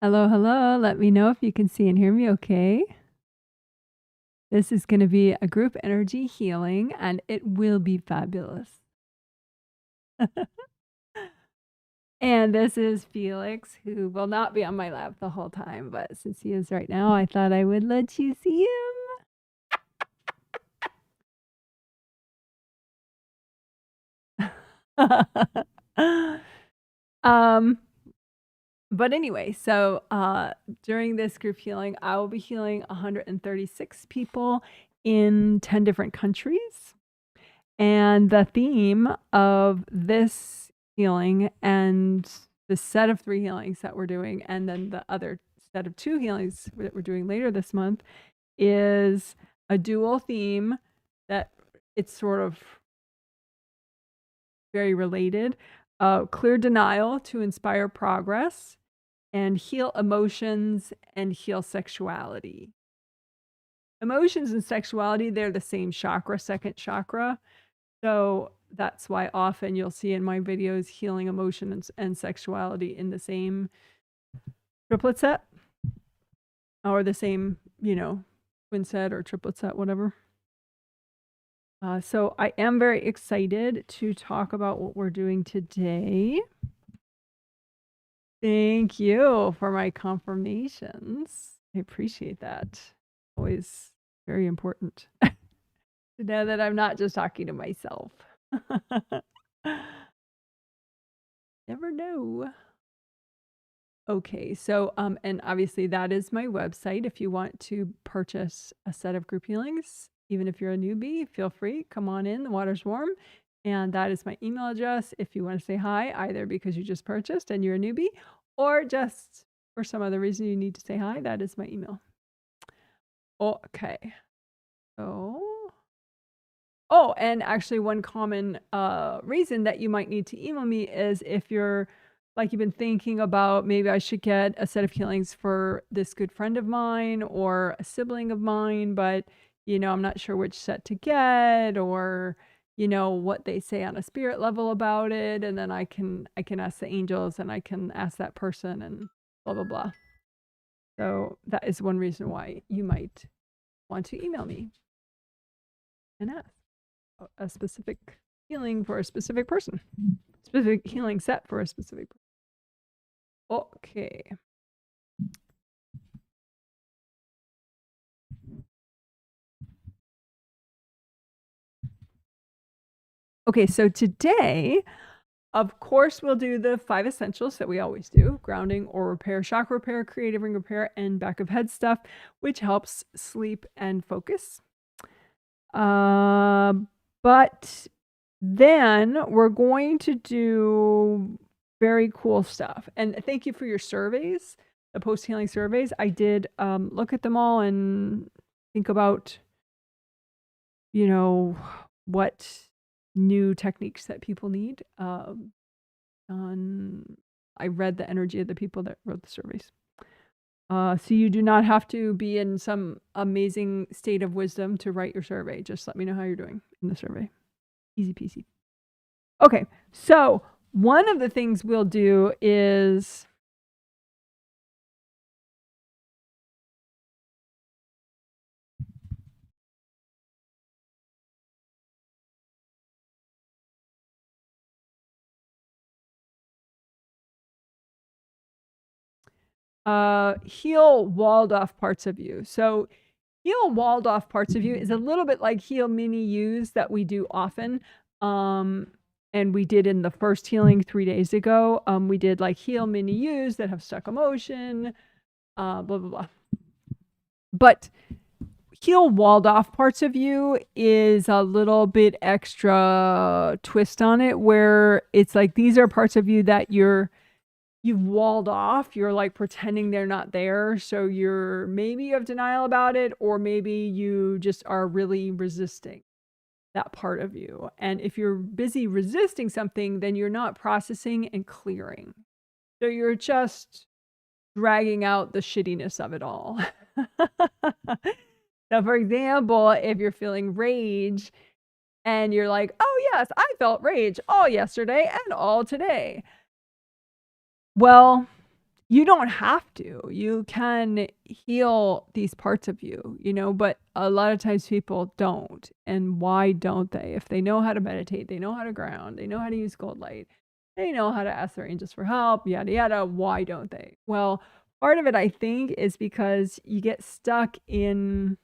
Hello, hello. Let me know if you can see and hear me okay. This is going to be a group energy healing, and it will be fabulous. And this is Felix, who will not be on my lap the whole time, but since he is right now, I thought I would let you see him. But anyway, so during this group healing, I will be healing 136 people in 10 different countries. And the theme of this healing and the set of 3 healings that we're doing, and then the other set of 2 healings that we're doing later this month, is a dual theme that it's sort of very related. Clear denial to inspire progress, and heal emotions and heal sexuality. Emotions and sexuality, they're the same chakra, second chakra. So that's why often you'll see in my videos healing emotions and sexuality in the same triplet set, or the same, twin set or triplet set, whatever. So I am very excited to talk about what we're doing today. Thank you for my confirmations. I appreciate that. Always very important to know that I'm not just talking to myself. Never know. Okay, so and obviously that is my website. If you want to purchase a set of group healings, even if you're a newbie, feel free, come on in, the water's warm. And that is my email address if you want to say hi, either because you just purchased and you're a newbie, or just for some other reason you need to say hi. That is my email. Okay. So, oh, and actually one common reason that you might need to email me is if you're like you've been thinking about, maybe I should get a set of healings for this good friend of mine or a sibling of mine, but I'm not sure which set to get, or what they say on a spirit level about it, and then I can ask the angels, and I can ask that person, and blah blah blah. So that is one reason why you might want to email me and ask a specific healing for a specific person, specific healing set for a specific person. Okay. Okay, so today, of course, we'll do the 5 essentials that we always do: grounding or repair, chakra repair, creative ring repair, and back of head stuff, which helps sleep and focus. But then we're going to do very cool stuff. And thank you for your surveys, the post-healing surveys. I did look at them all and think about, what new techniques that people need. I read the energy of the people that wrote the surveys. So you do not have to be in some amazing state of wisdom to write your survey. Just let me know how you're doing in the survey. Easy peasy. Okay, so one of the things we'll do is heal walled off parts of you. So heal walled off parts of you is a little bit like heal mini yous that we do often. And we did in the first healing 3 days ago. We did like heal mini yous that have stuck emotion, blah, blah, blah. But heal walled off parts of you is a little bit extra twist on it, where it's like these are parts of you that you've walled off. You're like pretending they're not there. So you're maybe you have denial about it, or maybe you just are really resisting that part of you. And if you're busy resisting something, then you're not processing and clearing. So you're just dragging out the shittiness of it all. So for example, if you're feeling rage and you're like, oh yes, I felt rage all yesterday and all today. Well, you don't have to. You can heal these parts of you, you know, but a lot of times people don't. And why don't they? If they know how to meditate, they know how to ground, they know how to use gold light, they know how to ask their angels for help, yada, yada. Why don't they? Well, part of it, I think, is because you get stuck in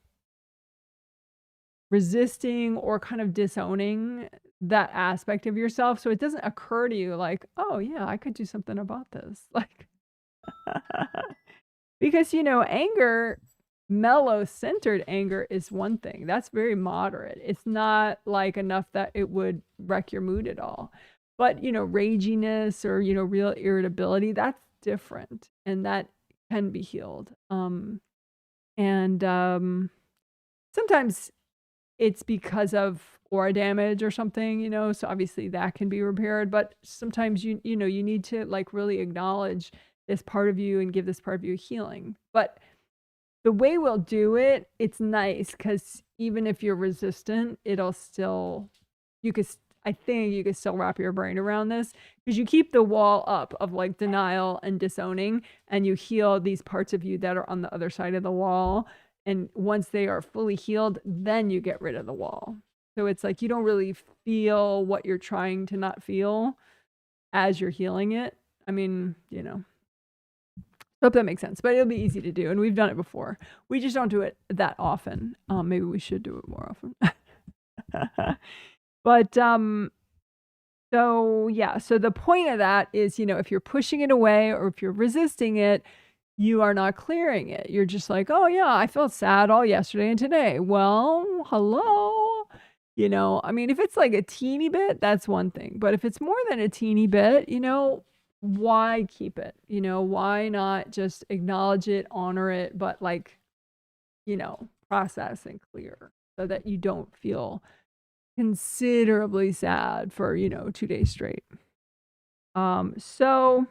resisting or kind of disowning that aspect of yourself. So it doesn't occur to you like, oh, yeah, I could do something about this. Like, because, you know, anger, mellow centered anger is one thing. That's very moderate. It's not like enough that it would wreck your mood at all. But, you know, raginess or, you know, real irritability, that's different. And that can be healed. Sometimes it's because of aura damage or something, you know, so obviously that can be repaired. But sometimes you know, you need to like really acknowledge this part of you and give this part of you healing. But the way we'll do it, it's nice because even if you're resistant, it'll still, I think you could still wrap your brain around this because you keep the wall up of like denial and disowning, and you heal these parts of you that are on the other side of the wall. And once they are fully healed, then you get rid of the wall. So it's like you don't really feel what you're trying to not feel as you're healing it. I mean, you know, hope that makes sense, but it'll be easy to do. And we've done it before. We just don't do it that often. Maybe we should do it more often. But, so yeah, so the point of that is, you know, if you're pushing it away or if you're resisting it, you are not clearing it. You're just like, oh yeah, I felt sad all yesterday and today. Well, hello. You know, I mean, if it's like a teeny bit, that's one thing. But if it's more than a teeny bit, you know, why keep it? You know, why not just acknowledge it, honor it, but like, you know, process and clear so that you don't feel considerably sad for, you know, 2 days straight. So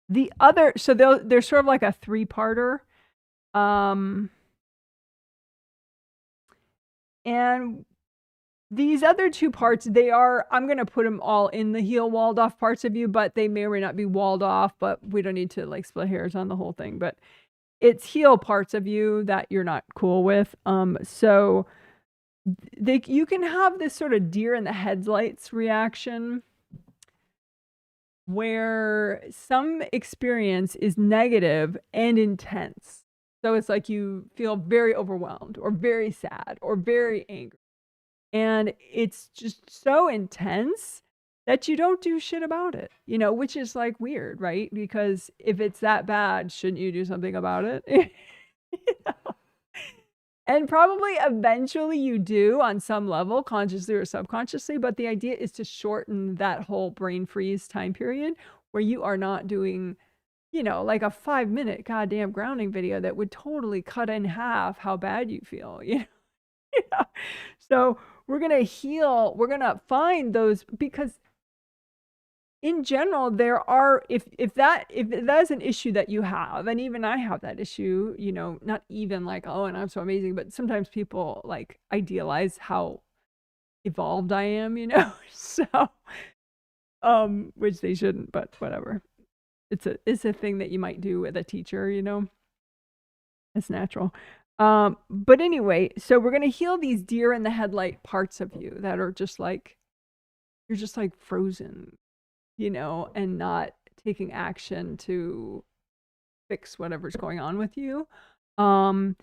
the other, so they're sort of like a 3-parter. And these other 2 parts, they are, I'm going to put them all in the heal walled off parts of you, but they may or may not be walled off, but we don't need to like split hairs on the whole thing, but it's heal parts of you that you're not cool with. So you can have this sort of deer in the headlights reaction where some experience is negative and intense. So it's like you feel very overwhelmed or very sad or very angry. And it's just so intense that you don't do shit about it, you know, which is like weird, right? Because if it's that bad, shouldn't you do something about it? You know? And probably eventually you do on some level, consciously or subconsciously, but the idea is to shorten that whole brain freeze time period where you are not doing, you know, like a 5-minute goddamn grounding video that would totally cut in half how bad you feel, you know? Yeah. So we're going to heal, we're going to find those, because in general, there are, if that is an issue that you have, and even I have that issue, you know, not even like, oh, and I'm so amazing, but sometimes people like idealize how evolved I am, you know, so, which they shouldn't, but whatever. It's a thing that you might do with a teacher, you know, it's natural. But anyway, so we're going to heal these deer in the headlight parts of you that are just like, you're just like frozen, you know, and not taking action to fix whatever's going on with you. And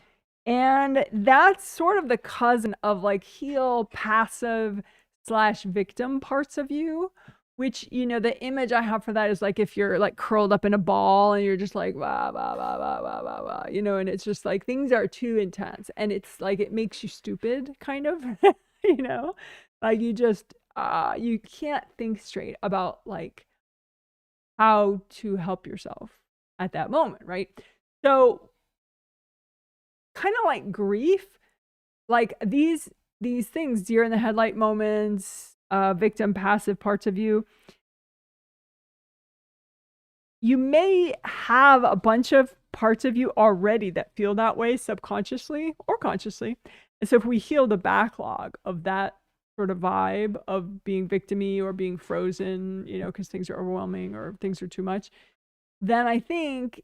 that's sort of the cousin of like heal passive / victim parts of you, which, you know, the image I have for that is like if you're like curled up in a ball and you're just like, blah, blah, blah, blah, blah, blah, blah, you know, and it's just like things are too intense and it's like it makes you stupid, kind of, you know, like you just, you can't think straight about like how to help yourself at that moment, right? So kind of like grief, like these things, deer in the headlight moments, victim passive parts of you, you may have a bunch of parts of you already that feel that way subconsciously or consciously. And so if we heal the backlog of that sort of vibe of being victim-y or being frozen, you know, because things are overwhelming or things are too much, then I think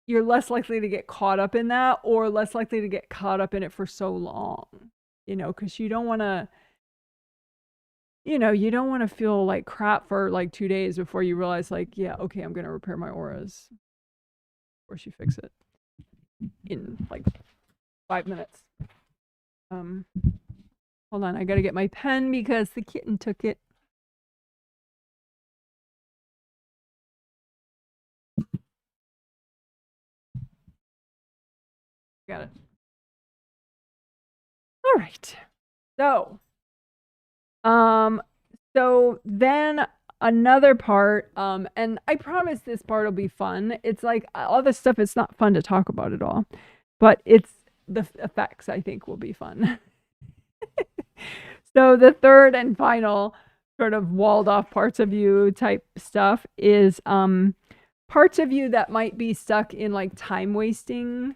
you're less likely to get caught up in that, or less likely to get caught up in it for so long, you know, because you don't want to, you know, you don't want to feel like crap for like 2 days before you realize, like, yeah, okay, I'm going to repair my auras. Or you fix it in like 5 minutes. Hold on, I got to get my pen because the kitten took it. Got it. All right. So then another part, and I promise this part will be fun. It's like all this stuff, it's not fun to talk about at all, but it's the effects I think will be fun. So the third and final sort of walled off parts of you type stuff is parts of you that might be stuck in like time wasting,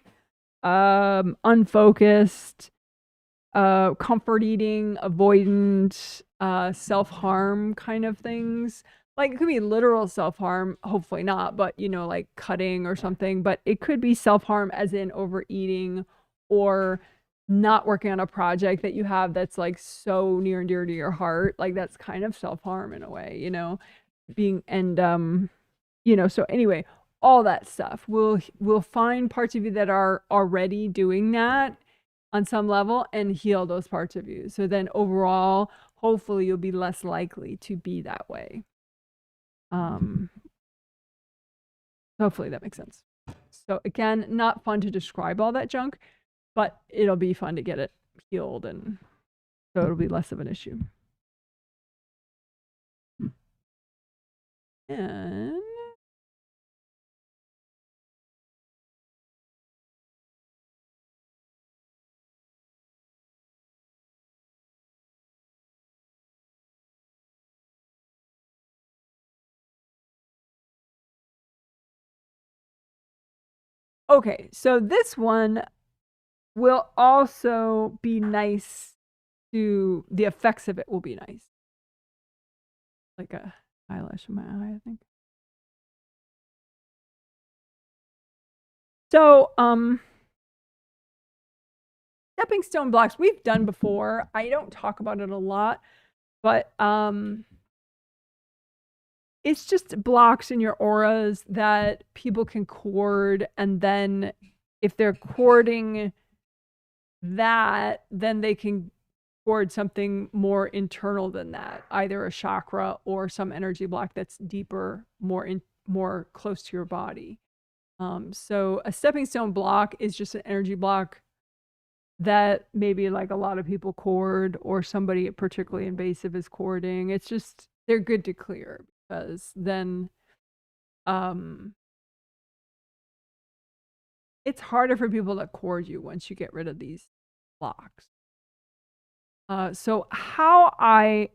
unfocused, comfort eating, avoidant, self-harm kind of things. Like it could be literal self-harm, hopefully not, but you know, like cutting or something, but it could be self-harm as in overeating or not working on a project that you have that's like so near and dear to your heart. Like that's kind of self-harm in a way, you know, you know, so anyway, all that stuff. We'll find parts of you that are already doing that on some level and heal those parts of you. So then overall, hopefully you'll be less likely to be that way. Hopefully that makes sense. So again, not fun to describe all that junk, but it'll be fun to get it healed, and so it'll be less of an issue. And okay, so this one will also be nice to, the effects of it will be nice. Like a eyelash in my eye, I think. So, stepping stone blocks we've done before. I don't talk about it a lot, but it's just blocks in your auras that people can cord, and then if they're cording that, then they can cord something more internal than that, either a chakra or some energy block that's deeper, more close to your body. So a stepping stone block is just an energy block that maybe like a lot of people cord, or somebody particularly invasive is cording. It's just, they're good to clear, because then it's harder for people to cord you once you get rid of these blocks. So how I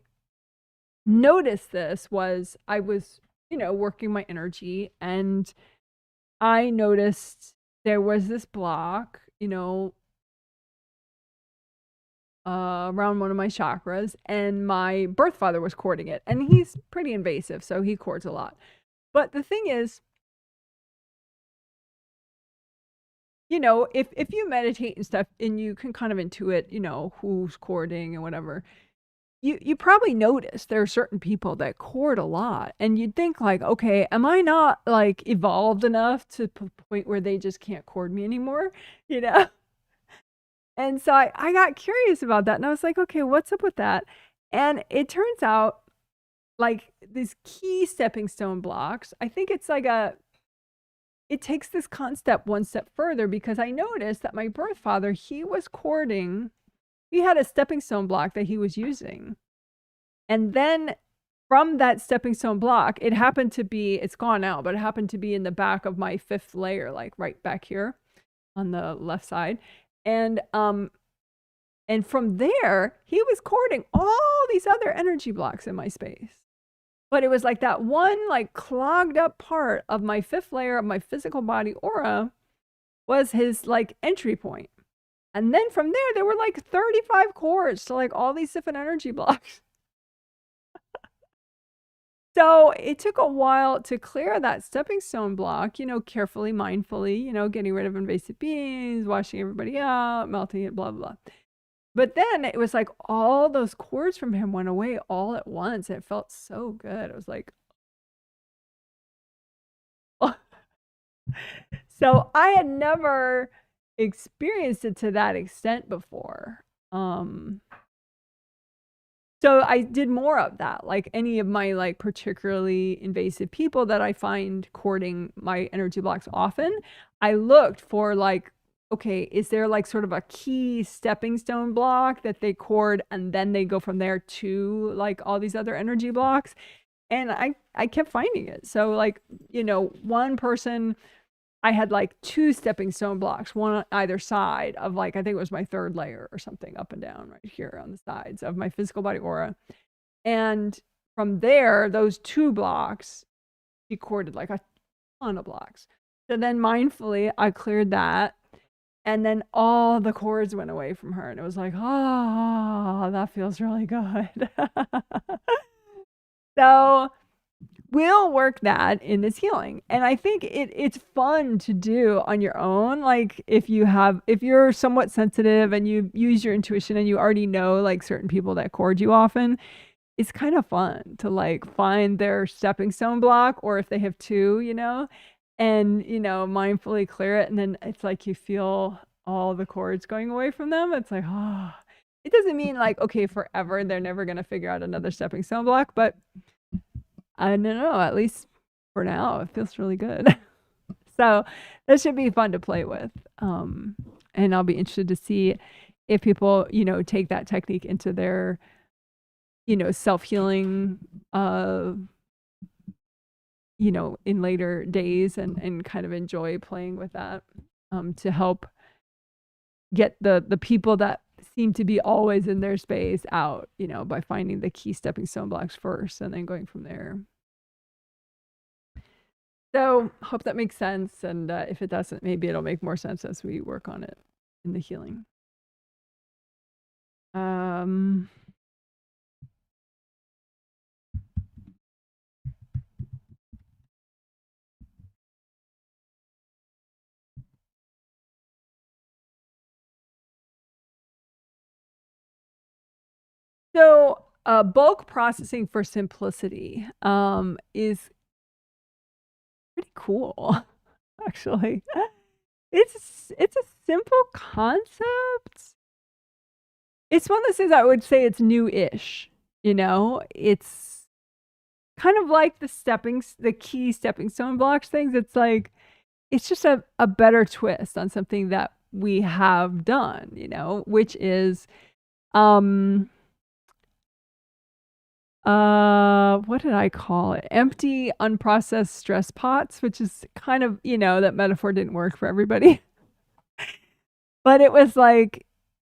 noticed this was I was, you know, working my energy, and I noticed there was this block, you know, around one of my chakras, and my birth father was cording it, and he's pretty invasive, so he cords a lot. But the thing is, you know, if you meditate and stuff, and you can kind of intuit, you know, who's cording and whatever, you probably notice there are certain people that cord a lot, and you'd think like, okay, am I not like evolved enough to the point where they just can't cord me anymore, you know? And so I got curious about that, and I was like, okay, what's up with that? And it turns out like these key stepping stone blocks, I think it's like it takes this concept one step further, because I noticed that my birth father, he was cording, he had a stepping stone block that he was using. And then from that stepping stone block, it happened to be, it's gone now, but it happened to be in the back of my 5th layer, like right back here on the left side. And from there, he was cording all these other energy blocks in my space. But it was like that one like clogged up part of my 5th layer of my physical body aura was his like entry point. And then from there were like 35 cords to like all these different energy blocks. So it took a while to clear that stepping stone block, carefully, mindfully, getting rid of invasive beings, washing everybody out, melting it, blah, blah, blah. But then it was like all those cords from him went away all at once. It felt so good. It was like, oh. So I had never experienced it to that extent before. So I did more of that. Like any of my like particularly invasive people that I find courting my energy blocks often, I looked for like, okay, is there like sort of a key stepping stone block that they cord and then they go from there to like all these other energy blocks? And I kept finding it. So like, one person, I had like 2 stepping stone blocks, one on either side of like, I think it was my 3rd layer or something, up and down right here on the sides of my physical body aura. And from there, those 2 blocks, she corded like a ton of blocks. So then mindfully, I cleared that. And then all the cords went away from her. And it was like, oh, that feels really good. So we'll work that in this healing. And I think it's fun to do on your own. Like if you're somewhat sensitive and you use your intuition and you already know like certain people that cord you often, it's kind of fun to like find their stepping stone block, or if they have 2, and, mindfully clear it. And then it's like you feel all the cords going away from them. It's like, oh, it doesn't mean like, okay, forever, they're never going to figure out another stepping stone block, but I don't know, at least for now, it feels really good. So that should be fun to play with. And I'll be interested to see if people, take that technique into their, self-healing, in later days and kind of enjoy playing with that, to help get the people that seem to be always in their space out, by finding the key stepping stone blocks first and then going from there. So hope that makes sense. And if it doesn't, maybe it'll make more sense as we work on it in the healing. So bulk processing for simplicity is pretty cool, actually. It's a simple concept. It's one of those things I would say it's new-ish, It's kind of like the key stepping stone blocks things. It's like, it's just a better twist on something that we have done, which is, what did I call it? Empty, unprocessed stress pots, which is kind of, that metaphor didn't work for everybody. But it was like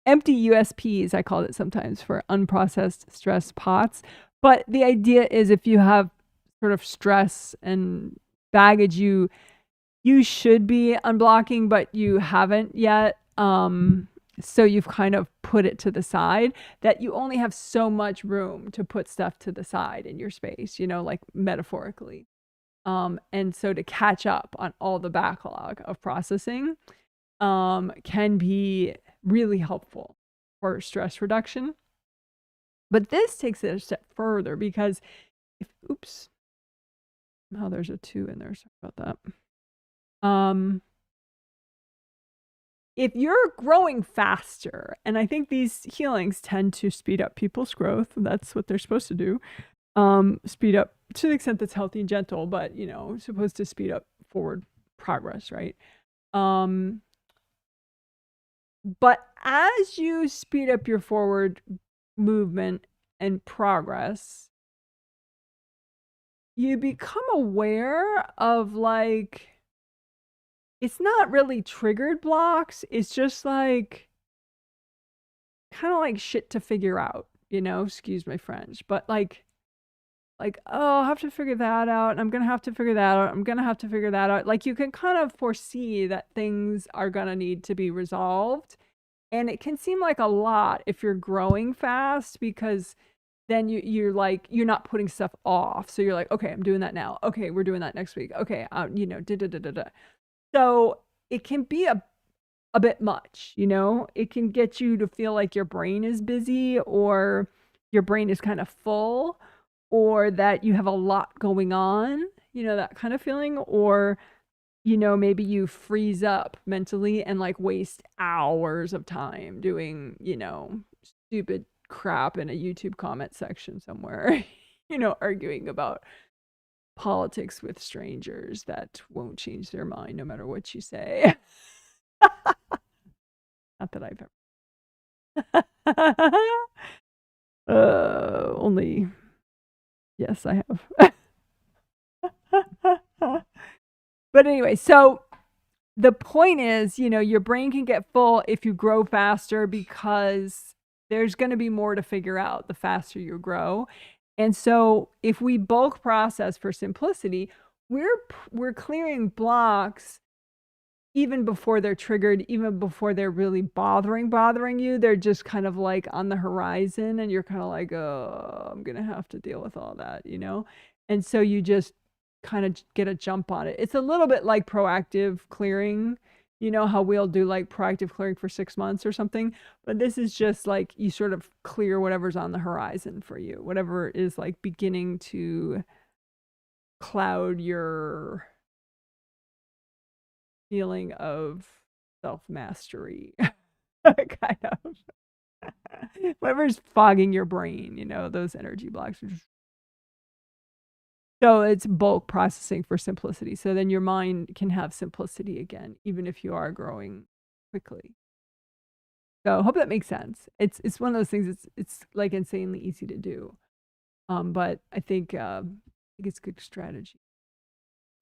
empty USPs, I called it sometimes, for unprocessed stress pots. But the idea is if you have sort of stress and baggage you should be unblocking, but you haven't yet. So you've kind of put it to the side, that you only have so much room to put stuff to the side in your space, like metaphorically. And so to catch up on all the backlog of processing can be really helpful for stress reduction. But this takes it a step further, because there's a 2 in there. Sorry about that. If you're growing faster, and I think these healings tend to speed up people's growth, that's what they're supposed to do. Speed up to the extent that's healthy and gentle, but supposed to speed up forward progress, right? But as you speed up your forward movement and progress, you become aware of like, it's not really triggered blocks. It's just like, kind of like shit to figure out, excuse my French, but like, oh, I'll have to figure that out. And I'm going to have to figure that out. I'm going to have to figure that out. Like you can kind of foresee that things are going to need to be resolved. And it can seem like a lot if you're growing fast, because then you're like, you're not putting stuff off. So you're like, okay, I'm doing that now. Okay, we're doing that next week. Okay, you know, da da da da da. So it can be a bit much, you know? It can get you to feel like your brain is busy, or your brain is kind of full, or that you have a lot going on, you know, that kind of feeling. Or, you know, maybe you freeze up mentally and like waste hours of time doing, you know, stupid crap in a YouTube comment section somewhere, you know, arguing about politics with strangers that won't change their mind no matter what you say. Not that I've ever. Only, yes, I have. But anyway, so the point is, you know, your brain can get full if you grow faster, because there's going to be more to figure out the faster you grow. And so if we bulk process for simplicity, we're clearing blocks even before they're triggered, even before they're really bothering you. They're just kind of like on the horizon, and you're kind of like, oh, I'm going to have to deal with all that, you know? And so you just kind of get a jump on it. It's a little bit like proactive clearing, you know, how we'll do like proactive clearing for 6 months or something. But this is just like you sort of clear whatever's on the horizon for you, whatever is like beginning to cloud your feeling of self-mastery. Kind of. Whatever's fogging your brain, you know, those energy blocks are just... So it's bulk processing for simplicity. So then your mind can have simplicity again, even if you are growing quickly. So I hope that makes sense. It's one of those things, it's like insanely easy to do. But I think it's good strategy.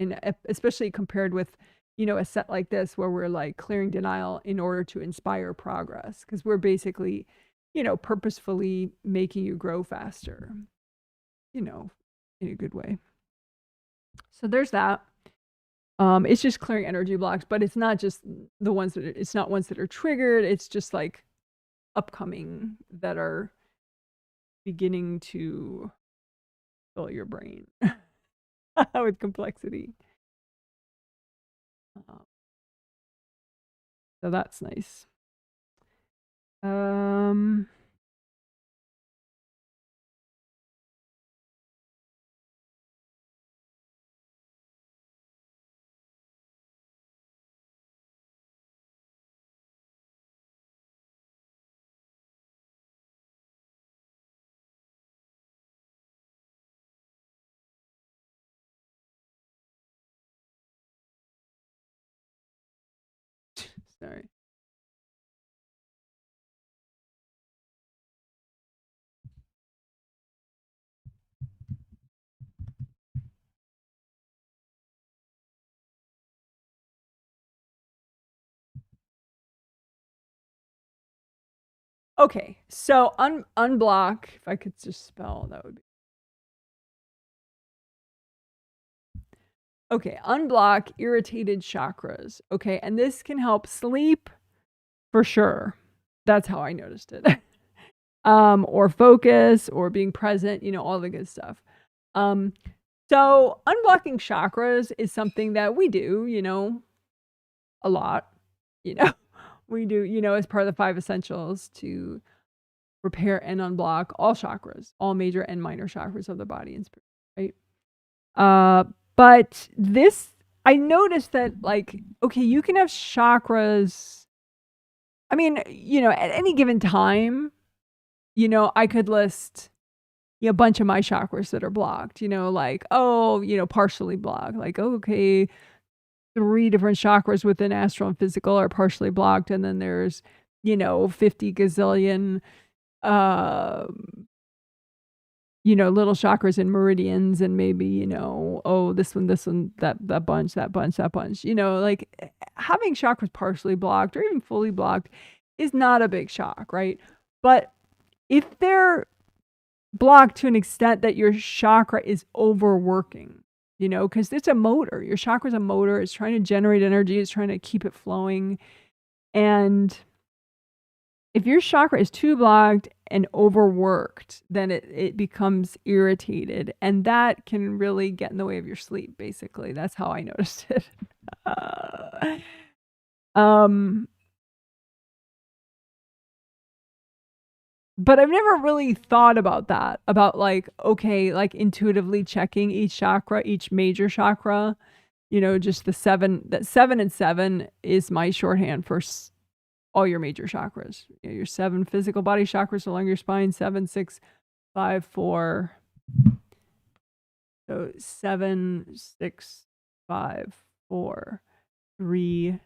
And especially compared with, you know, a set like this where we're like clearing denial in order to inspire progress, because we're basically, you know, purposefully making you grow faster, you know, in a good way. So there's that. It's just clearing energy blocks, but it's not just the ones that it's not ones that are triggered. It's just like upcoming that are beginning to fill your brain with complexity. So that's nice. Sorry. Okay, so unblock, if I could just spell, that would be... Okay, unblock irritated chakras. Okay, and this can help sleep for sure. That's how I noticed it. Or focus, or being present, you know, all the good stuff. So unblocking chakras is something that we do, you know, a lot, you know. We do, you know, as part of the 5 essentials to repair and unblock all chakras, all major and minor chakras of the body and spirit, right? But this, I noticed that, like, okay, you can have chakras. I mean, you know, at any given time, you know, I could list, you know, a bunch of my chakras that are blocked, you know, like, oh, you know, partially blocked. Like, oh, okay, 3 different chakras within astral and physical are partially blocked. And then there's, you know, 50 gazillion, you know, little chakras and meridians, and maybe, you know, oh, this one, that bunch, you know, like having chakras partially blocked or even fully blocked is not a big shock, right? But if they're blocked to an extent that your chakra is overworking, you know, because it's a motor. Your chakra is a motor. It's trying to generate energy. It's trying to keep it flowing. And if your chakra is too blocked and overworked, then it becomes irritated, and that can really get in the way of your sleep, basically. That's how I noticed it. But I've never really thought about that, about like, okay, like intuitively checking each chakra, each major chakra, just the 7, that 7 and 7 is my shorthand for all your major chakras. Your 7 physical body chakras along your spine, 7, 6, 5, 4. So 7, 6, 5, 4, 3,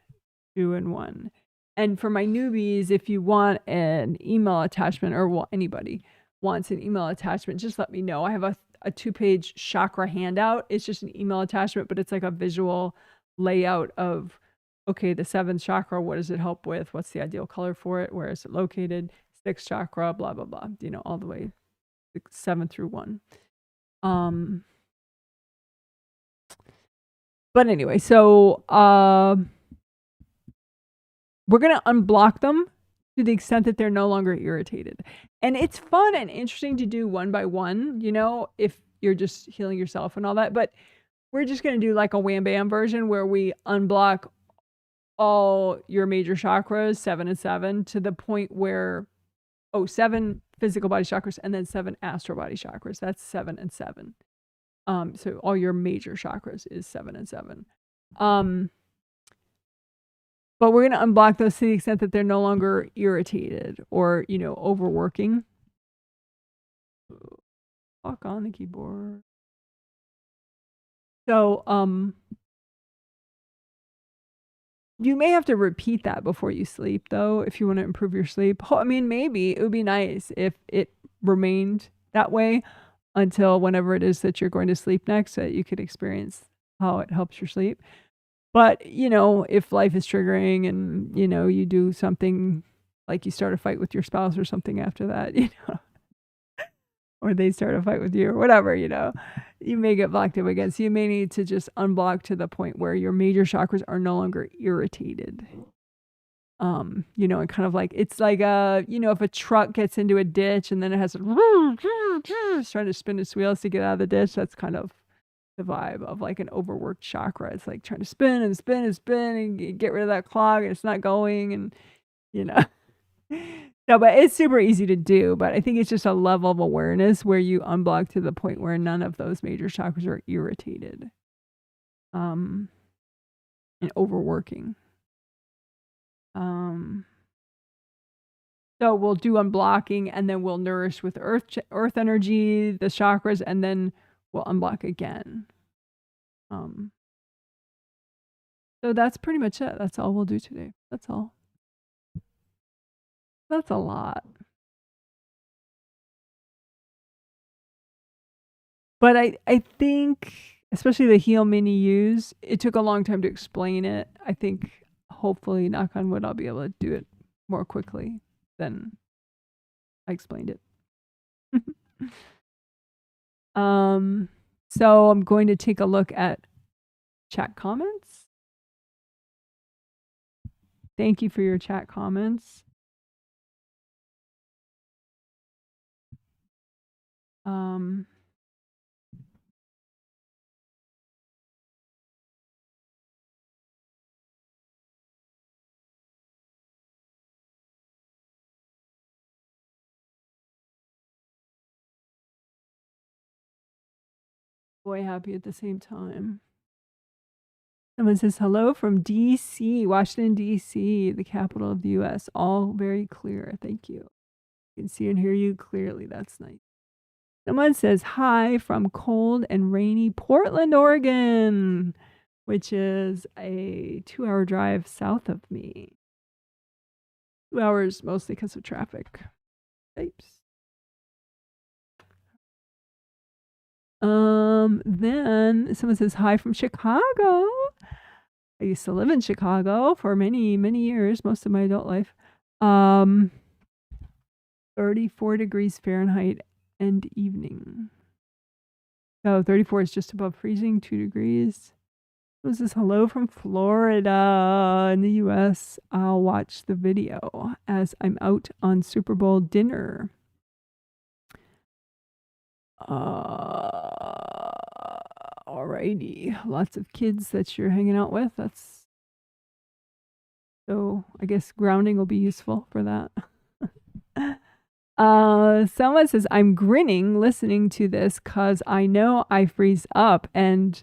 2, and 1. And for my newbies, if you want an email attachment, or anybody wants an email attachment, just let me know. I have a 2-page chakra handout. It's just an email attachment, but it's like a visual layout of, okay, the 7th chakra, what does it help with? What's the ideal color for it? Where is it located? 6th chakra, blah, blah, blah, all the way 7 through 1. But anyway, so we're going to unblock them to the extent that they're no longer irritated. And it's fun and interesting to do one by one, if you're just healing yourself and all that. But we're just going to do like a wham bam version where we unblock all your major chakras, 7 and 7, to the point where, 7 physical body chakras and then 7 astral body chakras. That's 7 and 7. So all your major chakras is 7 and 7. But we're going to unblock those to the extent that they're no longer irritated or, overworking. Talk on the keyboard. So, you may have to repeat that before you sleep, though, if you want to improve your sleep. I mean, maybe it would be nice if it remained that way until whenever it is that you're going to sleep next, so that you could experience how it helps your sleep. But, if life is triggering and, you do something like you start a fight with your spouse or something after that, or they start a fight with you or whatever, you may get blocked up again. So you may need to just unblock to the point where your major chakras are no longer irritated. And kind of like, it's like, if a truck gets into a ditch and then it has it's trying to spin its wheels to get out of the ditch, that's kind of the vibe of like an overworked chakra. It's like trying to spin and spin and spin and get rid of that clog, and it's not going, and no, but it's super easy to do. But I think it's just a level of awareness where you unblock to the point where none of those major chakras are irritated and overworking. So we'll do unblocking, and then we'll nourish with earth energy, the chakras, and then we'll unblock again. So that's pretty much it. That's all we'll do today. That's all. That's a lot. But I think, especially the Heal Mini Use, it took a long time to explain it. I think, hopefully, knock on wood, I'll be able to do it more quickly than I explained it. So I'm going to take a look at chat comments. Thank you for your chat comments. Boy, happy at the same time. Someone says, hello from D.C., Washington, D.C., the capital of the U.S. All very clear. Thank you. I can see and hear you clearly. That's nice. Someone says, hi from cold and rainy Portland, Oregon, which is a 2-hour drive south of me. 2 hours mostly because of traffic. Oops. Then someone says, hi from Chicago. I used to live in Chicago for many, many years, most of my adult life. 34 degrees Fahrenheit and evening. So 34 is just above freezing, 2 degrees. This is hello from Florida in the US. I'll watch the video as I'm out on Super Bowl dinner. Alrighty. Lots of kids that you're hanging out with. So I guess grounding will be useful for that. Someone says, I'm grinning listening to this because I know I freeze up and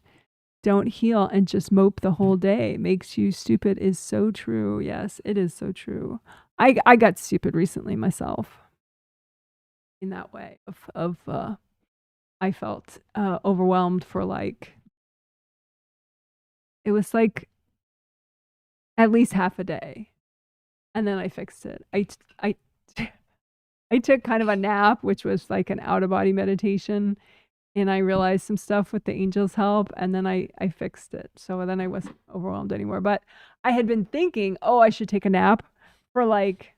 don't heal and just mope the whole day. Makes you stupid is so true. Yes, it is so true. I got stupid recently myself in that way of I felt overwhelmed for like, it was like at least half a day. And then I fixed it. I took kind of a nap, which was like an out-of-body meditation, and I realized some stuff with the angels' help, and then I fixed it. So then I wasn't overwhelmed anymore. But I had been thinking, oh, I should take a nap for like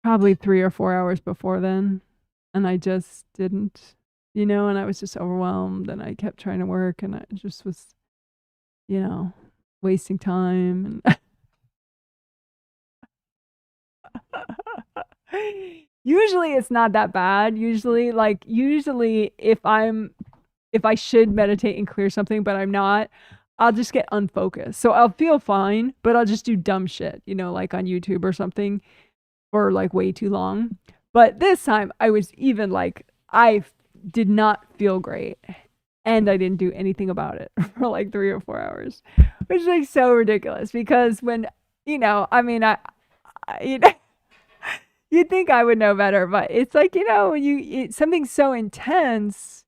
probably 3 or 4 hours before then, and I just didn't, and I was just overwhelmed, and I kept trying to work, and I just was, wasting time and usually it's not that bad. Usually if I should meditate and clear something, but I'm not, I'll just get unfocused. So I'll feel fine, but I'll just do dumb shit, like on YouTube or something for like way too long. But this time I was even like, I did not feel great and I didn't do anything about it for like 3 or 4 hours, which is like so ridiculous because when, you'd think I would know better, but it's like, when something so intense,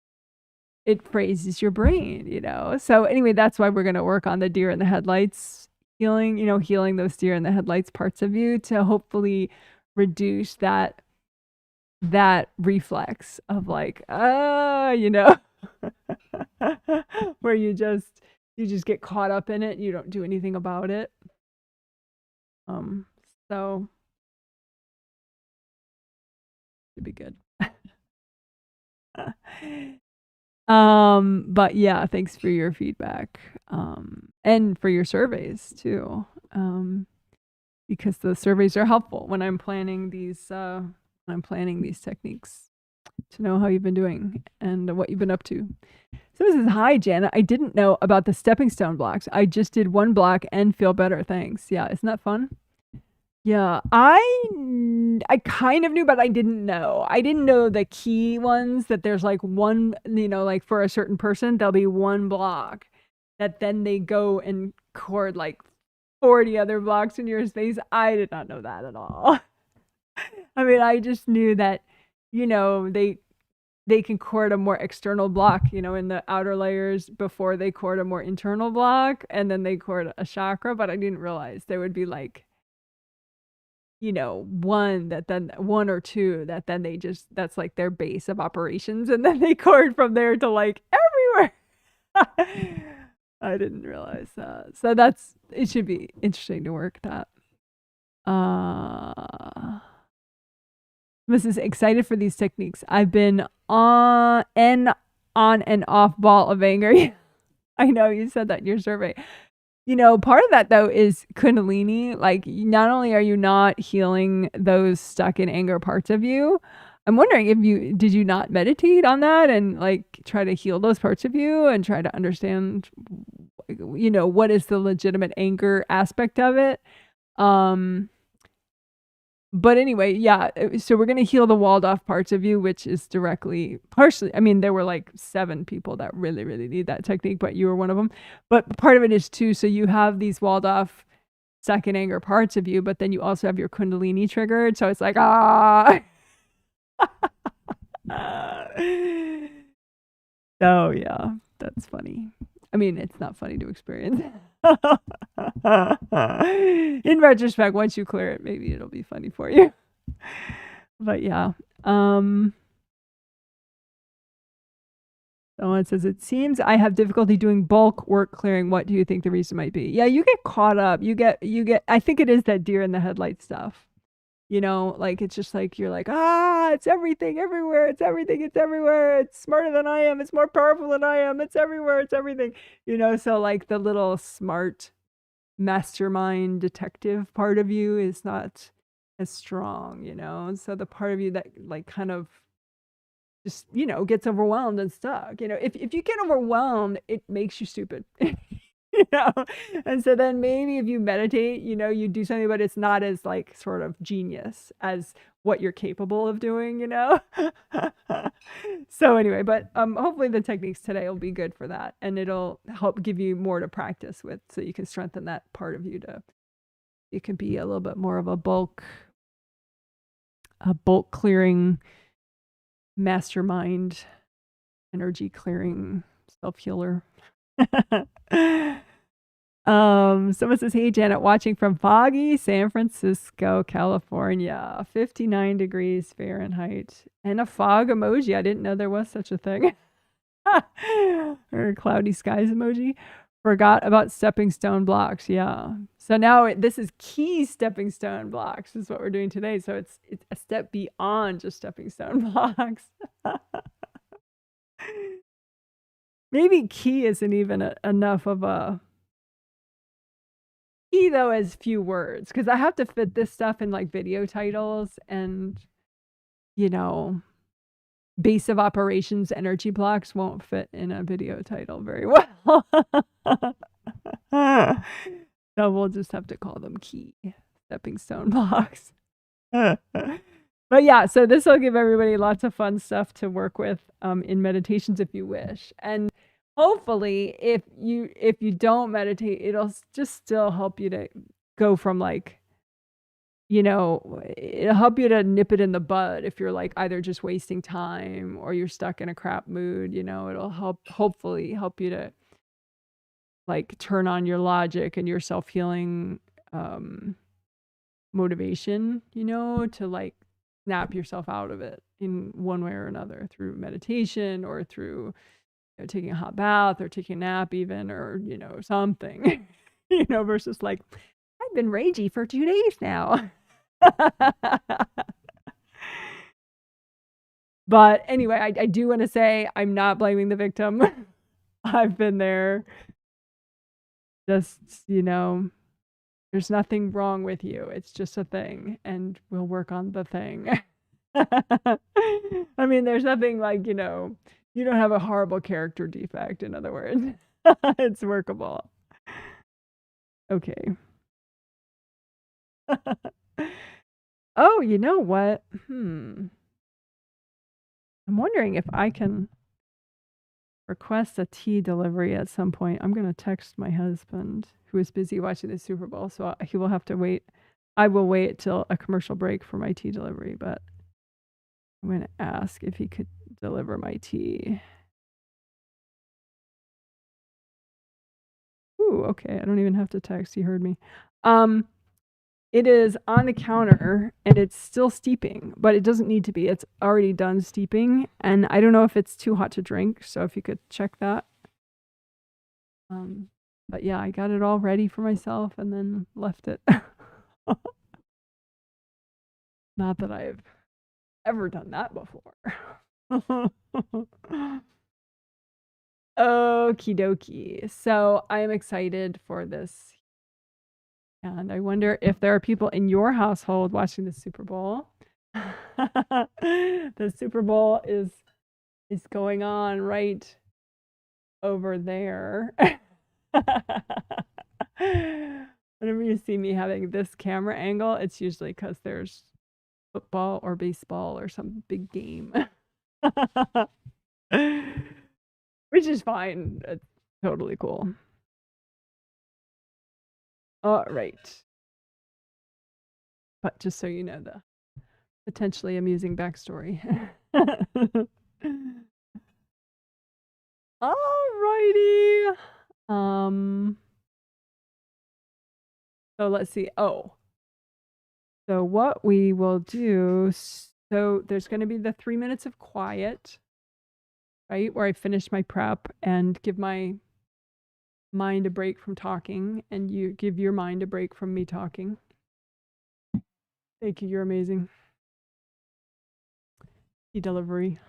it phrases your brain, So anyway, that's why we're going to work on the deer in the headlights healing, healing those deer in the headlights parts of you to hopefully reduce that reflex of like, where you just get caught up in it. You don't do anything about it. So it'd be good. But yeah, thanks for your feedback. And for your surveys too. Because the surveys are helpful when I'm planning these techniques to know how you've been doing and what you've been up to. So this is, hi Jana, I didn't know about the stepping stone blocks. I just did 1 block and feel better. Thanks. Yeah, isn't that fun? Yeah, I kind of knew, but I didn't know. I didn't know the key ones, that there's like one, like for a certain person, there'll be 1 block that then they go and cord like 40 other blocks in your space. I did not know that at all. I mean, I just knew that, they can cord a more external block, in the outer layers before they cord a more internal block, and then they cord a chakra, but I didn't realize there would be like, 1 or 2 that then that's like their base of operations, and then they cord from there to like everywhere. I didn't realize that. So it should be interesting to work that. Mrs. Excited for these techniques. I've been on and off ball of anger. I know you said that in your survey. Part of that though is Kundalini. Like, not only are you not healing those stuck in anger parts of you, I'm wondering if did you not meditate on that and like try to heal those parts of you and try to understand, what is the legitimate anger aspect of it. But anyway, yeah, so we're going to heal the walled off parts of you, which is partially, there were like 7 people that really, really need that technique, but you were one of them. But part of it is too, so you have these walled off second anger parts of you, but then you also have your Kundalini triggered. So it's like, So yeah, that's funny. It's not funny to experience. In retrospect, once you clear it, maybe it'll be funny for you. But yeah. Someone says, it seems I have difficulty doing bulk work clearing. What do you think the reason might be? Yeah, you get caught up. You get, I think it is that deer in the headlight stuff. You know, like it's just like you're like, ah, it's everything, everywhere, it's everything, it's everywhere. It's smarter than I am, it's more powerful than I am, it's everywhere, it's everything. You know, so like the little smart mastermind detective part of you is not as strong, you know. And so the part of you that like kind of just, you know, gets overwhelmed and stuck. You know, if you get overwhelmed, it makes you stupid. You know, and so then maybe if you meditate, you know, you do something, but it's not as like sort of genius as what you're capable of doing, you know. So anyway, but hopefully the techniques today will be good for that, and it'll help give you more to practice with, so you can strengthen that part of you to, it could be a little bit more of a bulk clearing mastermind, energy clearing self-healer. Someone says, hey Janet, watching from foggy San Francisco, California, 59 degrees Fahrenheit, and a fog emoji. I didn't know there was such a thing. Or a cloudy skies emoji. Forgot about stepping stone blocks. Yeah. So now this is key stepping stone blocks is what we're doing today. So it's a step beyond just stepping stone blocks. Maybe key isn't even enough of a key though, as few words, because I have to fit this stuff in like video titles, and you know, base of operations energy blocks won't fit in a video title very well. So we'll just have to call them key stepping stone blocks. But yeah, so this will give everybody lots of fun stuff to work with in meditations if you wish. And hopefully if you don't meditate, it'll just still help you to go from like, you know, it'll help you to nip it in the bud if you're like either just wasting time or you're stuck in a crap mood. You know, it'll hopefully help you to like turn on your logic and your self-healing motivation, you know, to like snap yourself out of it in one way or another, through meditation or through, you know, taking a hot bath or taking a nap even, or, you know, something, you know, versus like, I've been ragey for 2 days now. But anyway, I do want to say I'm not blaming the victim. I've been there. Just, you know, there's nothing wrong with you. It's just a thing, and we'll work on the thing. I mean, there's nothing like, you know, you don't have a horrible character defect, in other words. It's workable. Okay. Oh, you know what? I'm wondering if I can request a tea delivery at some point. I'm going to text my husband, who is busy watching the Super Bowl, so he will have to wait. I will wait till a commercial break for my tea delivery, but I'm going to ask if he could deliver my tea. Ooh, okay. I don't even have to text. He heard me. It is on the counter and it's still steeping, but it doesn't need to be. It's already done steeping, and I don't know if it's too hot to drink, so if you could check that. But yeah, I got it all ready for myself and then left it. Not that I've ever done that before. Okie dokie. So I am excited for this. And I wonder if there are people in your household watching the Super Bowl. The Super Bowl is going on right over there. Whenever you see me having this camera angle, it's usually because there's football or baseball or some big game. Which is fine. It's totally cool. All right. But just so you know, the potentially amusing backstory. Alrighty. So let's see. Oh. So what we will do, so there's going to be the 3 minutes of quiet, right? Where I finish my prep and give my mind a break from talking, and you give your mind a break from me talking. Thank you. You're amazing. Tea delivery.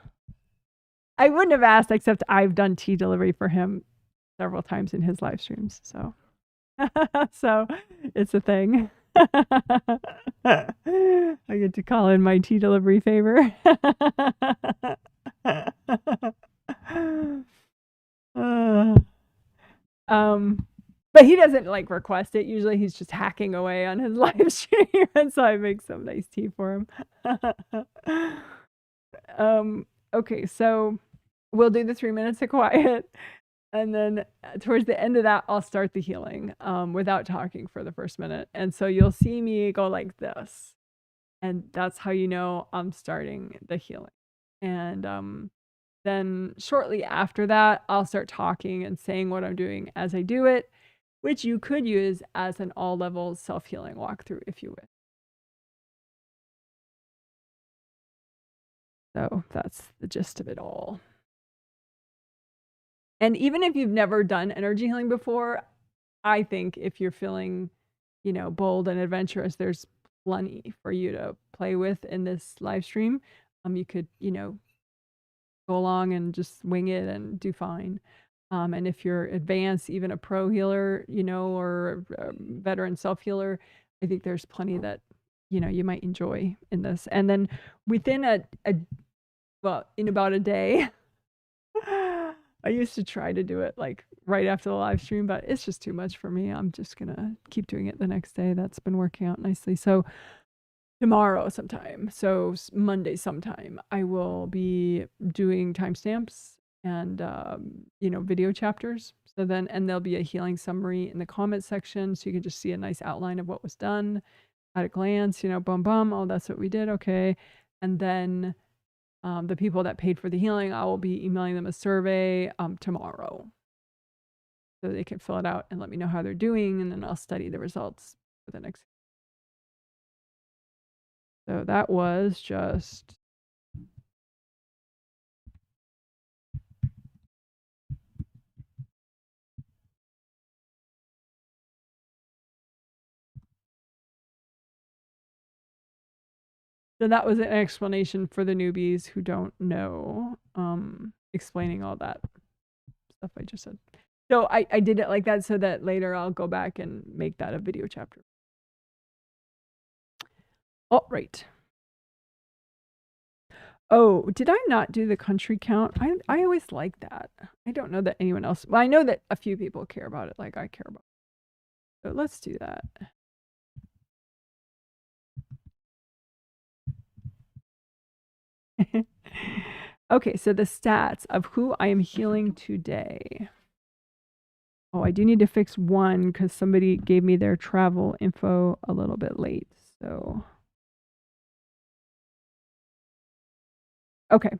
I wouldn't have asked, except I've done tea delivery for him several times in his live streams. So, so it's a thing. I get to call in my tea delivery favor. But he doesn't like request it. Usually he's just hacking away on his live stream, and so I make some nice tea for him. Okay, so we'll do the 3 minutes of quiet, and then towards the end of that, I'll start the healing without talking for the first minute. And so you'll see me go like this, and that's how you know I'm starting the healing. And then shortly after that, I'll start talking and saying what I'm doing as I do it, which you could use as an all-level self-healing walkthrough if you wish. So that's the gist of it all. And even if you've never done energy healing before, I think if you're feeling, bold and adventurous, there's plenty for you to play with in this live stream. You could, go along and just wing it and do fine. And if you're advanced, even a pro healer, or a veteran self-healer, I think there's plenty that, you might enjoy in this. And then within in about a day, I used to try to do it like right after the live stream, but it's just too much for me. I'm just going to keep doing it the next day. That's been working out nicely. So tomorrow sometime, so Monday sometime, I will be doing timestamps and, video chapters. So then, and there'll be a healing summary in the comment section. So you can just see a nice outline of what was done at a glance, boom, boom. Oh, that's what we did. Okay. And then the people that paid for the healing, I will be emailing them a survey tomorrow. So they can fill it out and let me know how they're doing. And then I'll study the results for the next. So that was just. So that was an explanation for the newbies who don't know, explaining all that stuff I just said. So I did it like that so that later I'll go back and make that a video chapter. Oh, right. Oh, did I not do the country count? I always like that. I don't know that anyone else. Well, I know that a few people care about it like I care about it. So let's do that. Okay, so the stats of who I am healing today. Oh, I do need to fix one because somebody gave me their travel info a little bit late. So, okay.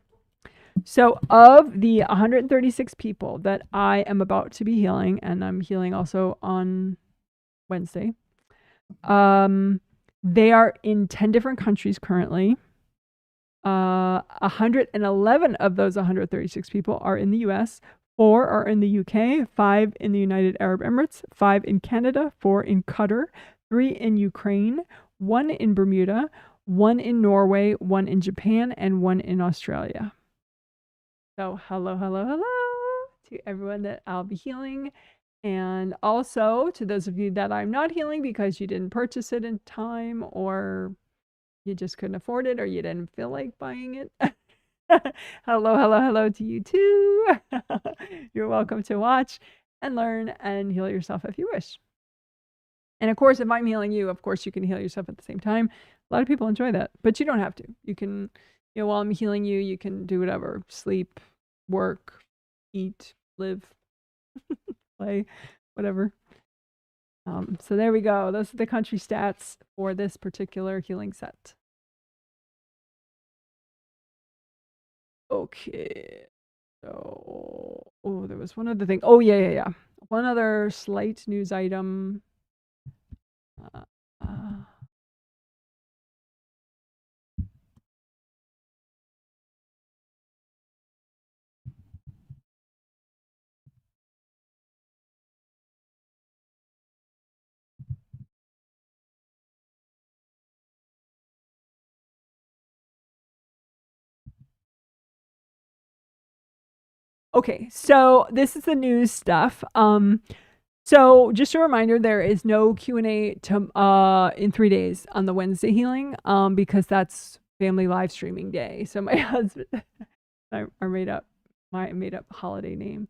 So of the 136 people that I am about to be healing, and I'm healing also on Wednesday, they are in 10 different countries currently. 111 of those 136 people are in the US, 4 are in the UK, 5 in the United Arab Emirates, 5 in Canada, 4 in Qatar, 3 in Ukraine, 1 in Bermuda, 1 in Norway, 1 in Japan, and 1 in Australia. So hello, hello, hello to everyone that I'll be healing. And also to those of you that I'm not healing because you didn't purchase it in time, or you just couldn't afford it, or you didn't feel like buying it. Hello, hello, hello to you too. You're welcome to watch and learn and heal yourself if you wish. And of course, if I'm healing you, of course, you can heal yourself at the same time. A lot of people enjoy that, but you don't have to. You can, while I'm healing you, you can do whatever, sleep, work, eat, live, play, whatever. So there we go. Those are the country stats for this particular healing set. Okay. So, there was one other thing. Oh, yeah. One other slight news item. Okay, so this is the news stuff. So just a reminder, there is no Q&A in 3 days on the Wednesday healing, because that's family live streaming day. So my husband, I made up holiday name,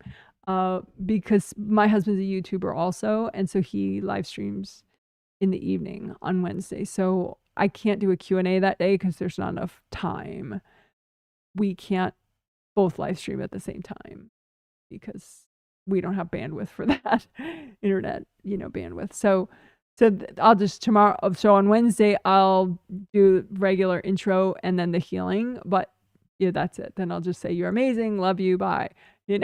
because my husband's a YouTuber also, and so he live streams in the evening on Wednesday. So I can't do a Q&A that day because there's not enough time. We can't both live stream at the same time because we don't have bandwidth for that internet, bandwidth. So I'll just tomorrow. So on Wednesday, I'll do regular intro and then the healing. But yeah, that's it. Then I'll just say you're amazing, love you, bye. So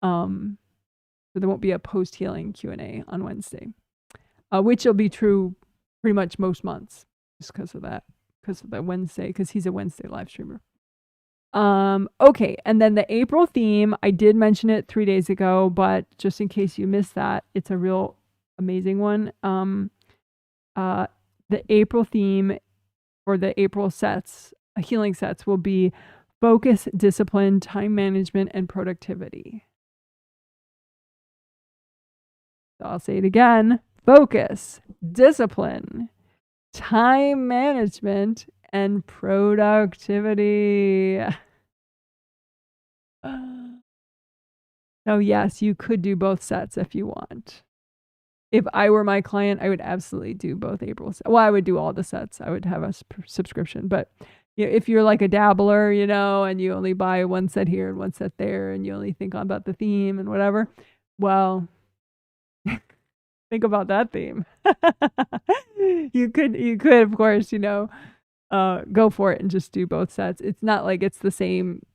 there won't be a post healing Q&A on Wednesday, which will be true pretty much most months, just because of the Wednesday, because he's a Wednesday live streamer. Okay, and then the April theme, I did mention it 3 days ago, but just in case you missed that, it's a real amazing one. The April theme or the April sets, healing sets, will be focus, discipline, time management, and productivity. So I'll say it again: focus, discipline, time management, and productivity. So yes, you could do both sets if you want. If I were my client, I would absolutely do both April sets. Well, I would do all the sets. I would have a subscription. But if you're like a dabbler, and you only buy one set here and one set there, and you only think about the theme and whatever, well, think about that theme. You could, of course, go for it and just do both sets. It's not like it's the same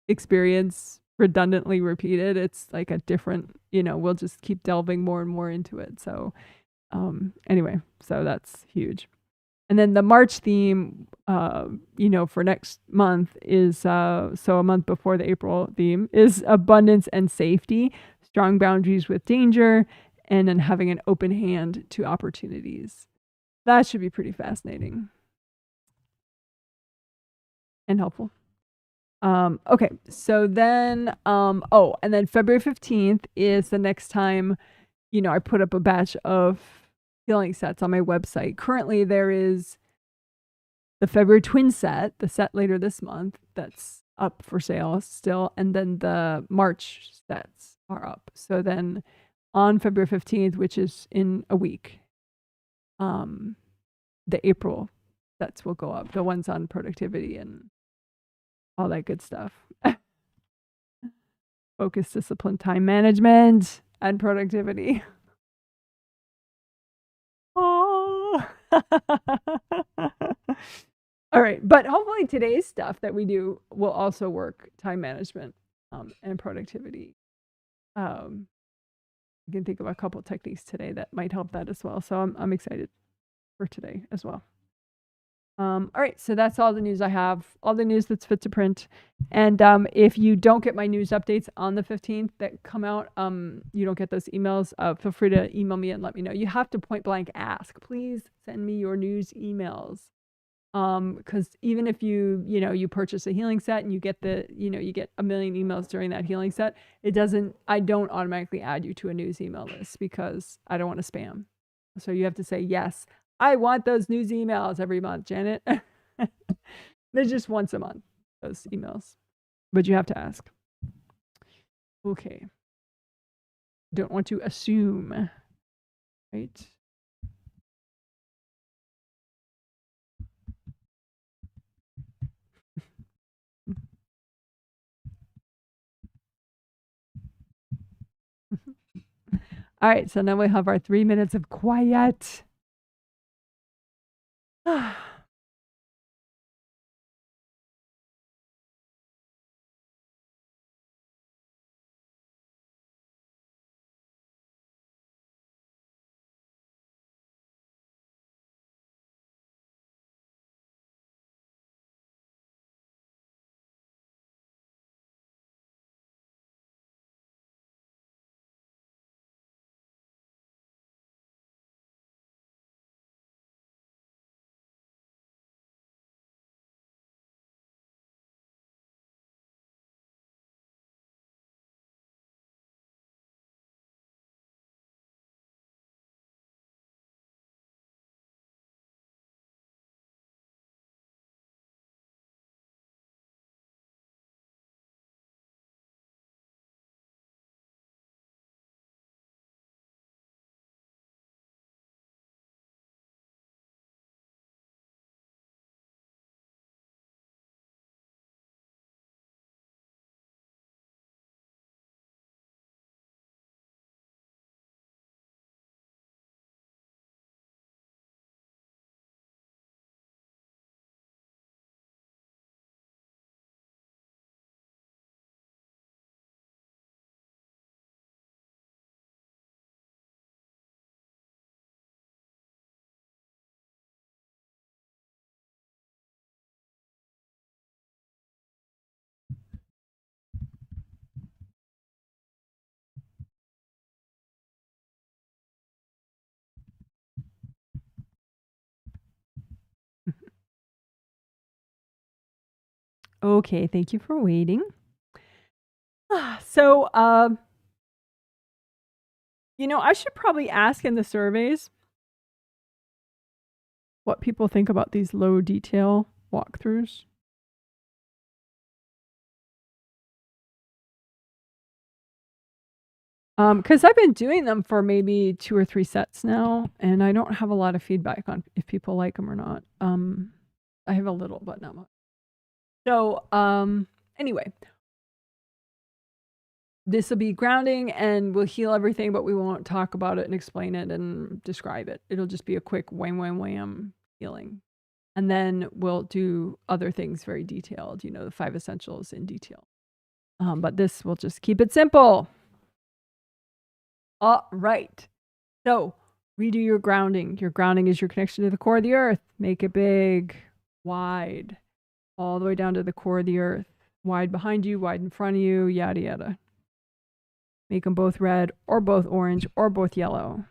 experience redundantly repeated. It's like a different, we'll just keep delving more and more into it. So anyway, so that's huge. And then the March theme, for next month is, so a month before the April theme, is abundance and safety, strong boundaries with danger, and then having an open hand to opportunities. That should be pretty fascinating and helpful. Okay, so then, and then February 15th is the next time, I put up a batch of healing sets on my website. Currently, there is the February twin set, the set later this month, that's up for sale still, and then the March sets are up. So then on February 15th, which is in a week, the April sets will go up, the ones on productivity and all that good stuff. Focus, discipline, time management, and productivity. Oh. All right. But hopefully today's stuff that we do will also work: time management and productivity. You can think of a couple techniques today that might help that as well. So I'm excited for today as well. All right, so that's all the news I have, all the news that's fit to print. And if you don't get my news updates on the 15th that come out, you don't get those emails, feel free to email me and let me know. You have to point blank ask, please send me your news emails. Because even if you purchase a healing set and you get you get a million emails during that healing set, I don't automatically add you to a news email list because I don't want to spam. So you have to say, yes, I want those news emails every month, Janet. They're just once a month, those emails. But you have to ask. Okay. Don't want to assume, right? All right, so now we have our 3 minutes of quiet. Okay, thank you for waiting. So, I should probably ask in the surveys what people think about these low detail walkthroughs. Because I've been doing them for maybe 2 or 3 sets now, and I don't have a lot of feedback on if people like them or not. I have a little, but not much. So, anyway, this will be grounding and we'll heal everything, but we won't talk about it and explain it and describe it. It'll just be a quick wham, wham, wham healing. And then we'll do other things very detailed, the 5 essentials in detail. But this will just keep it simple. All right. So redo your grounding. Your grounding is your connection to the core of the earth. Make it big, wide, all the way down to the core of the earth. Wide behind you, wide in front of you, yada, yada. Make them both red or both orange or both yellow.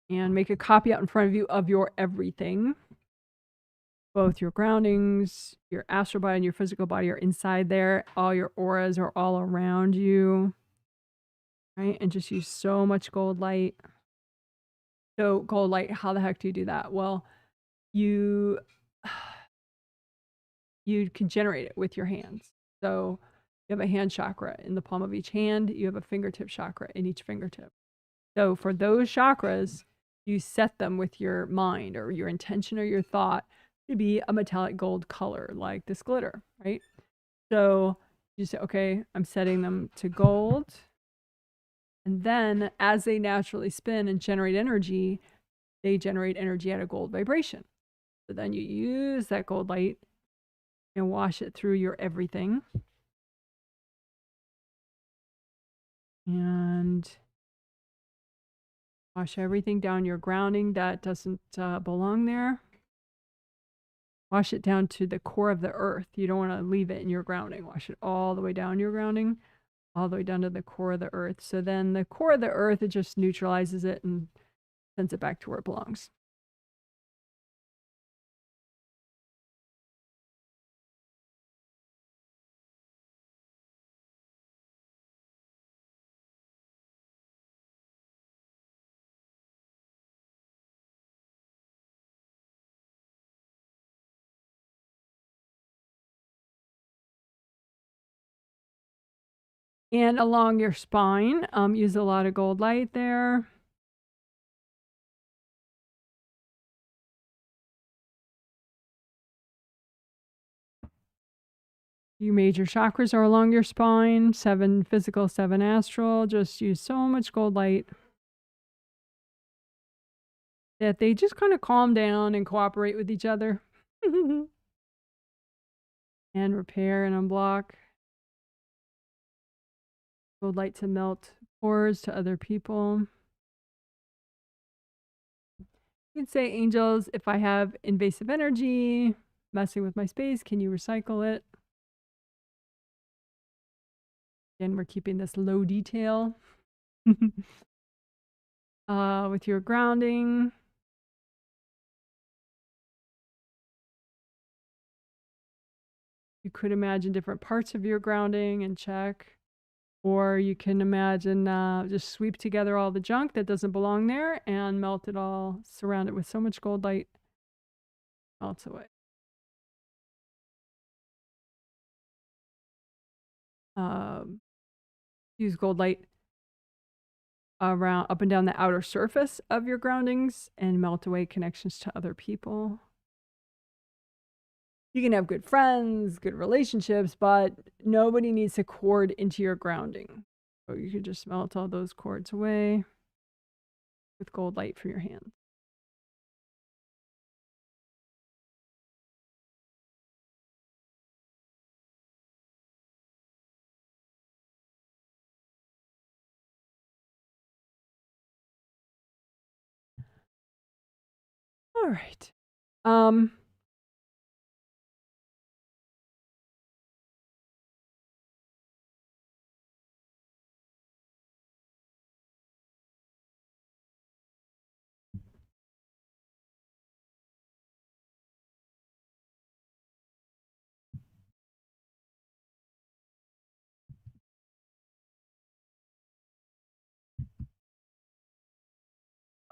And make a copy out in front of you of your everything. Both your groundings, your astral body, and your physical body are inside there. All your auras are all around you. Right? And just use so much gold light. So gold light, how the heck do you do that? Well, you can generate it with your hands. So you have a hand chakra in the palm of each hand. You have a fingertip chakra in each fingertip. So for those chakras, you set them with your mind or your intention or your thought to be a metallic gold color like this glitter, right? So you say, okay, I'm setting them to gold. And then as they naturally spin and generate energy, they generate energy at a gold vibration. So then you use that gold light and wash it through your everything. And wash everything down your grounding that doesn't belong there. Wash it down to the core of the earth. You don't want to leave it in your grounding. Wash it all the way down your grounding, all the way down to the core of the earth. So then the core of the earth, it just neutralizes it and sends it back to where it belongs. And along your spine, use a lot of gold light there. Your major chakras are along your spine, 7 physical, 7 astral. Just use so much gold light that they just kind of calm down and cooperate with each other. And repair and unblock. Gold light to melt pores to other people. You can say, angels, if I have invasive energy messing with my space, can you recycle it? Again, we're keeping this low detail. With your grounding. You could imagine different parts of your grounding and check. Or you can imagine just sweep together all the junk that doesn't belong there and melt it all, surround it with so much gold light, melts away. Use gold light around up and down the outer surface of your groundings and melt away connections to other people. You can have good friends, good relationships, but nobody needs to cord into your grounding. So you can just melt all those cords away with gold light from your hands. All right.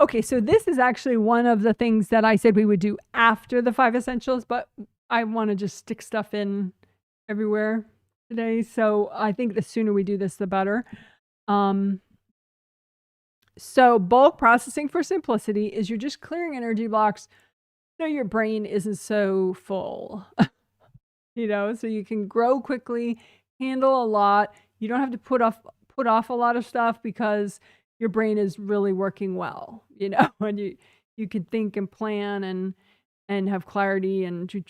Okay, so this is actually one of the things that I said we would do after the 5 essentials, but I want to just stick stuff in everywhere today. So I think the sooner we do this, the better. So bulk processing for simplicity is you're just clearing energy blocks so your brain isn't so full, so you can grow quickly, handle a lot. You don't have to put off a lot of stuff because your brain is really working well, and you can think and plan and have clarity and keep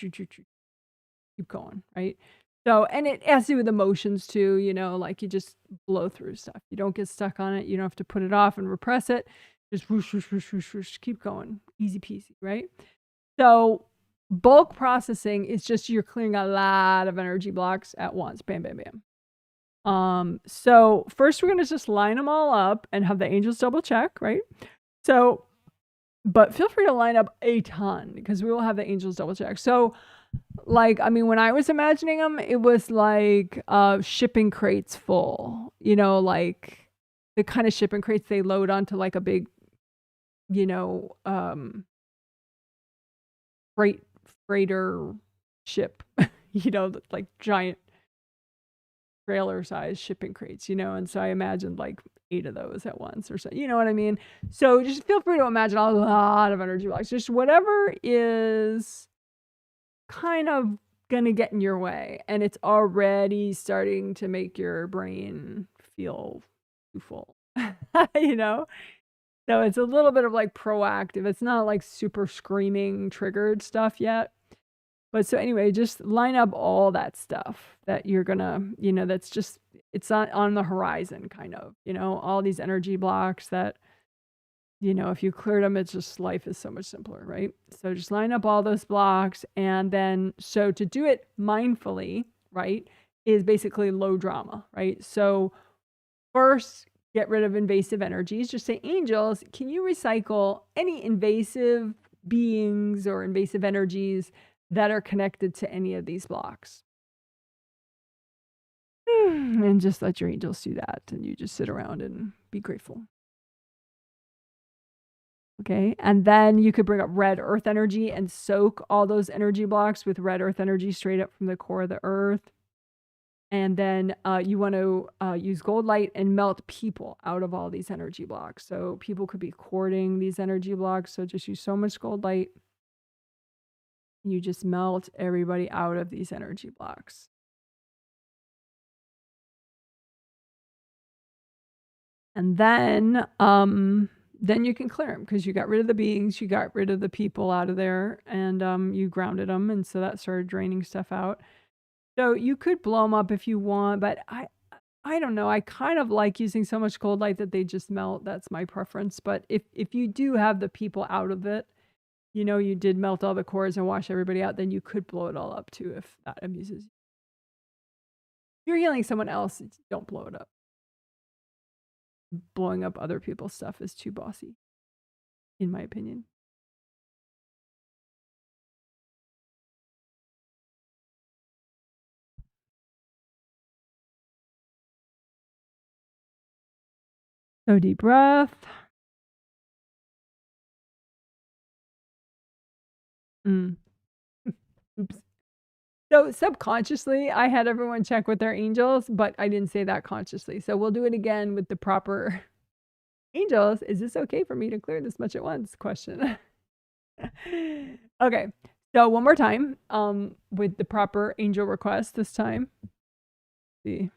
going, right? So, and it has to do with emotions too, like you just blow through stuff. You don't get stuck on it. You don't have to put it off and repress it. Just whoosh, whoosh, whoosh, whoosh, whoosh, keep going. Easy peasy, right? So bulk processing is just you're clearing a lot of energy blocks at once. Bam, bam, bam. So first we're going to just line them all up and have the angels double check, right? So, but feel free to line up a ton because we will have the angels double check. So like, I mean, when I was imagining them, it was like shipping crates full, like the kind of shipping crates they load onto like a big, freighter ship, like giant trailer size shipping crates, and so I imagined like 8 of those at once or so, you know what I mean? So just feel free to imagine a lot of energy blocks, just whatever is kind of gonna get in your way and it's already starting to make your brain feel too full. So it's a little bit of like proactive. It's not like super screaming triggered stuff yet. But so anyway, just line up all that stuff that you're gonna, that's just, it's on the horizon kind of, all these energy blocks that, if you cleared them, it's just life is so much simpler, right? So just line up all those blocks. And then, so to do it mindfully, right, is basically low drama, right? So first, get rid of invasive energies. Just say, angels, can you recycle any invasive beings or invasive energies that are connected to any of these blocks? And just let your angels do that. And you just sit around and be grateful. Okay. And then you could bring up red earth energy and soak all those energy blocks with red earth energy straight up from the core of the earth. And then you want to use gold light and melt people out of all these energy blocks. So people could be courting these energy blocks. So just use so much gold light. You just melt everybody out of these energy blocks. And then you can clear them because you got rid of the beings, you got rid of the people out of there, and you grounded them. And so that started draining stuff out. So you could blow them up if you want, but I don't know. I kind of like using so much gold light that they just melt. That's my preference. But if you do have the people out of it, you did melt all the cores and wash everybody out, then you could blow it all up too if that amuses you. If you're healing someone else, don't blow it up. Blowing up other people's stuff is too bossy, in my opinion. So deep breath. Oops. So subconsciously, I had everyone check with their angels, but I didn't say that consciously. So we'll do it again with the proper angels. Is this okay for me to clear this much at once? Question. Okay. So one more time, with the proper angel request this time. Let's see.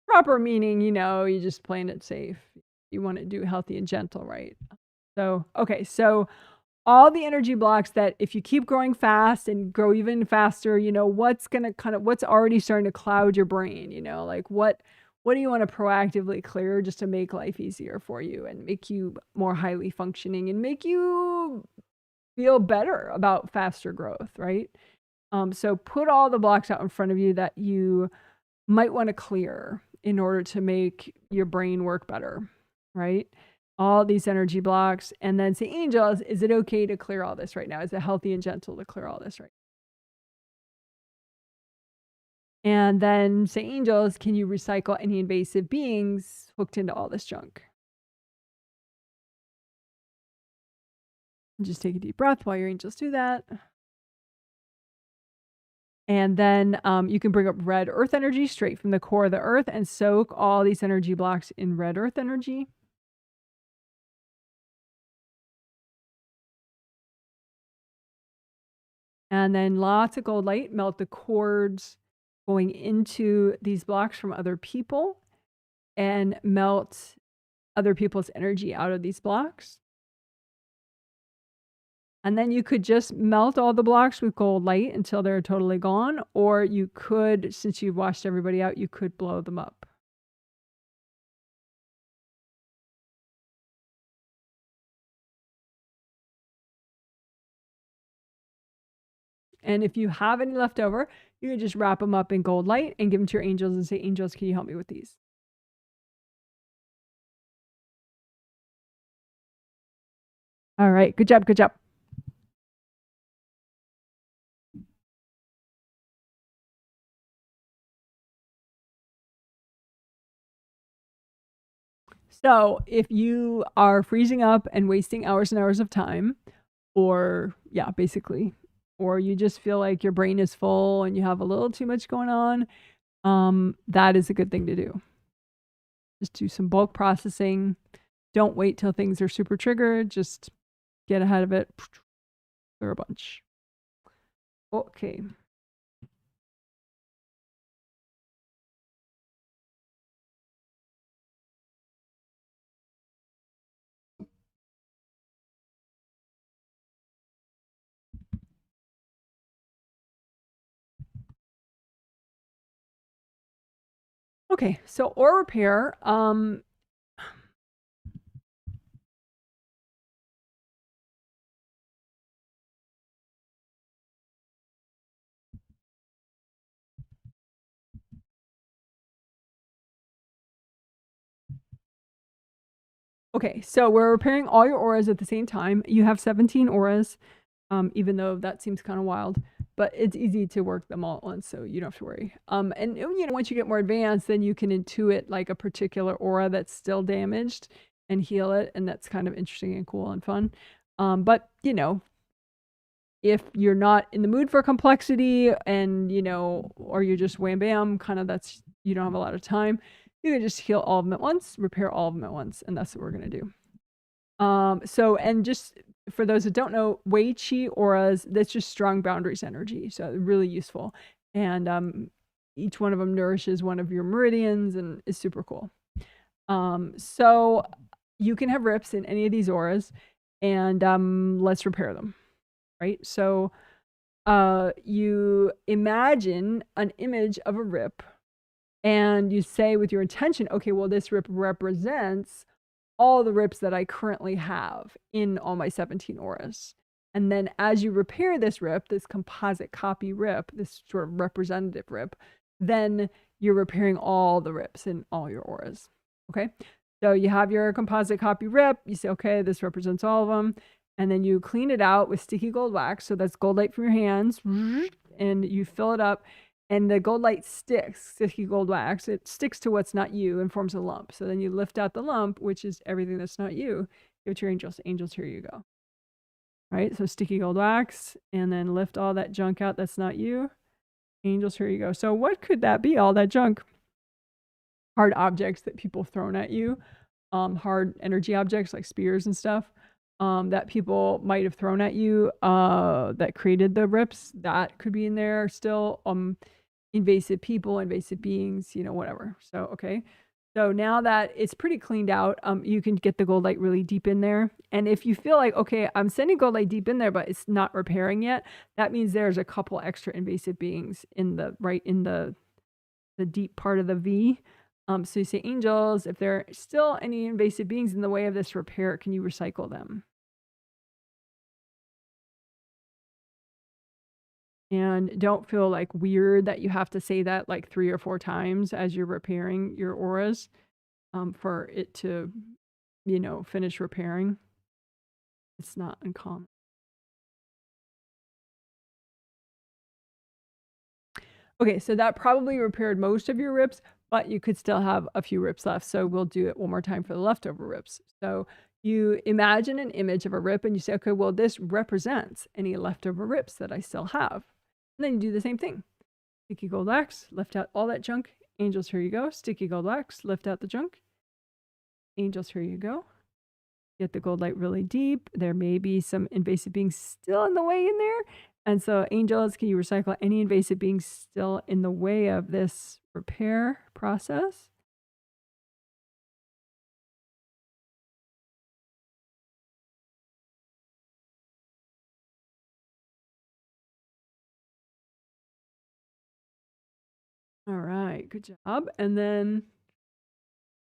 Proper meaning, you just playing it safe. You want to do healthy and gentle, right? So, okay. So all the energy blocks that if you keep growing fast and grow even faster, what's already starting to cloud your brain, like what do you want to proactively clear just to make life easier for you and make you more highly functioning and make you feel better about faster growth, right? So put all the blocks out in front of you that you might want to clear in order to make your brain work better, right? All these energy blocks, and then say, angels, is it okay to clear all this right now? Is it healthy and gentle to clear all this right And then say, angels, can you recycle any invasive beings hooked into all this junk? And just take a deep breath while your angels do that. And then you can bring up red earth energy straight from the core of the earth and soak all these energy blocks in red earth energy. And then lots of gold light, melt the cords going into these blocks from other people and melt other people's energy out of these blocks. And then you could just melt all the blocks with gold light until they're totally gone. Or you could, since you've washed everybody out, you could blow them up. And if you have any left over, you can just wrap them up in gold light and give them to your angels and say, angels, can you help me with these? All right. Good job. Good job. So if you are freezing up and wasting hours and hours of time, or yeah, basically, or you just feel like your brain is full and you have a little too much going on, that is a good thing to do. Just do some bulk processing. Don't wait till things are super triggered. Just get ahead of it. Clear a bunch. Okay. Okay, so aura repair, okay, so we're repairing all your auras at the same time. You have 17 auras, even though that seems kind of wild, but it's easy to work them all at once, so you don't have to worry. And you know, once you get more advanced, then you can intuit like a particular aura that's still damaged and heal it, and that's kind of interesting and cool and fun. But you know, if you're not in the mood for complexity and you know, or you're just wham bam, kind of that's, you don't have a lot of time, you can just heal all of them at once, repair all of them at once, and that's what we're gonna do. So, and just for those that don't know, Wei Qi auras, that's just strong boundaries energy. So really useful. And each one of them nourishes one of your meridians and is super cool. So you can have rips in any of these auras, and let's repair them, right? So you imagine an image of a rip and you say with your intention, okay, well, this rip represents all the rips that I currently have in all my 17 auras. And then as you repair this rip, this composite copy rip, this sort of representative rip, then you're repairing all the rips in all your auras. Okay. So you have your composite copy rip. You say, okay, this represents all of them. And then you clean it out with sticky gold wax. So that's gold light from your hands. And you fill it up. And the gold light sticks, sticky gold wax, it sticks to what's not you and forms a lump. So then you lift out the lump, which is everything that's not you, give it to your angels. Angels, here you go. Right? So sticky gold wax, and then lift all that junk out that's not you. Angels, here you go. So what could that be, all that junk? Hard objects that people have thrown at you, hard energy objects like spears and stuff, that people might have thrown at you, that created the rips, that could be in there still. Invasive people, invasive beings, you know, whatever. So, okay. So now that it's pretty cleaned out, you can get the gold light really deep in there. And if you feel like, okay, I'm sending gold light deep in there, but it's not repairing yet, that means there's a couple extra invasive beings in the, right in the deep part of the V. So you say, angels, if there are still any invasive beings in the way of this repair, can you recycle them? And don't feel like weird that you have to say that like 3 or 4 times as you're repairing your auras, for it to, you know, finish repairing. It's not uncommon. Okay, so that probably repaired most of your rips, but you could still have a few rips left. So we'll do it one more time for the leftover rips. So you imagine an image of a rip and you say, okay, well, this represents any leftover rips that I still have. And then you do the same thing. Sticky gold wax, lift out all that junk. Angels, here you go. Sticky gold wax, lift out the junk. Angels, here you go. Get the gold light really deep. There may be some invasive beings still in the way in there. And so, angels, can you recycle any invasive beings still in the way of this repair process? All right, good job. And then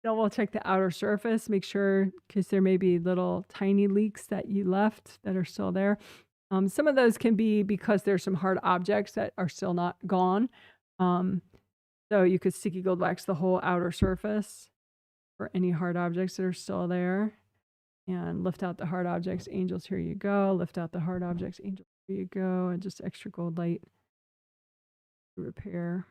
double check the outer surface, make sure, because there may be little tiny leaks that you left that are still there. Some of those can be because there's some hard objects that are still not gone. Um, so you could sticky gold wax the whole outer surface for any hard objects that are still there. And lift out the hard objects. Angels, here you go. Lift out the hard objects. Angels, here you go. And just extra gold light to repair.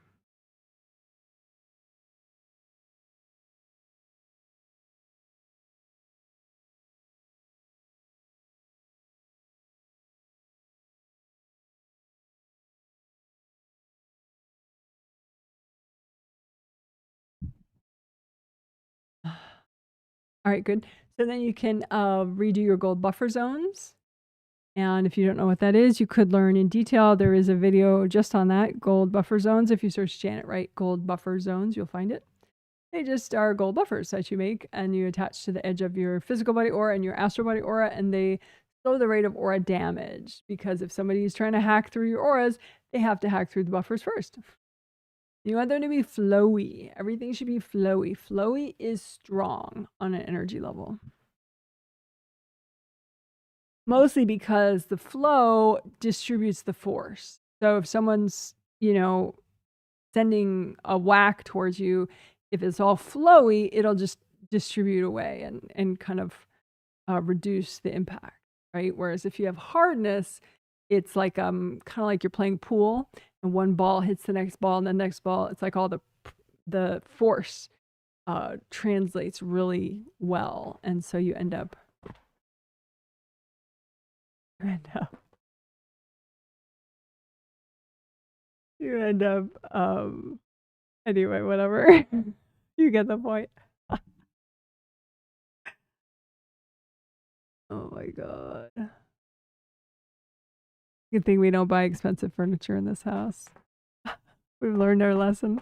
All right, good. So then you can redo your gold buffer zones. And if you don't know what that is, you could learn in detail. There is a video just on that, gold buffer zones. If you search Janet Wright gold buffer zones, you'll find it. They just are gold buffers that you make and you attach to the edge of your physical body aura and your astral body aura, and they slow the rate of aura damage, because if somebody is trying to hack through your auras, they have to hack through the buffers first. You want them to be flowy. Everything should be flowy. Flowy is strong on an energy level. Mostly because the flow distributes the force. So if someone's, sending a whack towards you, if it's all flowy, it'll just distribute away and kind of reduce the impact, right? Whereas if you have hardness, it's like kind of like you're playing pool and one ball hits the next ball and the next ball. It's like all the force translates really well, and so you end up anyway, whatever. You get the point. Oh my god. Good thing we don't buy expensive furniture in this house. We've learned our lesson.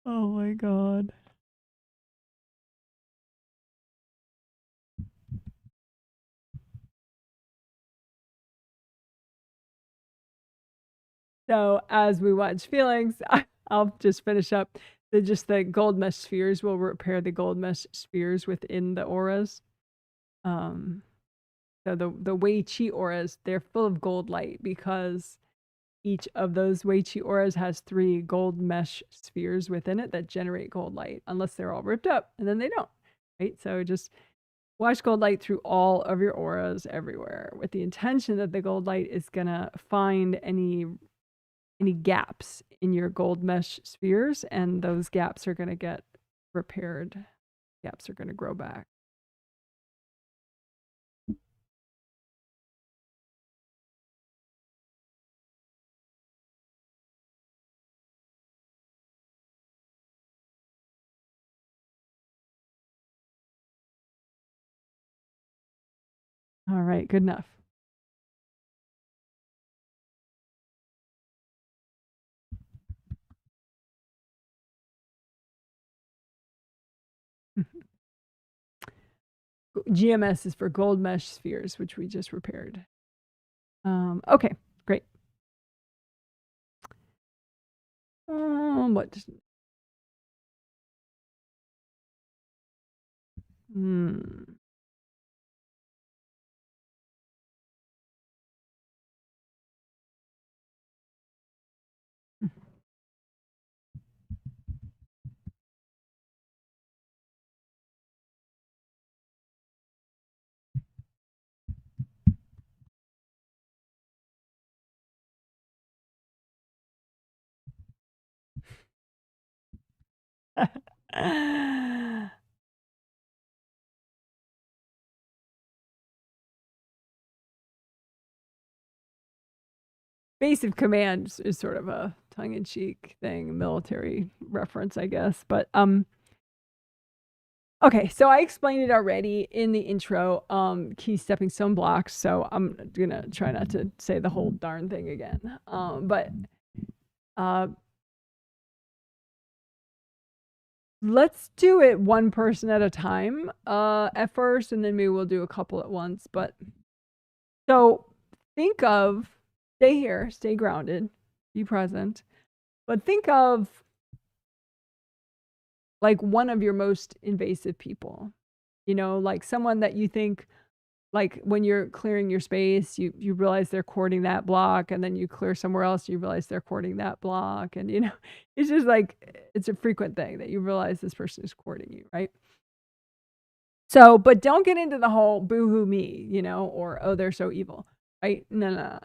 Oh my god. So as we watch Felix, I'll just finish up. The gold mesh spheres will repair the gold mesh spheres within the auras. So the Wei Chi auras, they're full of gold light because each of those Wei Chi auras has 3 gold mesh spheres within it that generate gold light, unless they're all ripped up, and then they don't, right? So just watch gold light through all of your auras everywhere with the intention that the gold light is going to find any gaps in your gold mesh spheres, and those gaps are going to get repaired. Gaps are going to grow back. All right, good enough. GMS is for gold mesh spheres, which we just repaired. Okay, great. What? Hmm. Base of command is sort of a tongue-in-cheek thing, military reference, I guess. But okay, so I explained it already in the intro, key stepping stone blocks. So I'm gonna try not to say the whole darn thing again. But let's do it one person at a time at first, and then maybe we'll do a couple at once. But so think of, stay here, stay grounded, be present, but think of like one of your most invasive people, you know, like someone that you think, like when you're clearing your space, you realize they're courting that block, and then you clear somewhere else, you realize they're courting that block. And, you know, it's just like, it's a frequent thing that you realize this person is courting you, right? So, but don't get into the whole boohoo me, you know, or, oh, they're so evil, right? No.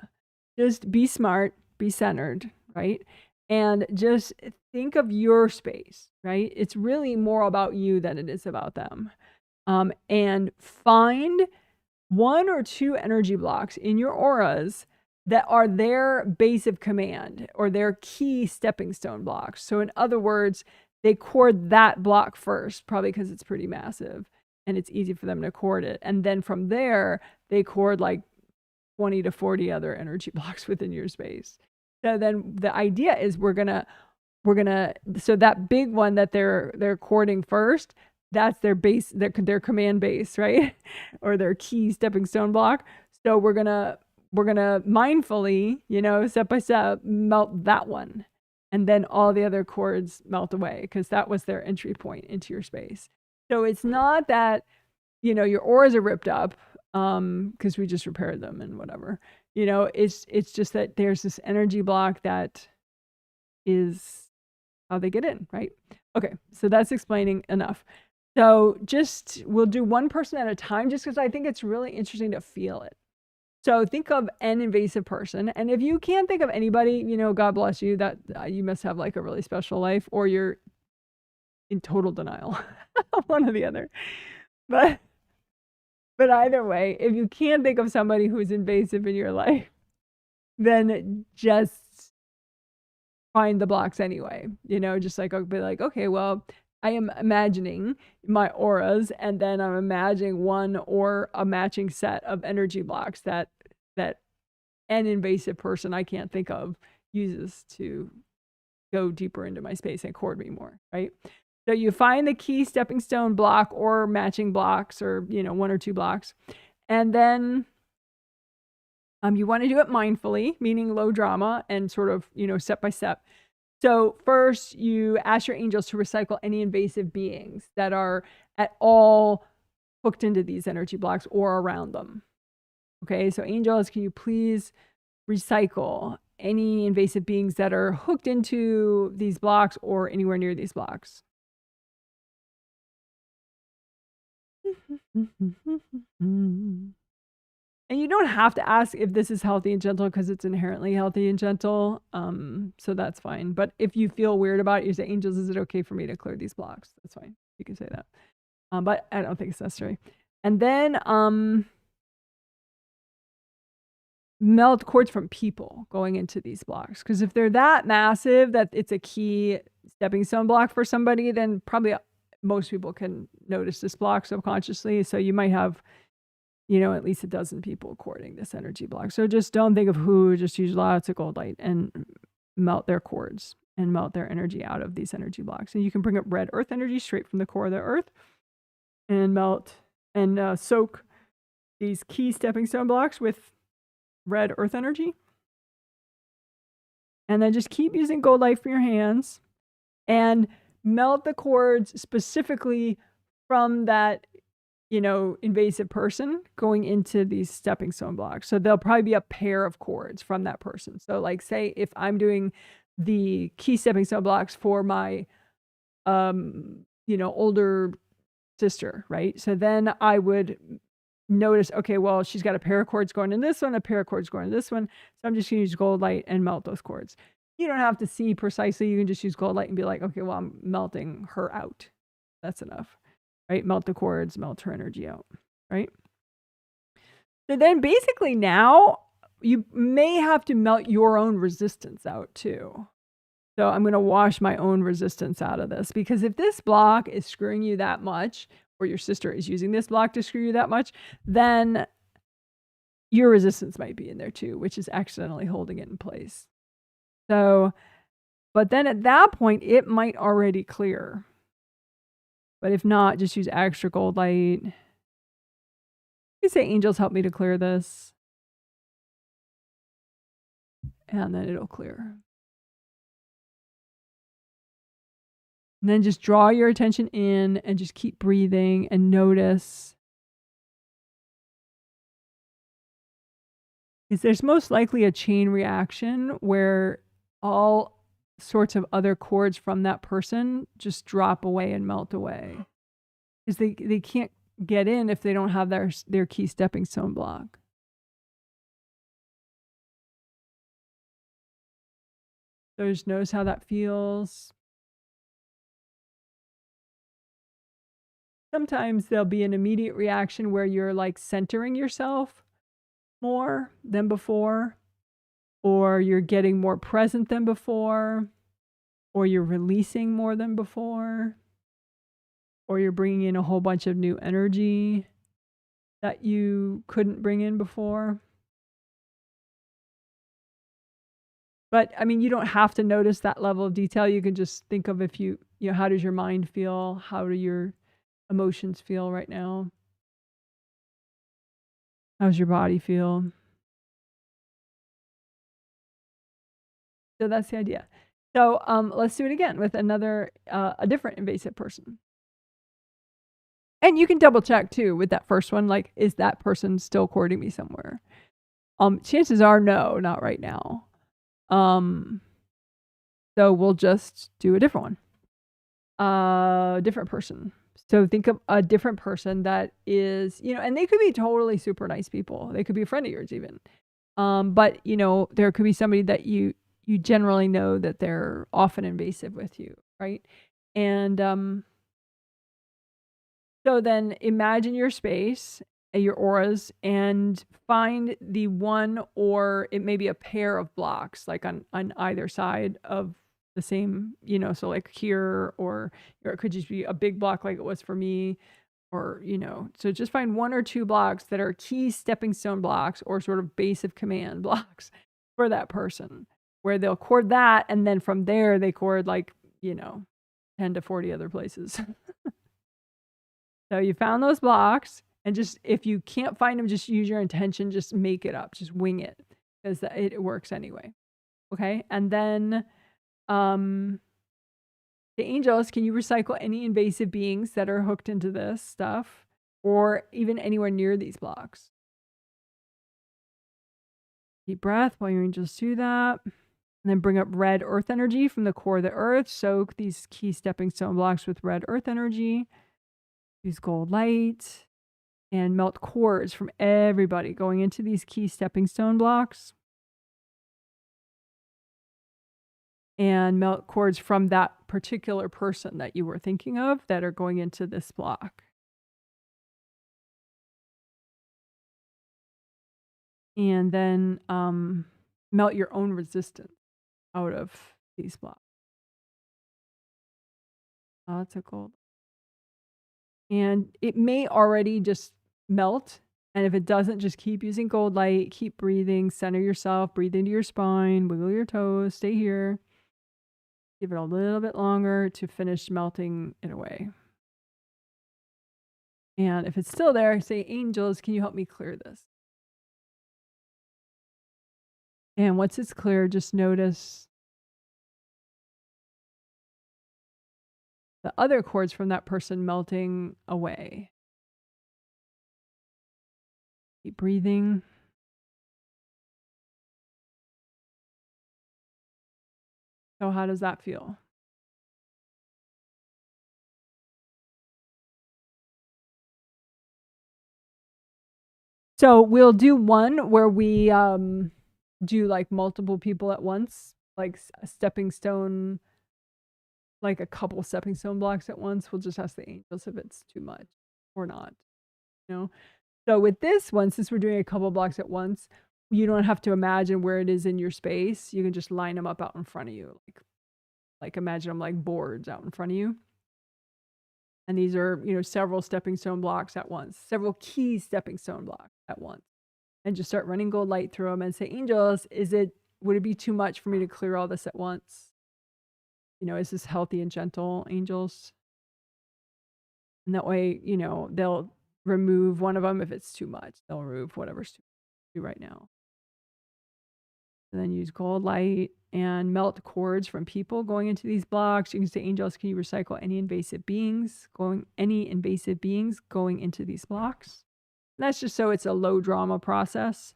Just be smart, be centered, right? And just think of your space, right? It's really more about you than it is about them. And find 1 or 2 energy blocks in your auras that are their base of command or their key stepping stone blocks. So in other words, they cord that block first, probably because it's pretty massive and it's easy for them to cord it. And then from there, they cord like 20 to 40 other energy blocks within your space. So then the idea is we're gonna, so that big one that they're cording first, that's their base, their command base, right? Or their key stepping stone block. So we're gonna mindfully, you know, step by step, melt that one. And then all the other cords melt away because that was their entry point into your space. So it's not that, you know, your auras are ripped up because we just repaired them and whatever. You know, it's just that there's this energy block that is how they get in, right? Okay, so that's explaining enough. So just, we'll do one person at a time just because I think it's really interesting to feel it. So think of an invasive person. And if you can't think of anybody, you know, God bless you, that you must have like a really special life or you're in total denial, one or the other. But either way, if you can't think of somebody who's invasive in your life, then just find the blocks anyway, you know, just like, I'll be like, okay, well, I am imagining my auras, and then I'm imagining one or a matching set of energy blocks that an invasive person I can't think of uses to go deeper into my space and cord me more, right? So you find the key stepping stone block or matching blocks, or, you know, 1 or 2 blocks, and then you want to do it mindfully, meaning low drama and sort of, you know, step by step. So first, you ask your angels to recycle any invasive beings that are at all hooked into these energy blocks or around them. Okay, so angels, can you please recycle any invasive beings that are hooked into these blocks or anywhere near these blocks? And you don't have to ask if this is healthy and gentle because it's inherently healthy and gentle. So that's fine. But if you feel weird about it, you say, angels, is it okay for me to clear these blocks? That's fine. You can say that. But I don't think it's necessary. And then melt cords from people going into these blocks. Because if they're that massive that it's a key stepping stone block for somebody, then probably most people can notice this block subconsciously. So you might have, you know, at least a dozen people courting this energy block. So just don't think of who, just use lots of gold light and melt their cords and melt their energy out of these energy blocks. And you can bring up red earth energy straight from the core of the earth and melt and soak these key stepping stone blocks with red earth energy. And then just keep using gold light for your hands and melt the cords specifically from that, you know, invasive person going into these stepping stone blocks. So there'll probably be a pair of cords from that person. So like, say if I'm doing the key stepping stone blocks for my, you know, older sister, right? So then I would notice, okay, well, she's got a pair of cords going in this one, a pair of cords going in this one. So I'm just gonna use gold light and melt those cords. You don't have to see precisely. You can just use gold light and be like, okay, well, I'm melting her out. That's enough, right? Melt the cords, melt her energy out, right? So then basically now you may have to melt your own resistance out too. So I'm going to wash my own resistance out of this, because if this block is screwing you that much, or your sister is using this block to screw you that much, then your resistance might be in there too, which is accidentally holding it in place. So, but then at that point, it might already clear. But if not, just use extra gold light. You say, angels, help me to clear this. And then it'll clear. And then just draw your attention in and just keep breathing and notice. Is there's most likely a chain reaction where all sorts of other cords from that person just drop away and melt away. Because they can't get in if they don't have their key stepping stone block. So just notice how that feels. Sometimes there'll be an immediate reaction where you're like centering yourself more than before, or you're getting more present than before, or you're releasing more than before, or you're bringing in a whole bunch of new energy that you couldn't bring in before. But I mean, you don't have to notice that level of detail. You can just think of if you know, how does your mind feel? How do your emotions feel right now? How's your body feel? So that's the idea. So let's do it again with another, a different invasive person. And you can double check too with that first one, like, is that person still courting me somewhere? Chances are no, not right now. So we'll just do a different one. Different person. So think of a different person that is, you know, and they could be totally super nice people. They could be a friend of yours even. But you know, there could be somebody that you generally know that they're often invasive with you, right? And so then imagine your space, your auras, and find the one, or it may be a pair of blocks, like on either side of the same, you know, so like here, or it could just be a big block like it was for me, or, you know, so just find one or two blocks that are key stepping stone blocks or sort of base of command blocks for that person, where they'll cord that, and then from there they cord like, you know, 10 to 40 other places. So you found those blocks, and just, if you can't find them, just use your intention, just make it up, just wing it, because it works anyway. Okay. And then the angels, can you recycle any invasive beings that are hooked into this stuff, or even anywhere near these blocks? Deep breath while your angels do that. And then bring up red earth energy from the core of the earth. Soak these key stepping stone blocks with red earth energy. Use gold light and melt cords from everybody going into these key stepping stone blocks. And melt cords from that particular person that you were thinking of that are going into this block. And then melt your own resistance out of these blocks. Oh, that's a gold. And it may already just melt. And if it doesn't, just keep using gold light, keep breathing, center yourself, breathe into your spine, wiggle your toes, stay here. Give it a little bit longer to finish melting it away. And if it's still there, say, angels, can you help me clear this? And once it's clear, just notice the other cords from that person melting away. Keep breathing. So how does that feel? So we'll do one where we do like multiple people at once, like a stepping stone like a couple stepping stone blocks at once, we'll just ask the angels if it's too much or not, you know? So with this one, since we're doing a couple blocks at once, you don't have to imagine where it is in your space. You can just line them up out in front of you. Like imagine them like boards out in front of you. And these are, you know, several stepping stone blocks at once, several key stepping stone blocks at once. And just start running gold light through them and say, angels, would it be too much for me to clear all this at once? You know, is this healthy and gentle, angels? And that way, you know, they'll remove one of them if it's too much. They'll remove whatever's too much right now. And then use gold light and melt cords from people going into these blocks. You can say, angels, can you recycle any invasive beings going into these blocks? And that's just so it's a low drama process.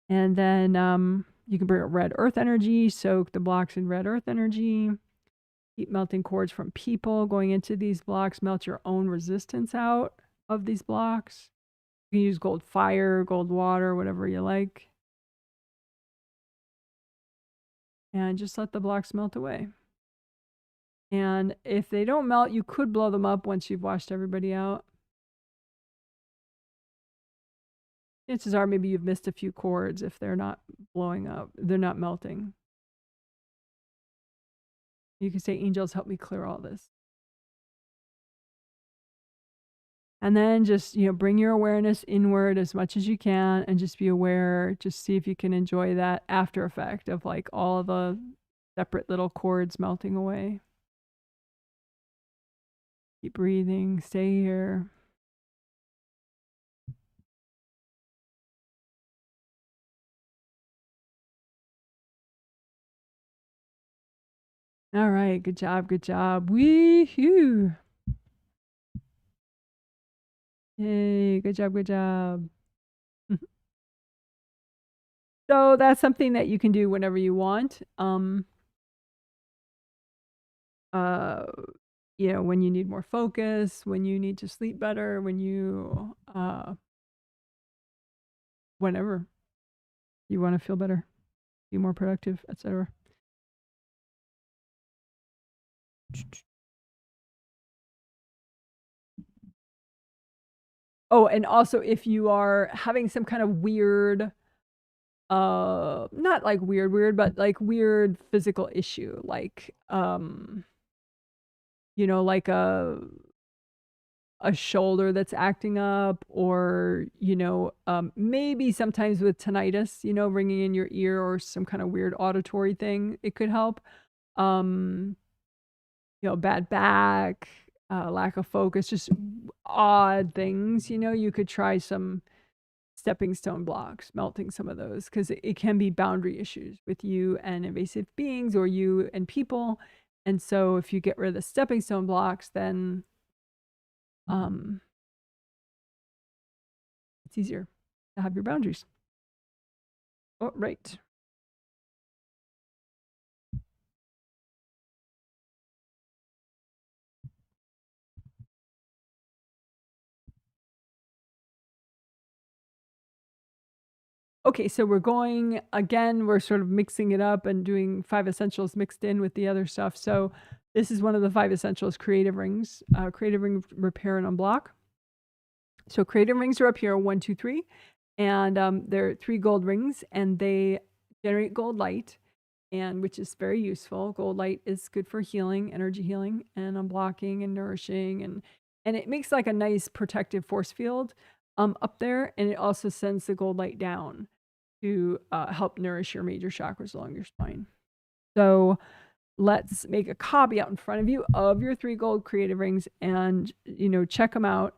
And then you can bring up red earth energy, soak the blocks in red earth energy. Keep melting cords from people going into these blocks. Melt your own resistance out of these blocks. You can use gold fire, gold water, whatever you like. And just let the blocks melt away. And if they don't melt, you could blow them up once you've washed everybody out. Chances are maybe you've missed a few cords if they're not blowing up, they're not melting. You can say, angels, help me clear all this. And then just, you know, bring your awareness inward as much as you can and just be aware. Just see if you can enjoy that after effect of like all the separate little cords melting away. Keep breathing, stay here. All right, good job, good job. Wee-hoo. Yay, good job, good job. So that's something that you can do whenever you want. You know, when you need more focus, when you need to sleep better, when you whenever you want to feel better, be more productive, etc. Oh, and also if you are having some kind of weird not like weird, but like weird physical issue, like you know, like a shoulder that's acting up, or you know, maybe sometimes with tinnitus, you know, ringing in your ear, or some kind of weird auditory thing, it could help. You know, bad back, lack of focus, just odd things, you know, you could try some stepping stone blocks, melting some of those, because it can be boundary issues with you and invasive beings, or you and people. And so if you get rid of the stepping stone blocks, then it's easier to have your boundaries. Oh, right. Okay, so we're going again, we're sort of mixing it up and doing 5 essentials mixed in with the other stuff. So this is one of the 5 essentials, creative rings, creative ring repair and unblock. So creative rings are up here, 1, 2, 3. And they're 3 gold rings, and they generate gold light, and which is very useful. Gold light is good for healing, energy healing, and unblocking and nourishing, and it makes like a nice protective force field up there, and it also sends the gold light down to help nourish your major chakras along your spine. So let's make a copy out in front of you of your 3 gold creative rings, and you know, check them out.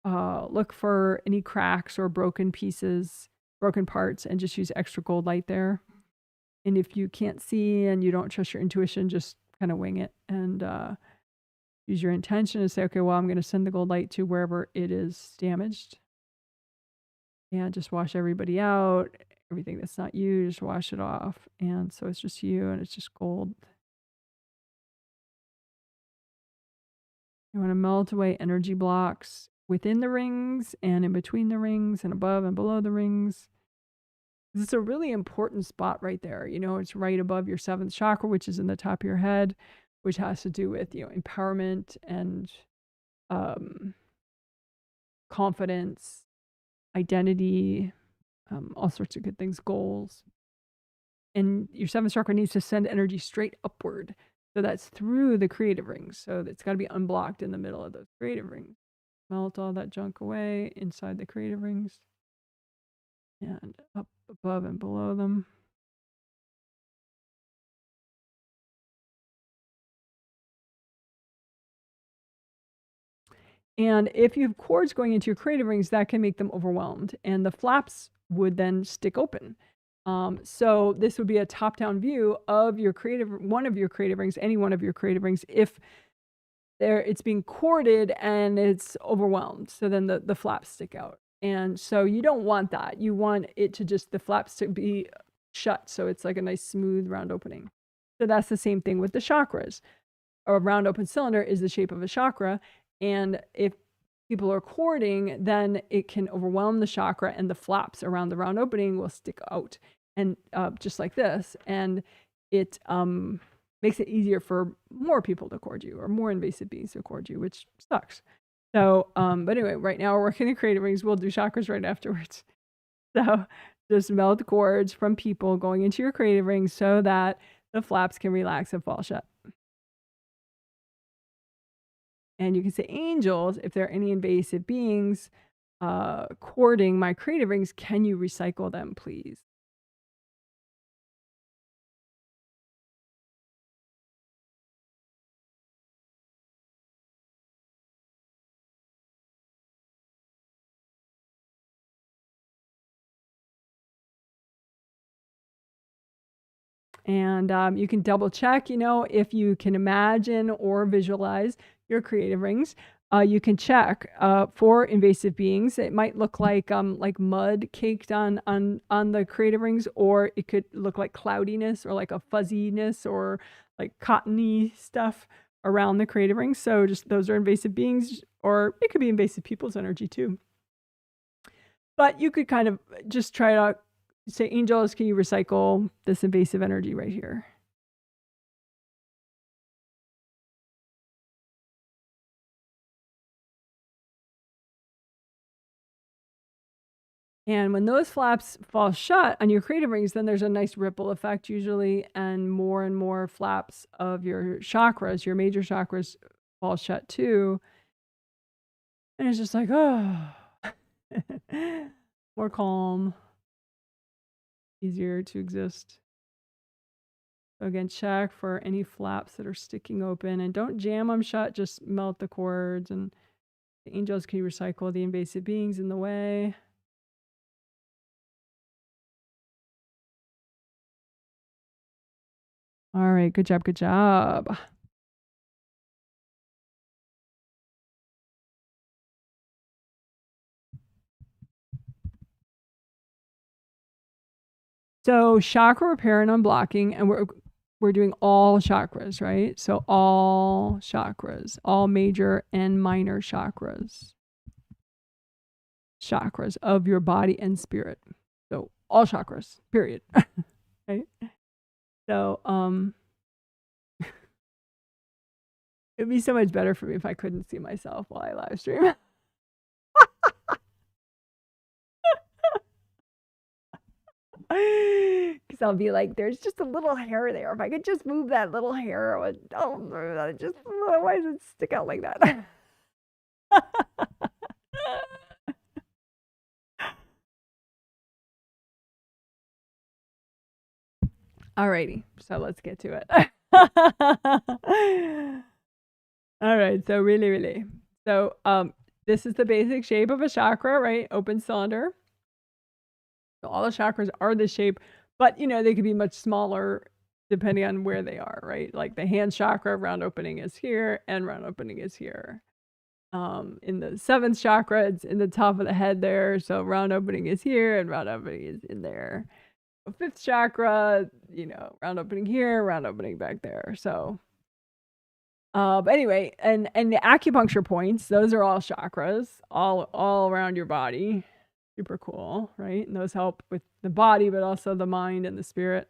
Look for any cracks or broken pieces, broken parts, and just use extra gold light there. And if you can't see and you don't trust your intuition, just kind of wing it and use your intention and say, okay, well, I'm going to send the gold light to wherever it is damaged. And just wash everybody out. Everything that's not you, just wash it off. And so it's just you, and it's just gold. You want to melt away energy blocks within the rings and in between the rings and above and below the rings. It's a really important spot right there. You know, it's right above your 7th chakra, which is in the top of your head, which has to do with, you know, empowerment and confidence, identity, all sorts of good things, goals. And your 7th chakra needs to send energy straight upward. So that's through the creative rings. So it's got to be unblocked in the middle of those creative rings. Melt all that junk away inside the creative rings and up above and below them. And if you have cords going into your creative rings, that can make them overwhelmed, and the flaps would then stick open. So this would be a top-down view of your one of your creative rings, any one of your creative rings, if it's being corded and it's overwhelmed. So then the flaps stick out. And so you don't want that. You want it to just, the flaps to be shut. So it's like a nice smooth round opening. So that's the same thing with the chakras. A round open cylinder is the shape of a chakra. And if people are cording, then it can overwhelm the chakra and the flaps around the round opening will stick out. And just like this. And it makes it easier for more people to cord you or more invasive beings to cord you, which sucks. So, but anyway, right now we're working the creative rings. We'll do chakras right afterwards. So just melt cords from people going into your creative rings so that the flaps can relax and fall shut. And you can say, angels, if there are any invasive beings cording my creative rings, can you recycle them, please? And you can double check, you know, if you can imagine or visualize your creative rings. You can check for invasive beings. It might look like mud caked on the creative rings, or it could look like cloudiness or like a fuzziness or like cottony stuff around the creative rings. So just those are invasive beings, or it could be invasive people's energy too. But you could kind of just try to say, angels, can you recycle this invasive energy right here? And when those flaps fall shut on your creative rings, then there's a nice ripple effect usually, and more flaps of your chakras, your major chakras, fall shut too. And it's just like, oh, more calm, easier to exist. So again, check for any flaps that are sticking open and don't jam them shut, just melt the cords. And the angels, can you recycle the invasive beings in the way? All right, good job, good job. So chakra repair and unblocking, and we're doing all chakras, right? So all chakras, all major and minor chakras. Chakras of your body and spirit. So all chakras, period. Right? So it'd be so much better for me if I couldn't see myself while I live stream. Because I'll be like, there's just a little hair there. If I could just move that little hair, why does it stick out like that? Alrighty, so let's get to it. All right, so really. So this is the basic shape of a chakra, right? Open cylinder. So all the chakras are this shape, but you know, they could be much smaller depending on where they are, right? Like the hand chakra, round opening is here and round opening is here. In the 7th chakra, it's in the top of the head there. So round opening is here and round opening is in there. 5th chakra, you know, round opening here, round opening back there. So, but anyway, and the acupuncture points, those are all chakras, all around your body. Super cool, right? And those help with the body, but also the mind and the spirit.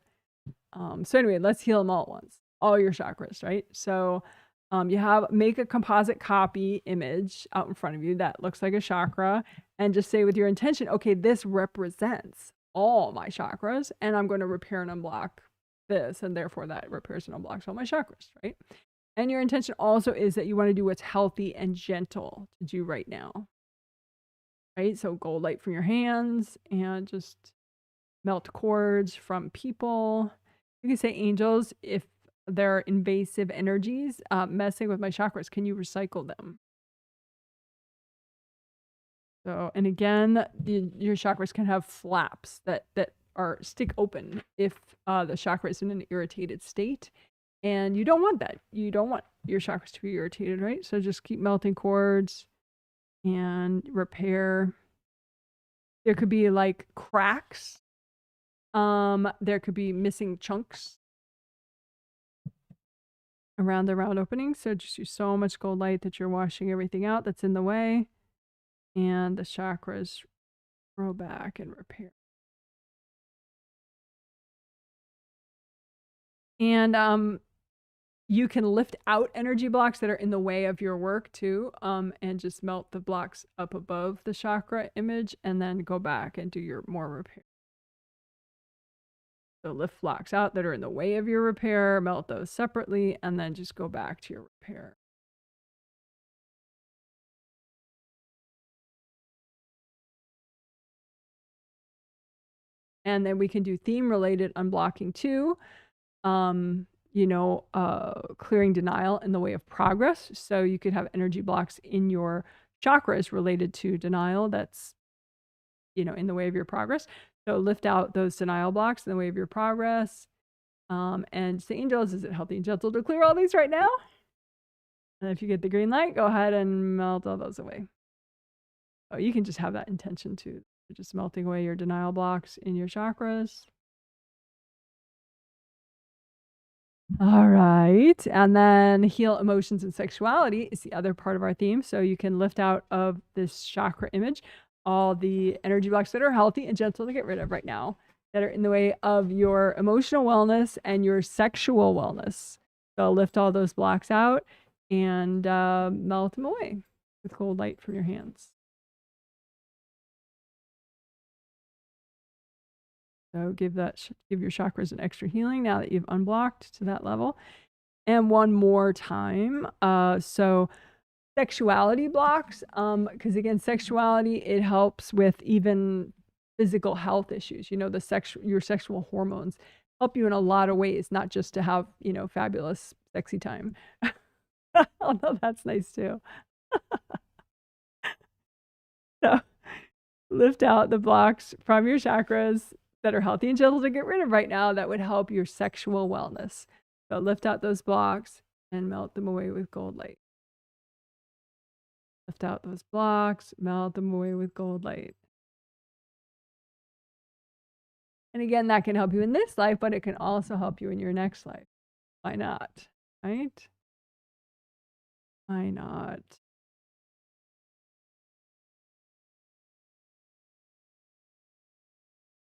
So anyway, let's heal them all at once. All your chakras, right? So make a composite copy image out in front of you that looks like a chakra, and just say with your intention, okay, this represents all my chakras, and I'm going to repair and unblock this, and therefore that repairs and unblocks all my chakras, right? And your intention also is that you want to do what's healthy and gentle to do right now, right? So gold light from your hands, and just melt cords from people. You can say angels if they're invasive energies messing with my chakras. Can you recycle them? So, and again, your chakras can have flaps that are stick open if the chakra is in an irritated state. And you don't want that. You don't want your chakras to be irritated, right? So just keep melting cords and repair. There could be like cracks. There could be missing chunks around the round opening. So just use so much gold light that you're washing everything out that's in the way. And the chakras grow back and repair. And you can lift out energy blocks that are in the way of your work too, and just melt the blocks up above the chakra image, and then go back and do your more repair. So lift blocks out that are in the way of your repair, melt those separately, and then just go back to your repair. And then we can do theme related unblocking too. Clearing denial in the way of progress. So you could have energy blocks in your chakras related to denial that's, in the way of your progress. So lift out those denial blocks in the way of your progress. And say, angels, is it healthy and gentle to clear all these right now? And if you get the green light, go ahead and melt all those away. Oh, you can just have that intention too. Just melting away your denial blocks in your chakras. All right. And then heal emotions and sexuality is the other part of our theme. So you can lift out of this chakra image all the energy blocks that are healthy and gentle to get rid of right now, that are in the way of your emotional wellness and your sexual wellness. So lift all those blocks out and melt them away with cold light from your hands. So give your chakras an extra healing now that you've unblocked to that level. And one more time. So sexuality blocks, because again, sexuality, it helps with even physical health issues. Your sexual hormones help you in a lot of ways, not just to have, fabulous sexy time. Although that's nice too. So lift out the blocks from your chakras that are healthy and gentle to get rid of right now that would help your sexual wellness. So lift out those blocks and melt them away with gold light. Lift out those blocks, melt them away with gold light. And again, that can help you in this life, but it can also help you in your next life. Why not? Right? Why not?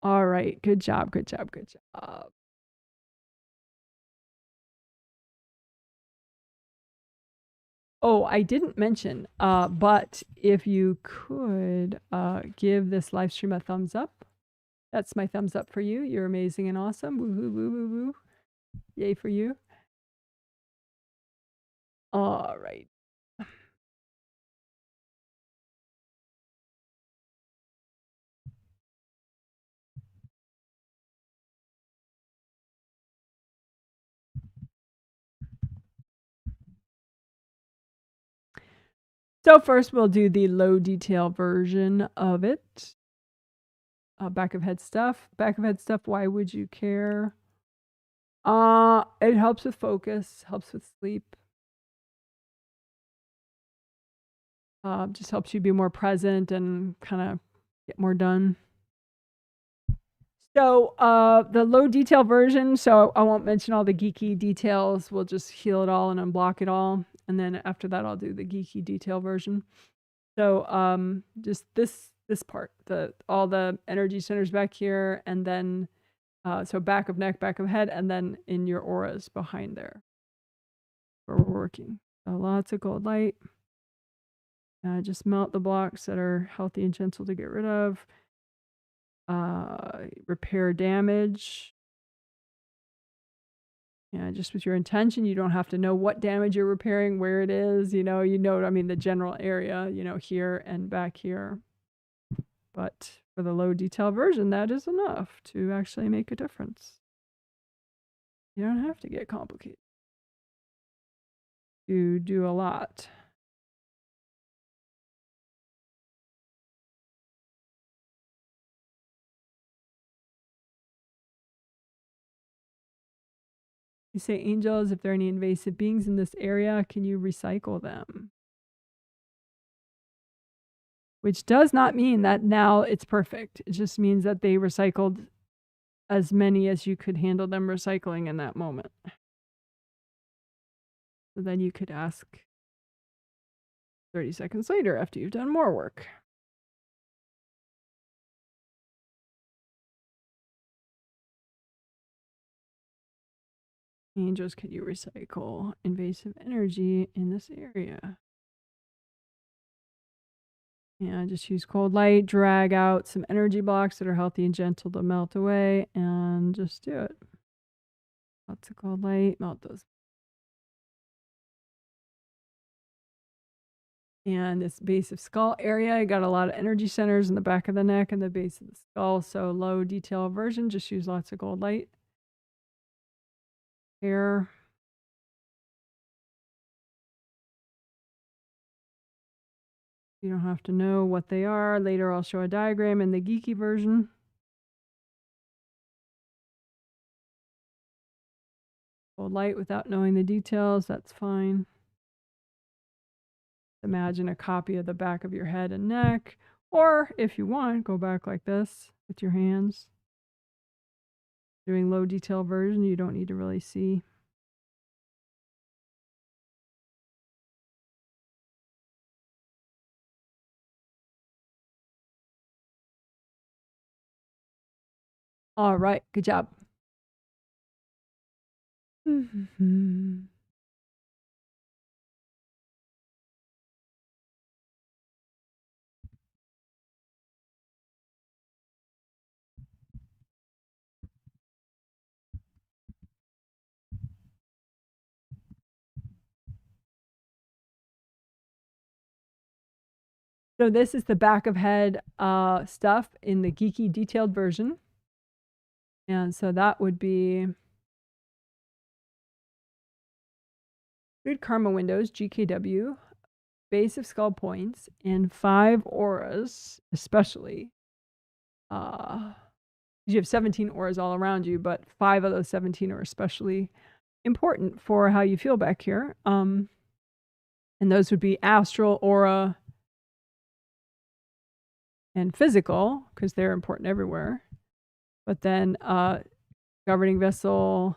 All right. Good job. Good job. Good job. Oh, I didn't mention, but if you could give this live stream a thumbs up, that's my thumbs up for you. You're amazing and awesome. Woo, woo, woo, woo, woo. Yay for you. All right. So first we'll do the low detail version of it. Back of head stuff. Back of head stuff, why would you care? It helps with focus, helps with sleep. Just helps you be more present and kind of get more done. So the low detail version, so I won't mention all the geeky details. We'll just heal it all and unblock it all. And then after that, I'll do the geeky detail version. So just this this part, all the energy centers back here, and then so back of neck, back of head, and then in your auras behind there where we're working. So lots of gold light. Just melt the blocks that are healthy and gentle to get rid of. Repair damage. Yeah, just with your intention, you don't have to know what damage you're repairing, where it is, I mean, the general area, here and back here. But for the low detail version, that is enough to actually make a difference. You don't have to get complicated. You do a lot. You say, angels, if there are any invasive beings in this area, can you recycle them? Which does not mean that now it's perfect. It just means that they recycled as many as you could handle them recycling in that moment. So then you could ask 30 seconds later after you've done more work. Angels, can you recycle invasive energy in this area? Yeah, just use cold light, drag out some energy blocks that are healthy and gentle to melt away, and just do it. Lots of cold light, melt those. And this base of skull area, I got a lot of energy centers in the back of the neck and the base of the skull. So low detail version, just use lots of gold light. Hair. You don't have to know what they are. Later I'll show a diagram in the geeky version. Cold light without knowing the details, that's fine. Imagine a copy of the back of your head and neck. Or if you want, go back like this with your hands. Doing low detail version, you don't need to really see. All right, good job. So this is the back of head stuff in the geeky detailed version. And so that would be good karma windows, GKW, base of skull points, and 5 auras, especially. You have 17 auras all around you, but 5 of those 17 are especially important for how you feel back here. And those would be astral, aura, and physical, because they're important everywhere. But then governing vessel,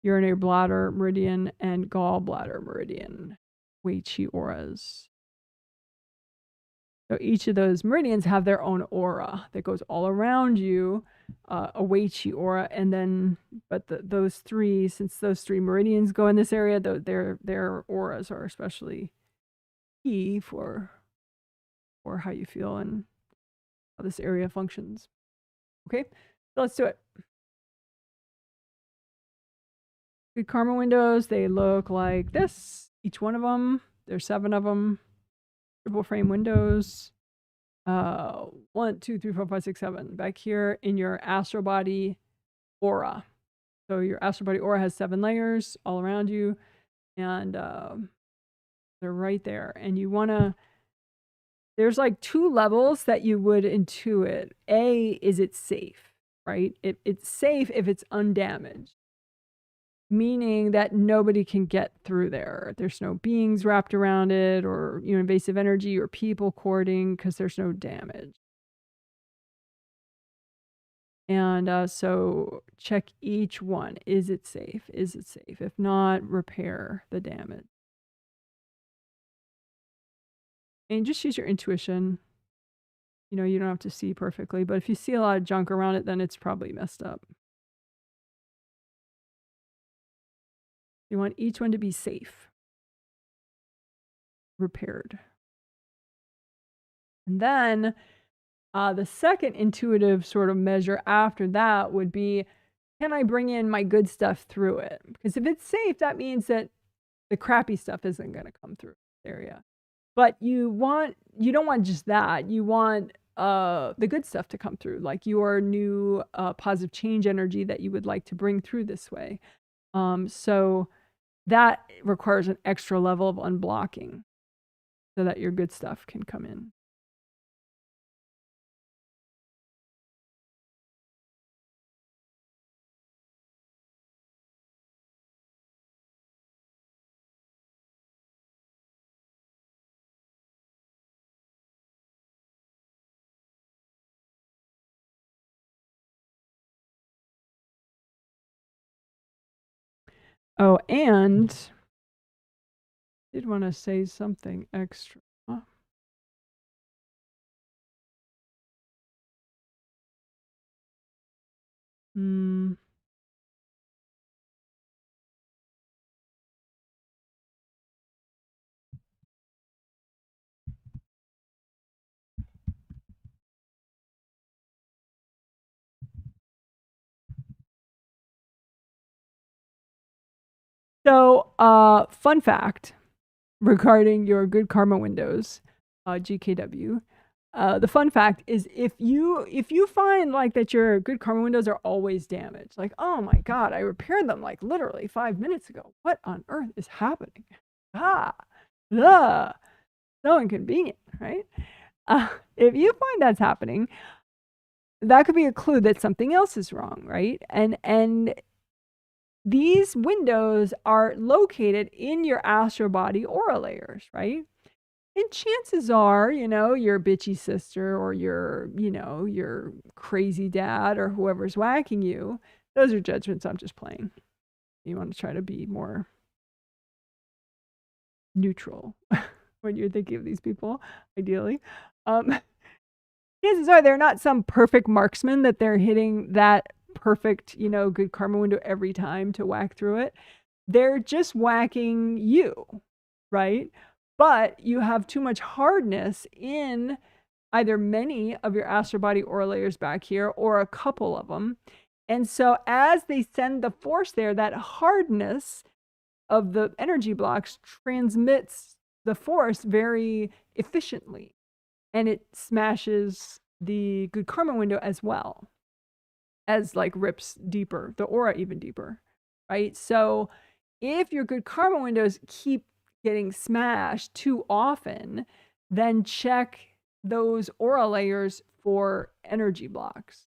urinary bladder meridian, and gallbladder meridian, Wei Qi auras. So each of those meridians have their own aura that goes all around you, a Wei Qi aura, and then, but those three, since those 3 meridians go in this area, their auras are especially key for how you feel and how this area functions. Okay, so let's do it. Good karma windows, they look like this. Each one of them, there's 7 of them. Triple frame windows. 1, 2, 3, 4, 5, 6, 7. Back here in your astral body aura. So your astral body aura has 7 layers all around you, and they're right there. And you want to, there's like 2 levels that you would intuit. A, is it safe, right? It's safe if it's undamaged, meaning that nobody can get through there. There's no beings wrapped around it, or invasive energy or people courting, because there's no damage. And so check each one. Is it safe? Is it safe? If not, repair the damage. And just use your intuition. You know, you don't have to see perfectly, but if you see a lot of junk around it, then it's probably messed up. You want each one to be safe, repaired. And then the second intuitive sort of measure after that would be, can I bring in my good stuff through it? Because if it's safe, that means that the crappy stuff isn't going to come through this area. But you don't want just that. You want the good stuff to come through, like your new positive change energy that you would like to bring through this way. So that requires an extra level of unblocking so that your good stuff can come in. Oh, and I did want to say something extra. So, fun fact regarding your good karma windows, GKW. The fun fact is if you find like that your good karma windows are always damaged, like, oh my God, I repaired them like literally 5 minutes ago. What on earth is happening? So inconvenient, right? If you find that's happening, that could be a clue that something else is wrong, right? And these windows are located in your astral body aura layers, right? And chances are, you know, your bitchy sister or your, you know, your crazy dad or whoever's whacking you, those are judgments. I'm just playing. You want to try to be more neutral when you're thinking of these people, ideally. Chances are they're not some perfect marksman that they're hitting that perfect, you know, good karma window every time to whack through it. They're just whacking you, right? But you have too much hardness in either many of your astral body aura layers back here or a couple of them. And so as they send the force there, that hardness of the energy blocks transmits the force very efficiently. And it smashes the good karma window as well as like rips deeper, the aura even deeper, right? So if your good karma windows keep getting smashed too often, then check those aura layers for energy blocks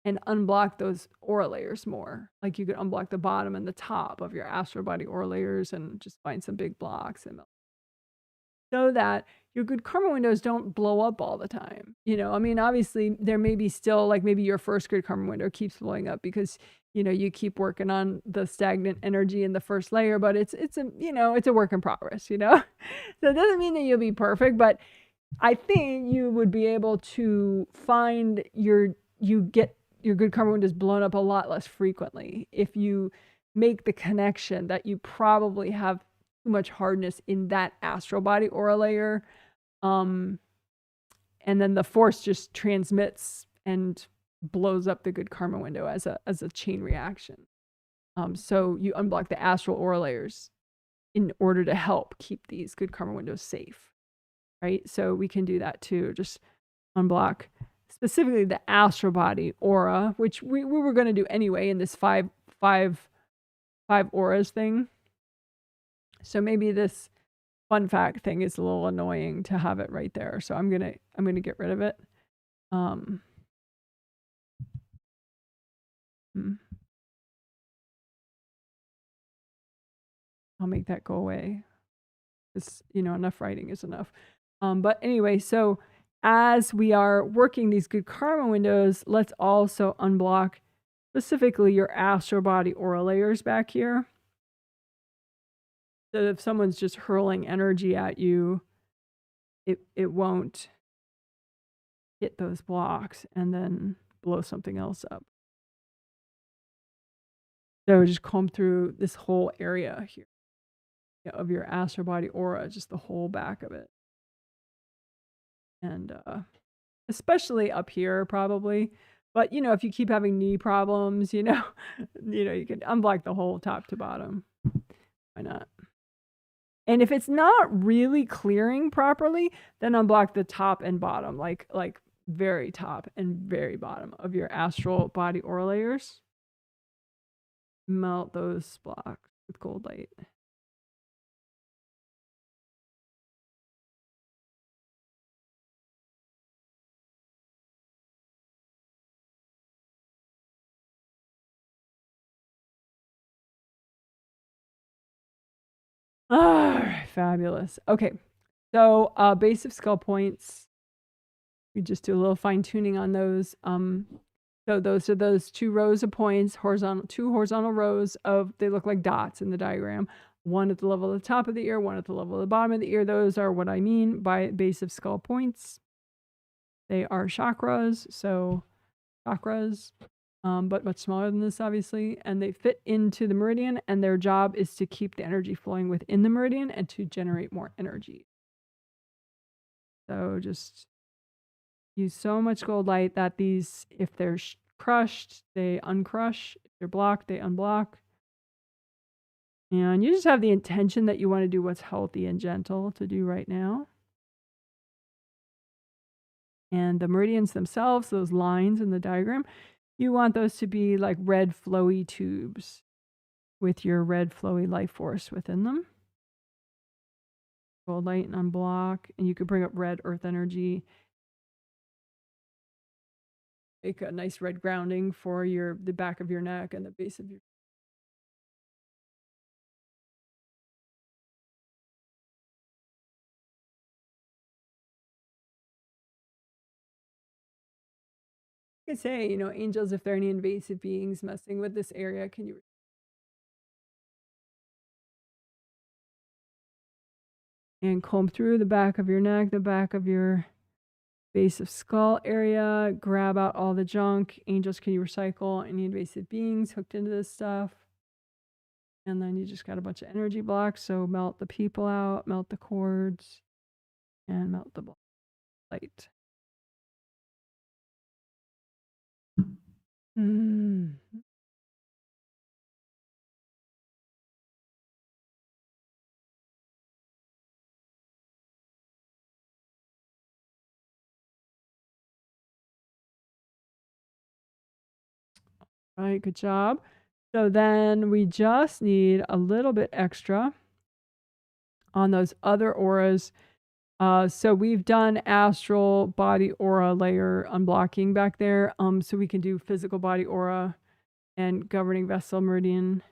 and unblock those aura layers more. Like you could unblock the bottom and the top of your astral body aura layers and just find some big blocks and so that your good karma windows don't blow up all the time. You know, I mean, obviously there may be still like maybe your first good karma window keeps blowing up because, you know, you keep working on the stagnant energy in the first layer, but it's a, you know, it's a work in progress, you know? So it doesn't mean that you'll be perfect, but I think you would be able to find you get your good karma windows blown up a lot less frequently if you make the connection that you probably have too much hardness in that astral body aura layer. And then the force just transmits and blows up the good karma window as a chain reaction. So you unblock the astral aura layers in order to help keep these good karma windows safe, right? So we can do that too. Just unblock specifically the astral body aura, which we were going to do anyway in this five auras thing. So maybe this fun fact thing is a little annoying to have it right there. So I'm gonna get rid of it. I'll make that go away. It's, you know, enough writing is enough. But anyway, so as we are working these good karma windows, let's also unblock specifically your astral body aura layers back here. So if someone's just hurling energy at you, it won't hit those blocks and then blow something else up. So just comb through this whole area here of your astral body aura, just the whole back of it. And especially up here probably. But if you keep having knee problems, you can unblock the whole top to bottom. Why not? And if it's not really clearing properly, then unblock the top and bottom, like very top and very bottom of your astral body aura layers. Melt those blocks with gold light. All right, fabulous. Okay, so base of skull points. We just do a little fine tuning on those. So those are those 2 rows of points, two horizontal rows of, they look like dots in the diagram. One at the level of the top of the ear, one at the level of the bottom of the ear. Those are what I mean by base of skull points. They are chakras, so chakras, but much smaller than this, obviously. And they fit into the meridian, and their job is to keep the energy flowing within the meridian and to generate more energy. So just use so much gold light that these, if they're crushed, they uncrush. If they're blocked, they unblock. And you just have the intention that you want to do what's healthy and gentle to do right now. And the meridians themselves, those lines in the diagram, you want those to be like red flowy tubes with your red flowy life force within them. Gold light and unblock. And you could bring up red earth energy. Make a nice red grounding for the back of your neck and the base of your. I say, angels, if there are any invasive beings messing with this area, can you? And comb through the back of your neck, the back of your base of skull area, grab out all the junk. Angels, can you recycle any invasive beings hooked into this stuff? And then you just got a bunch of energy blocks. So melt the people out, melt the cords, and melt the light. Mm. All right, good job. So then we just need a little bit extra on those other auras. So we've done astral body aura layer unblocking back there. So we can do physical body aura and governing vessel meridian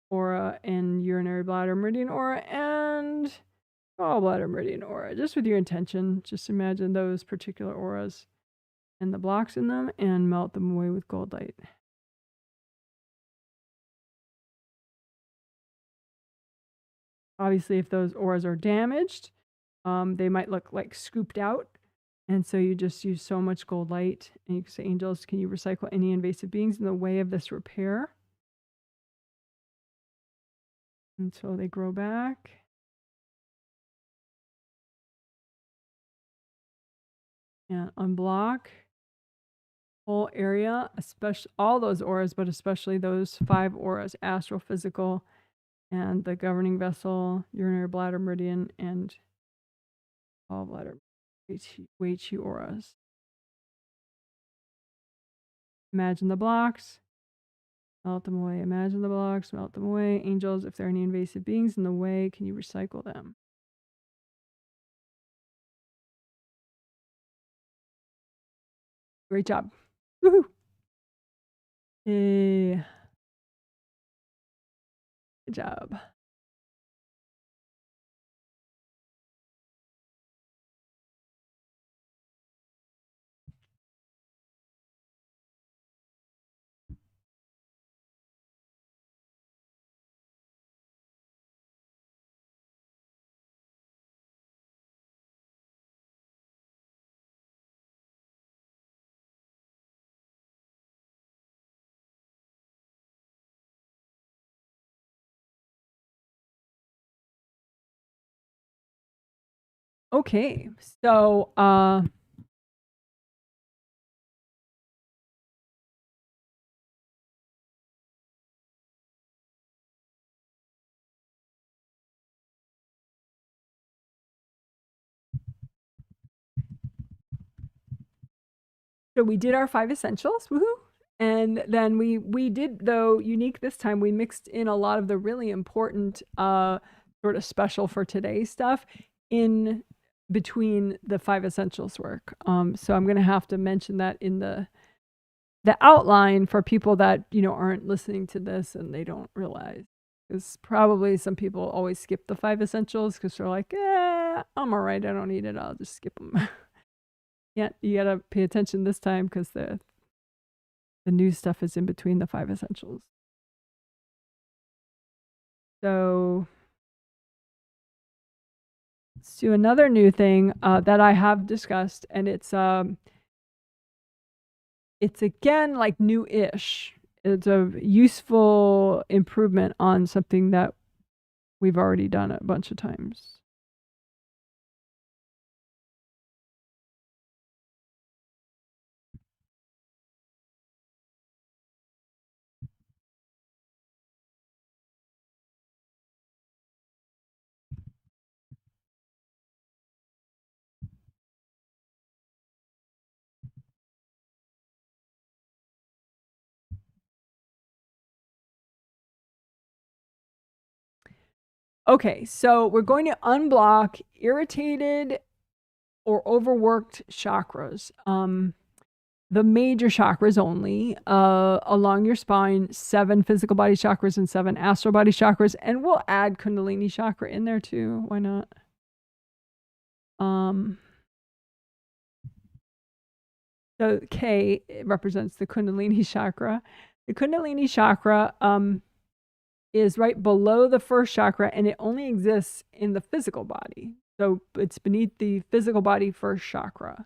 aura and urinary bladder meridian aura and gallbladder meridian aura. Just with your intention, just imagine those particular auras and the blocks in them and melt them away with gold light. Obviously, if those auras are damaged, they might look like scooped out. And so you just use so much gold light. And you can say, angels, can you recycle any invasive beings in the way of this repair? Until they grow back. And unblock whole area, especially all those auras, but especially those 5 auras, astral, physical, and the governing vessel, urinary bladder meridian, and gallbladder, Wei Qi auras. Imagine the blocks, melt them away. Imagine the blocks, melt them away. Angels, if there are any invasive beings in the way, can you recycle them? Great job. Woohoo! Yay. Good job. Okay, so we did our 5 essentials, woohoo! And then we did, though unique this time, we mixed in a lot of the really important sort of special for today stuff in between the 5 essentials work. So I'm going to have to mention that in the outline for people that, you know, aren't listening to this and they don't realize. Because probably some people always skip the 5 essentials because they're like, I'm all right, I don't need it, I'll just skip them. Yeah, you gotta pay attention this time because the new stuff is in between the 5 essentials. So let's do another new thing that I have discussed, and it's again like new-ish. It's a useful improvement on something that we've already done a bunch of times. Okay, so we're going to unblock irritated or overworked chakras. The major chakras only, along your spine, 7 physical body chakras and 7 astral body chakras, and we'll add Kundalini chakra in there too. Why not? So K represents the Kundalini chakra. The Kundalini chakra is right below the first chakra, and it only exists in the physical body. So it's beneath the physical body first chakra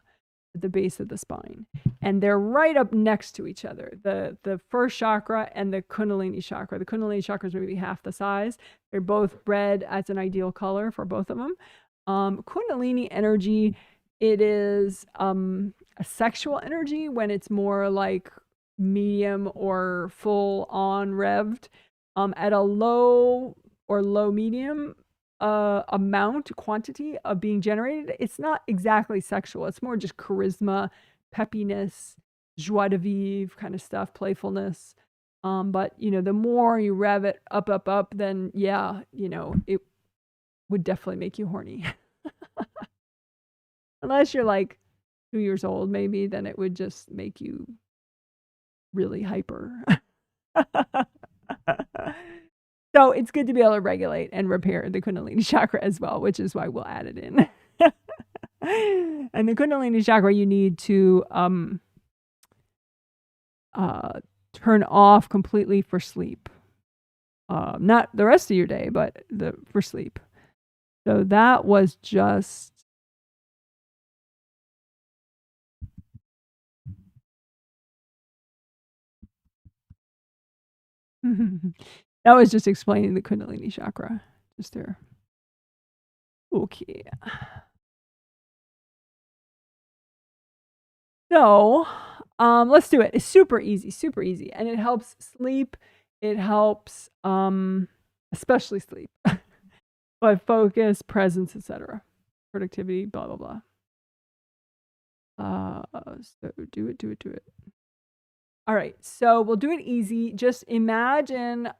at the base of the spine. And they're right up next to each other, the first chakra and the Kundalini chakra. The Kundalini chakra is maybe half the size. They're both red as an ideal color for both of them. Kundalini energy, it is a sexual energy when it's more like medium or full on revved. At a low or low medium quantity of being generated, it's not exactly sexual. It's more just charisma, peppiness, joie de vivre kind of stuff, playfulness. But, you know, the more you rev it up, then yeah, you know, it would definitely make you horny. Unless you're like 2 years old, maybe, then it would just make you really hyper. So it's good to be able to regulate and repair the Kundalini chakra as well, which is why we'll add it in. And the Kundalini chakra you need to turn off completely for sleep. Not the rest of your day, but for sleep. So that was just that was just explaining the Kundalini chakra. Just there. Okay. So, let's do it. It's super easy, and it helps sleep. It helps, especially sleep, but focus, presence, etc., productivity, blah blah blah. So do it. All right, so we'll do it easy. Just imagine.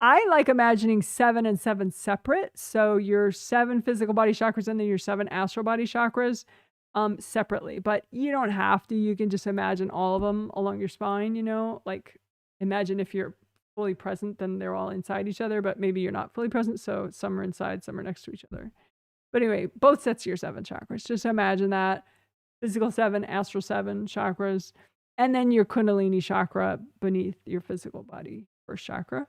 I like imagining 7 and 7 separate. So your 7 physical body chakras and then your 7 astral body chakras separately. But you don't have to. You can just imagine all of them along your spine, you know? Like imagine if you're fully present, then they're all inside each other, but maybe you're not fully present, so some are inside, some are next to each other. But anyway, both sets of your 7 chakras. Just imagine that. Physical 7, astral 7 chakras, and then your Kundalini chakra beneath your physical body, first chakra.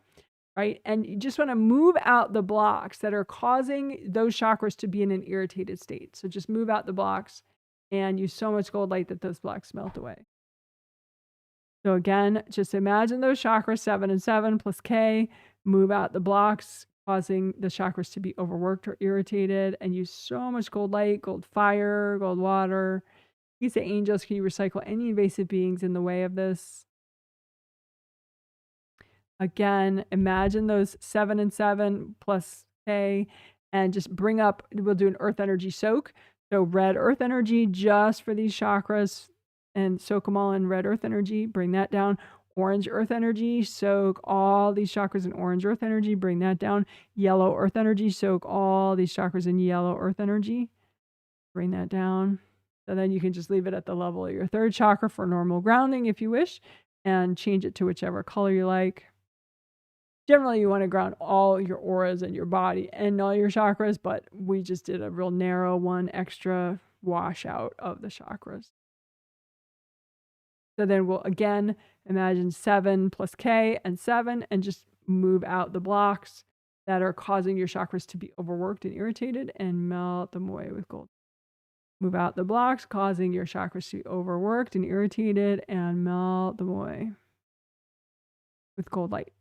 Right? And you just want to move out the blocks that are causing those chakras to be in an irritated state. So just move out the blocks and use so much gold light that those blocks melt away. So again, just imagine those chakras 7 and 7 plus K, move out the blocks, causing the chakras to be overworked or irritated, and use so much gold light, gold fire, gold water. You say, angels, can you recycle any invasive beings in the way of this? Again, imagine those 7 and 7 plus K, and just bring up, we'll do an earth energy soak. So red earth energy just for these chakras, and soak them all in red earth energy, bring that down. Orange earth energy, soak all these chakras in orange earth energy, bring that down. Yellow earth energy, soak all these chakras in yellow earth energy, bring that down. So then you can just leave it at the level of your third chakra for normal grounding if you wish, and change it to whichever color you like. Generally, you want to ground all your auras and your body and all your chakras, but we just did a real narrow one extra washout of the chakras. So then we'll again imagine 7 plus K and 7, and just move out the blocks that are causing your chakras to be overworked and irritated, and melt them away with gold. Move out the blocks causing your chakras to be overworked and irritated, and melt them away with gold light.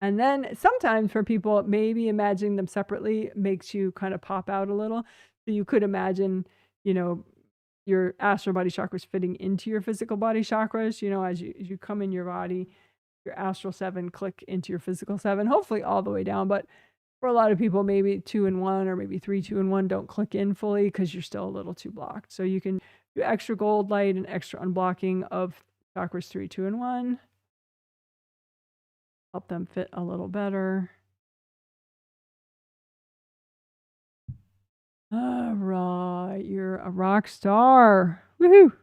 And then sometimes for people, maybe imagining them separately makes you kind of pop out a little. So you could imagine, you know, your astral body chakras fitting into your physical body chakras. You know, as you come in your body, your astral 7 click into your physical 7, hopefully all the way down. But for a lot of people, maybe 2 and 1, or maybe 3, 2 and 1 don't click in fully because you're still a little too blocked. So you can do extra gold light and extra unblocking of chakras 3, 2 and 1. Help them fit a little better. All right, you're a rock star. Woohoo!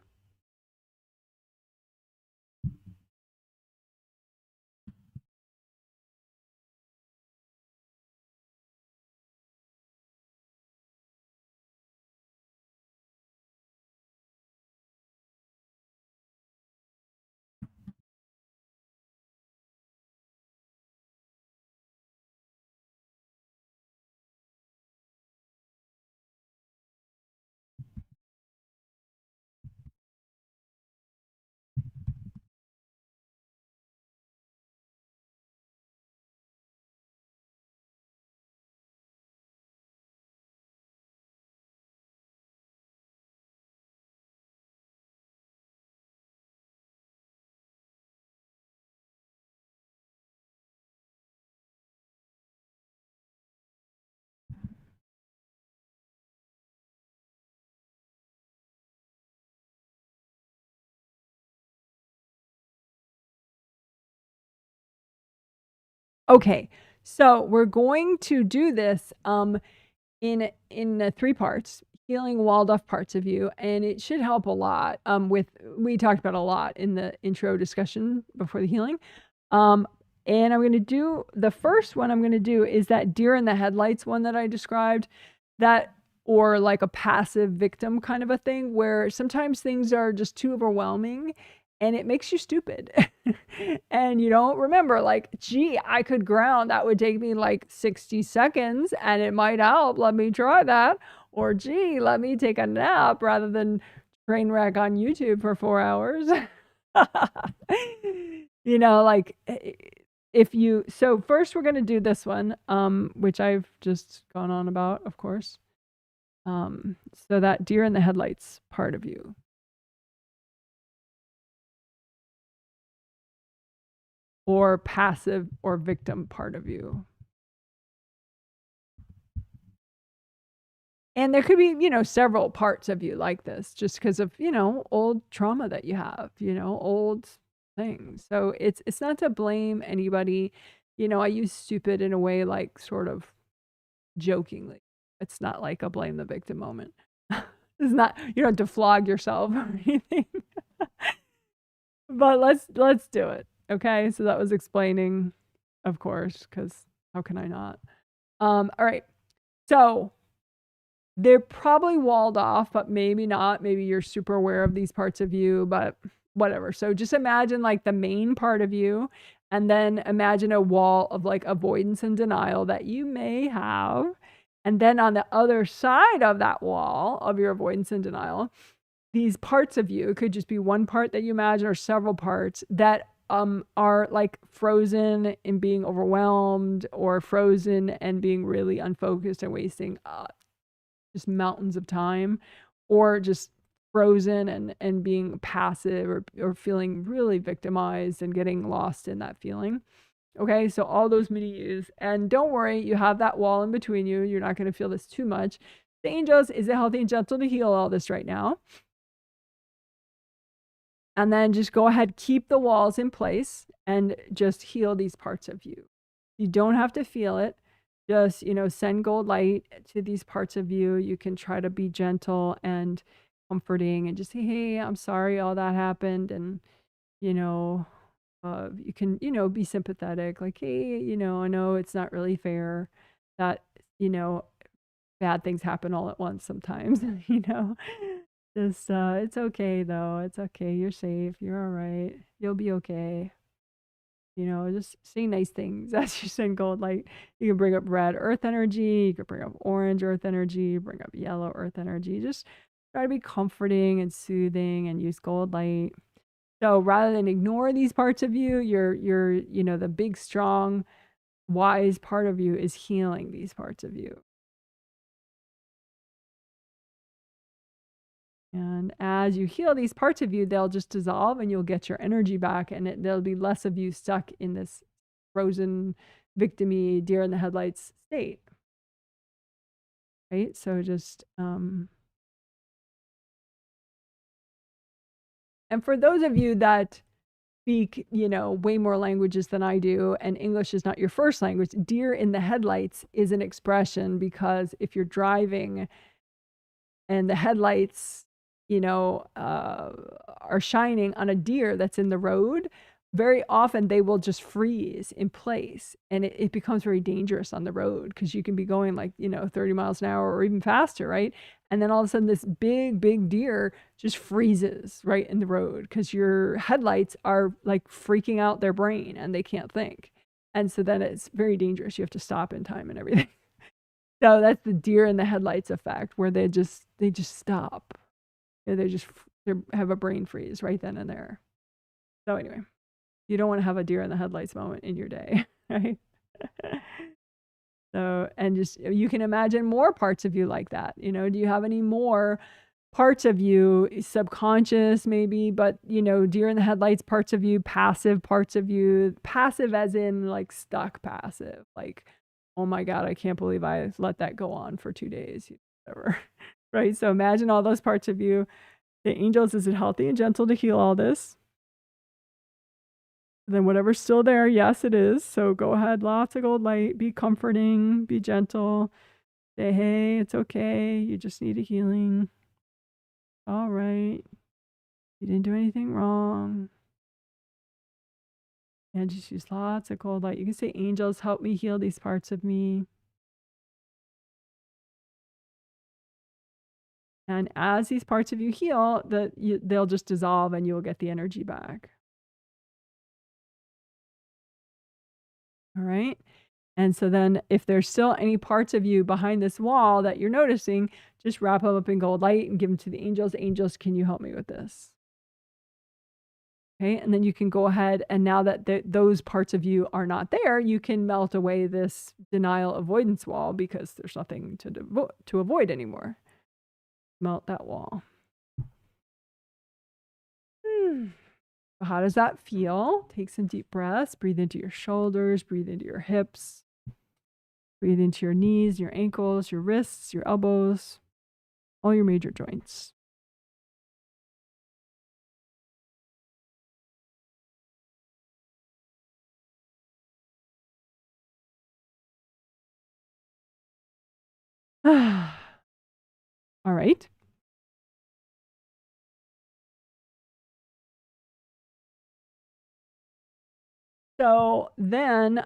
Okay, so we're going to do this in 3 parts, healing walled off parts of you, and it should help a lot. We talked about a lot in the intro discussion before the healing. And I'm going to do the first one I'm going to do is that deer in the headlights one that I described, that, or like a passive victim kind of a thing, where sometimes things are just too overwhelming and it makes you stupid. And you don't remember, like, gee, I could ground. That would take me like 60 seconds and it might help. Let me try that. Or, gee, let me take a nap rather than train wreck on YouTube for 4 hours. You know, like, so first we're going to do this one, which I've just gone on about, of course. So that deer in the headlights part of you. Or passive or victim part of you. And there could be, several parts of you like this, just because of, old trauma that you have, old things. So it's not to blame anybody. I use stupid in a way, like, sort of jokingly. It's not like a blame the victim moment. It's not, you don't have to flog yourself or anything. But let's do it. Okay, so that was explaining, of course, because how can I not? All right, so they're probably walled off, but maybe not. Maybe you're super aware of these parts of you, but whatever. So just imagine like the main part of you, and then imagine a wall of like avoidance and denial that you may have. And then on the other side of that wall of your avoidance and denial, these parts of you, it could just be one part that you imagine or several parts that are like frozen and being overwhelmed, or frozen and being really unfocused and wasting just mountains of time, or just frozen and being passive, or feeling really victimized and getting lost in that feeling. Okay, so all those mini yous. And don't worry, you have that wall in between you. You're not going to feel this too much. The angels, is it healthy and gentle to heal all this right now? And then just go ahead, keep the walls in place and just heal these parts of you. You don't have to feel it. Just, send gold light to these parts of you. You can try to be gentle and comforting and just say, hey, I'm sorry all that happened. And, you can, be sympathetic, like, hey, I know it's not really fair that, bad things happen all at once sometimes, Just, it's okay though. It's okay. You're safe. You're all right. You'll be okay. Just say nice things as you send gold light. You can bring up red earth energy. You can bring up orange earth energy. Bring up yellow earth energy. Just try to be comforting and soothing and use gold light. So rather than ignore these parts of you, you're the big, strong, wise part of you is healing these parts of you. And as you heal these parts of you, they'll just dissolve and you'll get your energy back, and there'll be less of you stuck in this frozen, victim-y, deer in the headlights state. Right? So just, and for those of you that speak, way more languages than I do, and English is not your first language, deer in the headlights is an expression because if you're driving and the headlights, are shining on a deer that's in the road, very often they will just freeze in place, and it becomes very dangerous on the road because you can be going like, 30 miles an hour or even faster, right? And then all of a sudden this big, big deer just freezes right in the road because your headlights are like freaking out their brain and they can't think. And so then it's very dangerous. You have to stop in time and everything. So that's the deer in the headlights effect, where they just stop. They have a brain freeze right then and there. So anyway, you don't want to have a deer in the headlights moment in your day, right? So, and just, you can imagine more parts of you like that. Do you have any more parts of you, subconscious maybe, but, deer in the headlights parts of you, passive parts of you, passive as in like stuck passive, like, oh my God, I can't believe I let that go on for 2 days, whatever, right? So imagine all those parts of you. The angels, is it healthy and gentle to heal all this? Then whatever's still there, yes, it is. So go ahead, lots of gold light, be comforting, be gentle. Say, hey, it's okay. You just need a healing. All right. You didn't do anything wrong. And just use lots of gold light. You can say, angels, help me heal these parts of me. And as these parts of you heal, they'll just dissolve and you'll get the energy back. All right. And so then if there's still any parts of you behind this wall that you're noticing, just wrap them up in gold light and give them to the angels. Angels, can you help me with this? Okay. And then you can go ahead, and now that those parts of you are not there, you can melt away this denial avoidance wall because there's nothing to avoid anymore. Melt that wall. How does that feel? Take some deep breaths. Breathe into your shoulders. Breathe into your hips. Breathe into your knees, your ankles, your wrists, your elbows, all your major joints. All right. So then,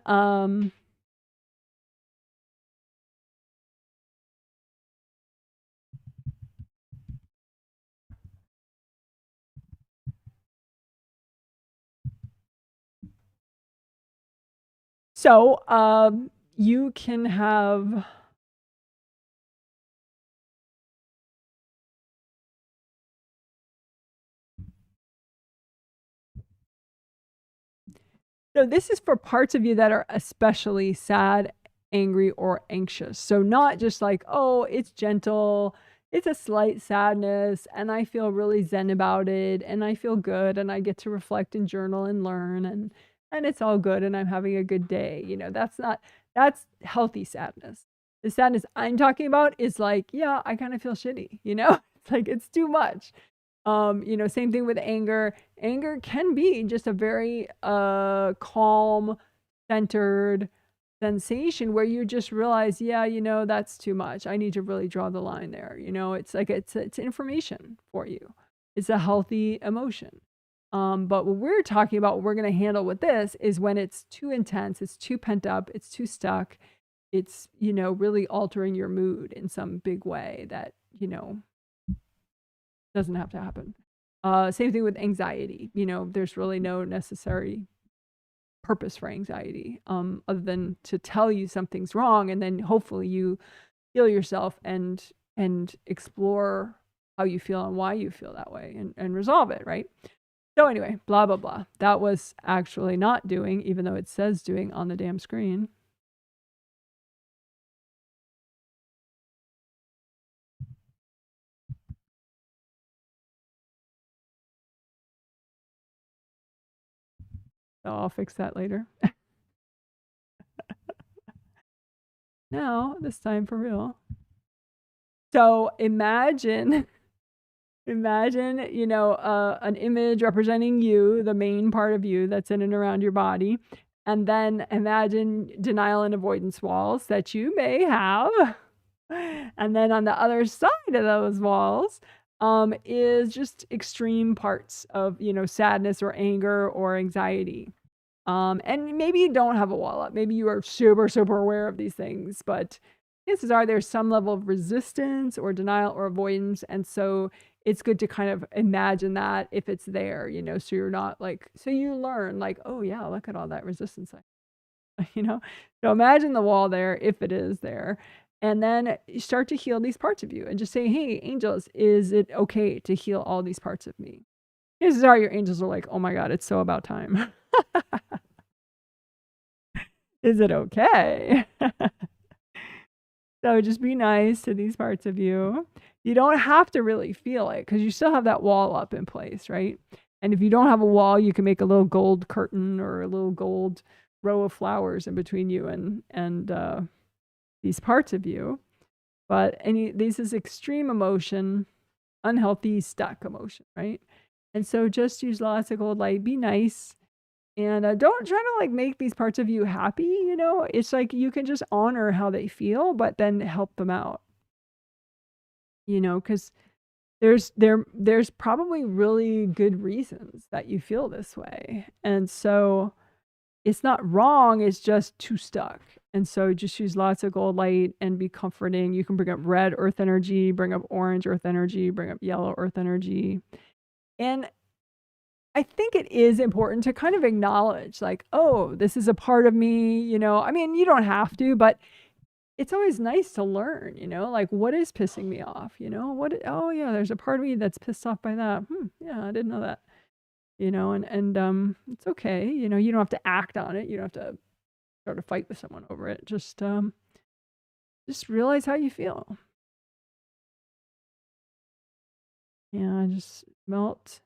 you can have So this is for parts of you that are especially sad, angry, or anxious. So not just like, oh, it's gentle, it's a slight sadness, and I feel really zen about it, and I feel good, and I get to reflect and journal and learn, and it's all good, and I'm having a good day. That's healthy sadness. The sadness I'm talking about is like, yeah, I kind of feel shitty, It's like it's too much. Same thing with anger. Anger can be just a very calm, centered sensation where you just realize, yeah, that's too much. I need to really draw the line there. It's like it's information for you. It's a healthy emotion. But what we're talking about, what we're going to handle with this is when it's too intense, it's too pent up, it's too stuck, it's, really altering your mood in some big way that, doesn't have to happen. Same thing with anxiety. There's really no necessary purpose for anxiety, other than to tell you something's wrong, and then hopefully you heal yourself and explore how you feel and why you feel that way, and resolve it, right? So anyway, blah blah blah. That was actually not doing, even though it says doing on the damn screen. So I'll fix that later. Now, this time for real. So imagine an image representing you, the main part of you that's in and around your body. And then imagine denial and avoidance walls that you may have. And then on the other side of those walls is just extreme parts of, sadness or anger or anxiety. And maybe you don't have a wall up. Maybe you are super, super aware of these things, but chances are there's some level of resistance or denial or avoidance. And so it's good to kind of imagine that if it's there, so you're not like, so you learn like, oh yeah, look at all that resistance. So imagine the wall there if it is there. And then you start to heal these parts of you and just say, hey, angels, is it okay to heal all these parts of me? Chances are your angels are like, oh my God, it's so about time. Is it okay? So just be nice to these parts of you. You don't have to really feel it because you still have that wall up in place, right? And if you don't have a wall, you can make a little gold curtain or a little gold row of flowers in between you and these parts of you. But this is extreme emotion, unhealthy, stuck emotion, right? And so just use lots of gold light. Be nice. And don't try to like make these parts of you happy, It's like you can just honor how they feel, but then help them out, because there's probably really good reasons that you feel this way. And so it's not wrong, it's just too stuck. And so just use lots of gold light and be comforting. You can bring up red earth energy, bring up orange earth energy, bring up yellow earth energy. And I think it is important to kind of acknowledge like, oh, this is a part of me, I mean, you don't have to, but it's always nice to learn, like what is pissing me off, oh yeah, there's a part of me that's pissed off by that. Yeah, I didn't know that, and it's okay. You don't have to act on it. You don't have to start a fight with someone over it. Just realize how you feel. Yeah, just melt.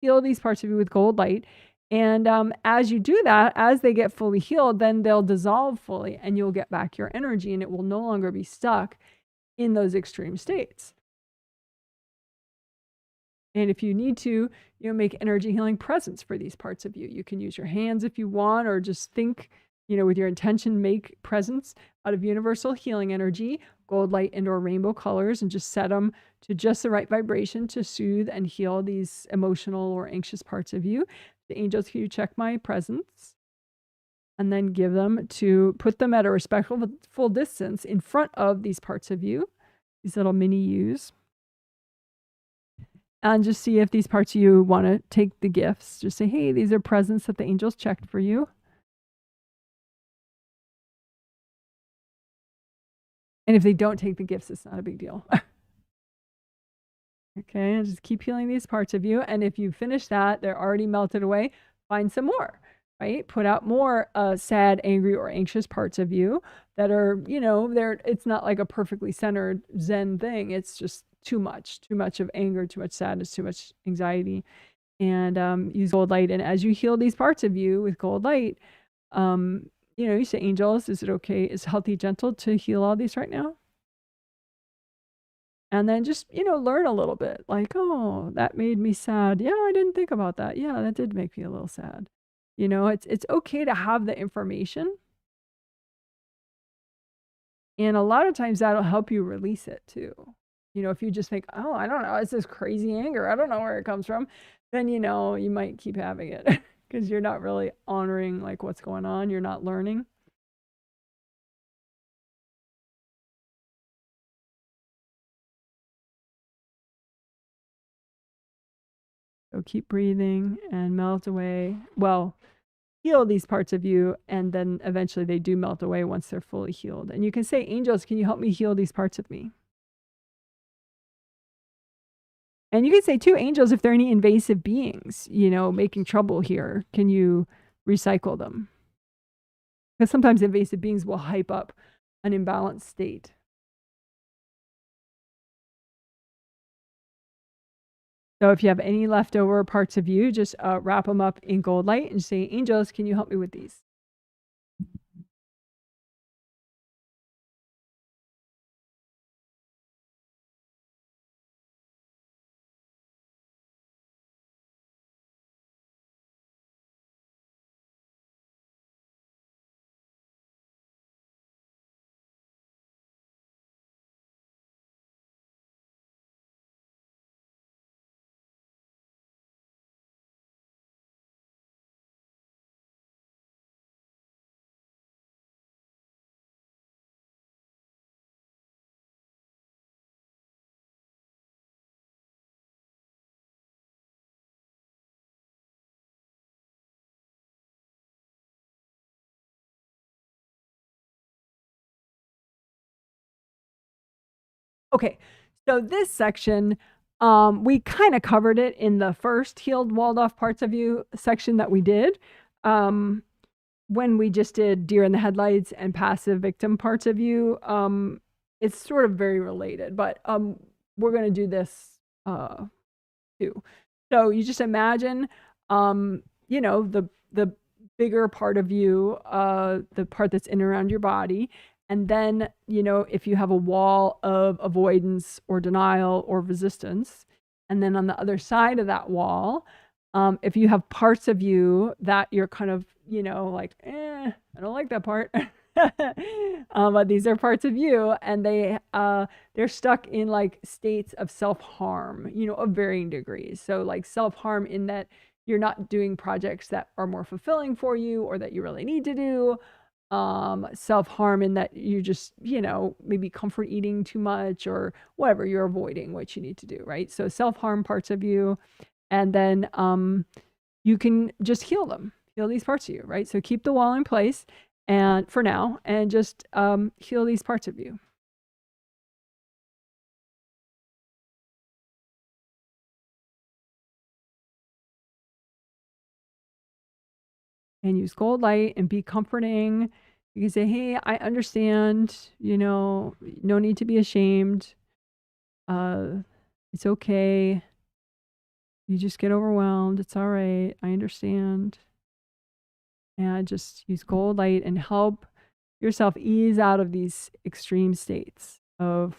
Heal these parts of you with gold light. And as you do that, as they get fully healed, then they'll dissolve fully and you'll get back your energy and it will no longer be stuck in those extreme states. And if you need to, make energy healing presents for these parts of you. You can use your hands if you want, or just think, with your intention, make presents out of universal healing energy, gold, light, and/or rainbow colors, and just set them to just the right vibration to soothe and heal these emotional or anxious parts of you. The angels, can you check my presents? And then put them at a respectful distance in front of these parts of you, these little mini yous. And just see if these parts of you want to take the gifts. Just say, hey, these are presents that the angels checked for you. And if they don't take the gifts, it's not a big deal. Okay, and just keep healing these parts of you. And if you finish that, they're already melted away, find some more, right? Put out more sad, angry, or anxious parts of you that are, it's not like a perfectly centered Zen thing. It's just too much of anger, too much sadness, too much anxiety. And use gold light. And as you heal these parts of you with gold light, you say, angels, is it okay? Is healthy, gentle to heal all these right now? And then just, learn a little bit, like, oh, that made me sad. Yeah, I didn't think about that. Yeah, that did make me a little sad. It's okay to have the information. And a lot of times that'll help you release it too. If you just think, oh, I don't know, it's this crazy anger, I don't know where it comes from, then, you might keep having it because you're not really honoring like what's going on. You're not learning. So keep breathing and melt away. Well, heal these parts of you, and then eventually they do melt away once they're fully healed. And you can say, angels, can you help me heal these parts of me? And you can say too, angels, if there are any invasive beings, making trouble here, can you recycle them? Because sometimes invasive beings will hype up an imbalanced state. So if you have any leftover parts of you, just wrap them up in gold light and say, angels, can you help me with these? Okay, so this section, we kind of covered it in the first healed, walled off parts of you section that we did. When we just did deer in the headlights and passive victim parts of you, it's sort of very related, but we're going to do this too. So you just imagine, the bigger part of you, the part that's in and around your body. And then, if you have a wall of avoidance or denial or resistance, and then on the other side of that wall, if you have parts of you that you're kind of, like, I don't like that part. But these are parts of you, and they're stuck in like states of self-harm, of varying degrees. So like self-harm in that you're not doing projects that are more fulfilling for you or that you really need to do. Self-harm in that you just, maybe comfort eating too much or whatever, you're avoiding what you need to do, right? So self-harm parts of you, and then you can just heal them, heal these parts of you, right? So keep the wall in place and for now, and just heal these parts of you. And use gold light and be comforting. You can say, hey, I understand, no need to be ashamed. It's okay. You just get overwhelmed. It's all right. I understand. And just use gold light and help yourself ease out of these extreme states of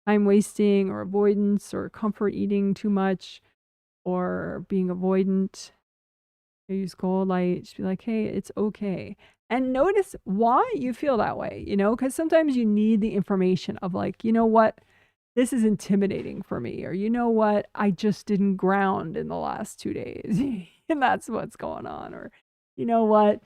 time wasting or avoidance or comfort eating too much or being avoidant. You use gold light, just be like, hey, it's okay. And notice why you feel that way, because sometimes you need the information of like, what, this is intimidating for me, or what, I just didn't ground in the last 2 days and that's what's going on, or what,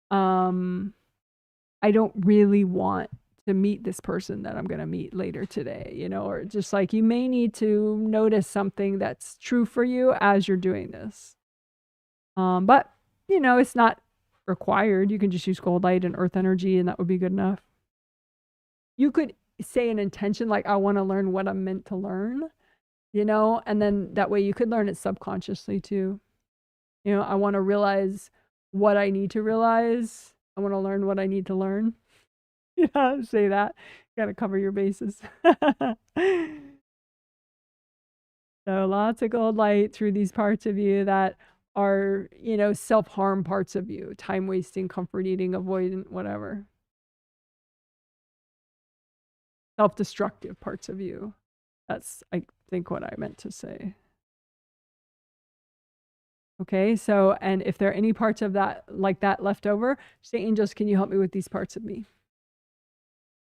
I don't really want to meet this person that I'm going to meet later today, or just like you may need to notice something that's true for you as you're doing this. But, it's not required. You can just use gold light and earth energy, and that would be good enough. You could say an intention like, I want to learn what I'm meant to learn. you know, and then that way you could learn it subconsciously too. You know, I want to realize what I need to realize. I want to learn what I need to learn. Yeah, say that. Got to cover your bases. So lots of gold light through these parts of you that are, you know, self-harm parts of you, time wasting, comfort eating, avoidant, whatever. Self-destructive parts of you. That's, I think, what I meant to say. Okay, so, and if there are any parts of that, like that left over, say, angels, can you help me with these parts of me?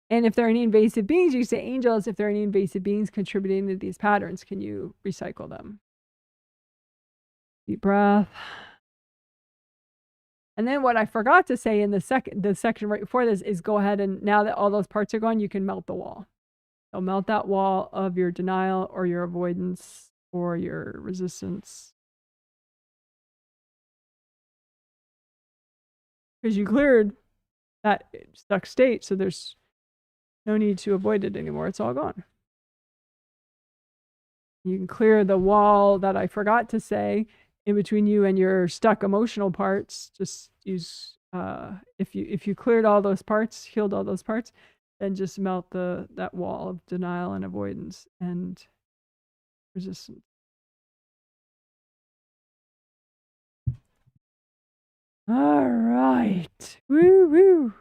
And if there are any invasive beings, you say, angels, if there are any invasive beings contributing to these patterns, can you recycle them? Deep breath. And then what I forgot to say in the section right before this is go ahead and now that all those parts are gone, you can melt the wall. So melt that wall of your denial or your avoidance or your resistance. Because you cleared that stuck state, so there's no need to avoid it anymore. It's all gone. You can clear the wall that I forgot to say in between you and your stuck emotional parts. Just use if you cleared all those parts, healed all those parts, then just melt that wall of denial and avoidance and resistance. All right. Woo woo.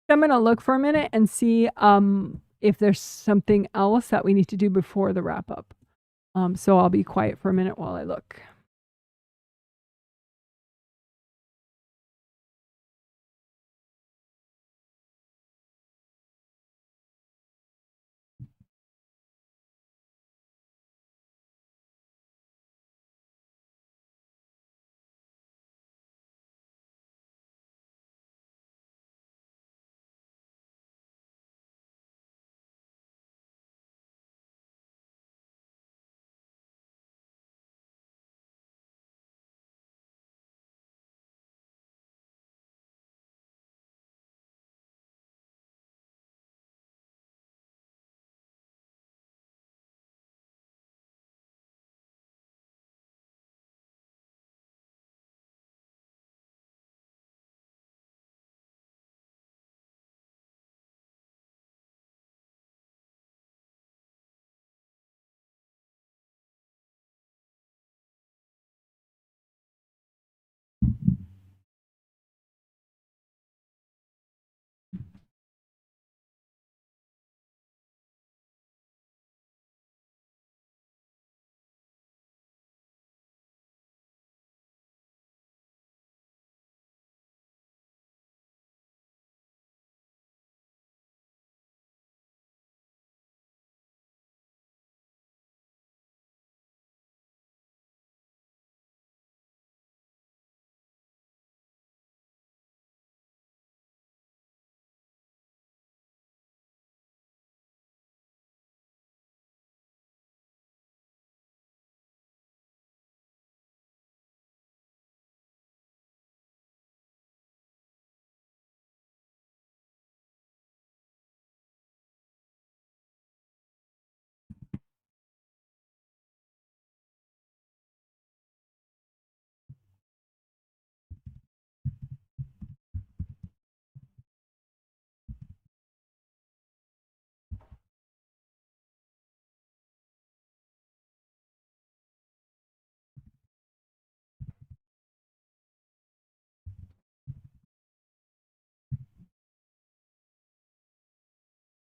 I'm going to look for a minute and see if there's something else that we need to do before the wrap up. So I'll be quiet for a minute while I look.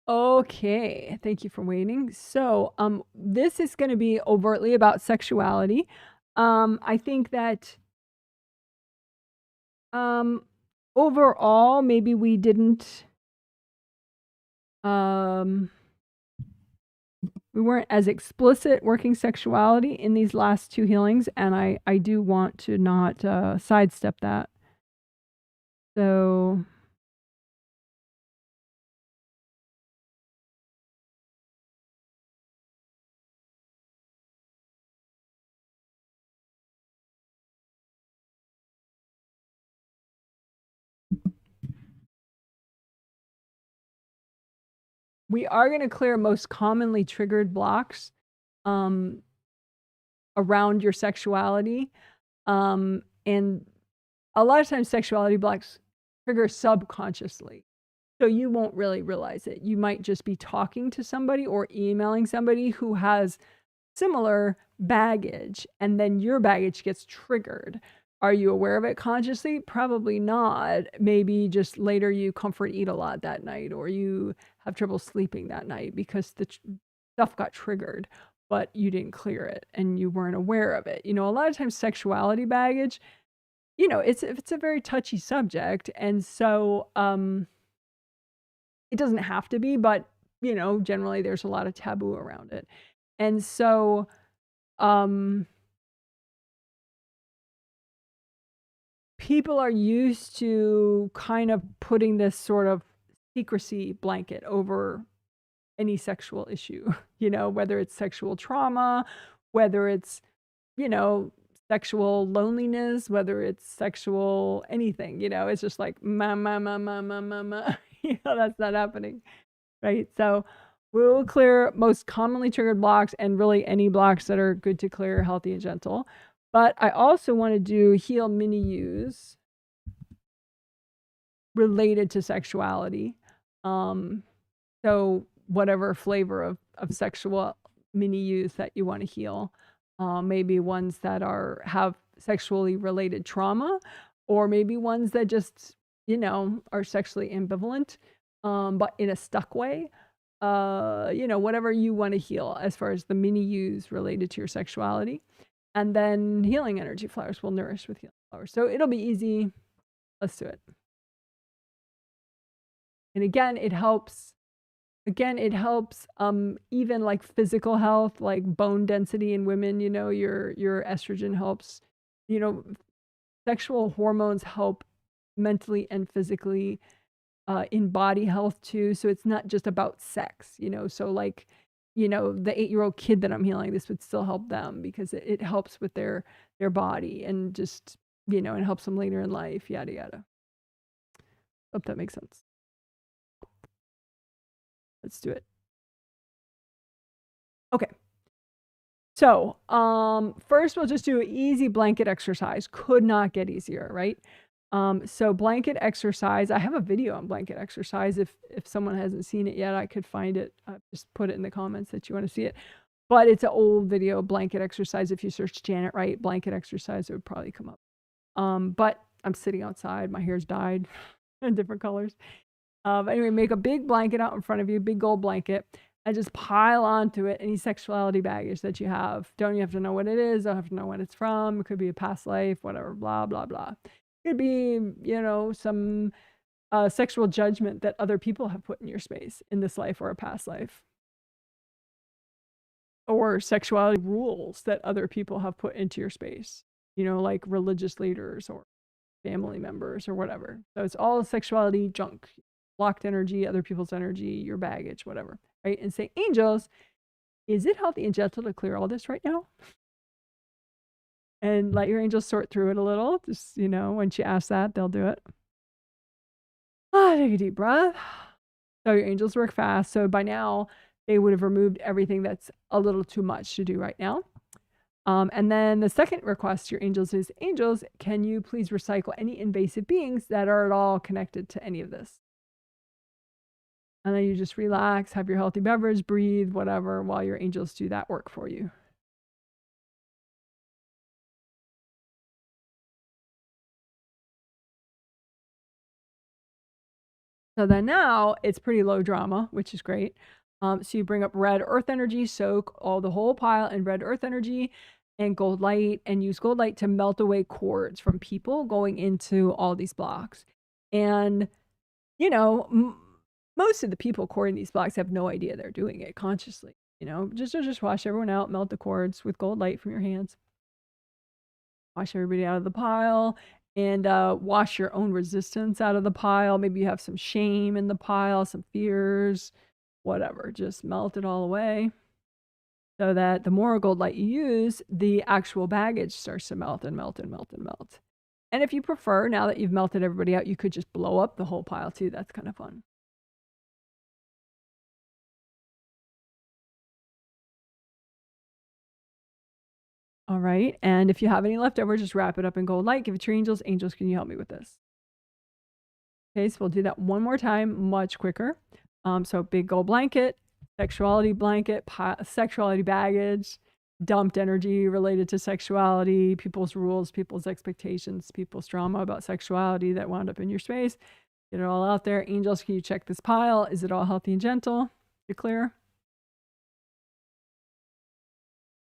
Okay, thank you for waiting. So, this is going to be overtly about sexuality. I think that, um, overall, maybe we didn't, we weren't as explicit working sexuality in these last 2 healings, and I do want to not sidestep that. So we are going to clear most commonly triggered blocks around your sexuality. And a lot of times sexuality blocks trigger subconsciously. So you won't really realize it. You might just be talking to somebody or emailing somebody who has similar baggage, and then your baggage gets triggered. Are you aware of it consciously? Probably not. Maybe just later you comfort eat a lot that night, or you have trouble sleeping that night because the stuff got triggered, but you didn't clear it and you weren't aware of it. You know, a lot of times sexuality baggage, you know, it's a very touchy subject, and so it doesn't have to be, but you know, generally there's a lot of taboo around it. And so people are used to kind of putting this sort of secrecy blanket over any sexual issue, you know, whether it's sexual trauma, whether it's, you know, sexual loneliness, whether it's sexual anything, you know, it's just like, you know, that's not happening, right? So we'll clear most commonly triggered blocks and really any blocks that are good to clear, healthy and gentle. But I also want to do heal mini U's related to sexuality. So whatever flavor of sexual mini U's that you want to heal, maybe ones that have sexually related trauma, or maybe ones that just, you know, are sexually ambivalent, but in a stuck way. You know, whatever you want to heal as far as the mini U's related to your sexuality. And then healing energy flowers will nourish with healing flowers. So it'll be easy. Let's do it. And again, it helps. Again, it helps even like physical health, like bone density in women, you know, your estrogen helps, you know, sexual hormones help mentally and physically in body health too. So it's not just about sex, you know, so like, you know, the 8-year-old kid that I'm healing, this would still help them because it helps with their body and just, you know, it helps them later in life, yada, yada. Hope that makes sense. Let's do it. Okay. So, first we'll just do an easy blanket exercise. Could not get easier, right? So blanket exercise, I have a video on blanket exercise. If someone hasn't seen it yet, I could find it. Just put it in the comments that you want to see it. But it's an old video, blanket exercise. If you search Janet Wright, blanket exercise, it would probably come up. But I'm sitting outside. My hair's dyed in different colors. Anyway, make a big blanket out in front of you, big gold blanket, and just pile onto it any sexuality baggage that you have. Don't you have to know what it is? Don't have to know when it's from. It could be a past life, whatever, blah, blah, blah. It could be, you know, some sexual judgment that other people have put in your space in this life or a past life. Or sexuality rules that other people have put into your space, you know, like religious leaders or family members or whatever. So it's all sexuality junk, blocked energy, other people's energy, your baggage, whatever, right? And say, angels, is it healthy and gentle to clear all this right now? And let your angels sort through it a little. Just, you know, once you ask that, they'll do it. Take a deep breath. So your angels work fast. So by now, they would have removed everything that's a little too much to do right now. And then the second request to your angels is, angels, can you please recycle any invasive beings that are at all connected to any of this? And then you just relax, have your healthy beverage, breathe, whatever, while your angels do that work for you. So then now it's pretty low drama, which is great. So you bring up red earth energy, soak the whole pile in red earth energy and gold light, and use gold light to melt away cords from people going into all these blocks. And, you know, most of the people cording these blocks have no idea they're doing it consciously. You know, just wash everyone out, melt the cords with gold light from your hands. Wash everybody out of the pile, and wash your own resistance out of the pile. Maybe you have some shame in the pile, some fears, whatever. Just melt it all away, so that the more gold light you use, the actual baggage starts to melt and melt and melt and melt. And if you prefer, now that you've melted everybody out, you could just blow up the whole pile too. That's kind of fun. All right. And if you have any left over, just wrap it up in gold light. Give it to your angels. Angels, can you help me with this? Okay, so we'll do that one more time, much quicker. So big gold blanket, sexuality blanket, sexuality baggage, dumped energy related to sexuality, people's rules, people's expectations, people's drama about sexuality that wound up in your space. Get it all out there. Angels, can you check this pile? Is it all healthy and gentle? You clear?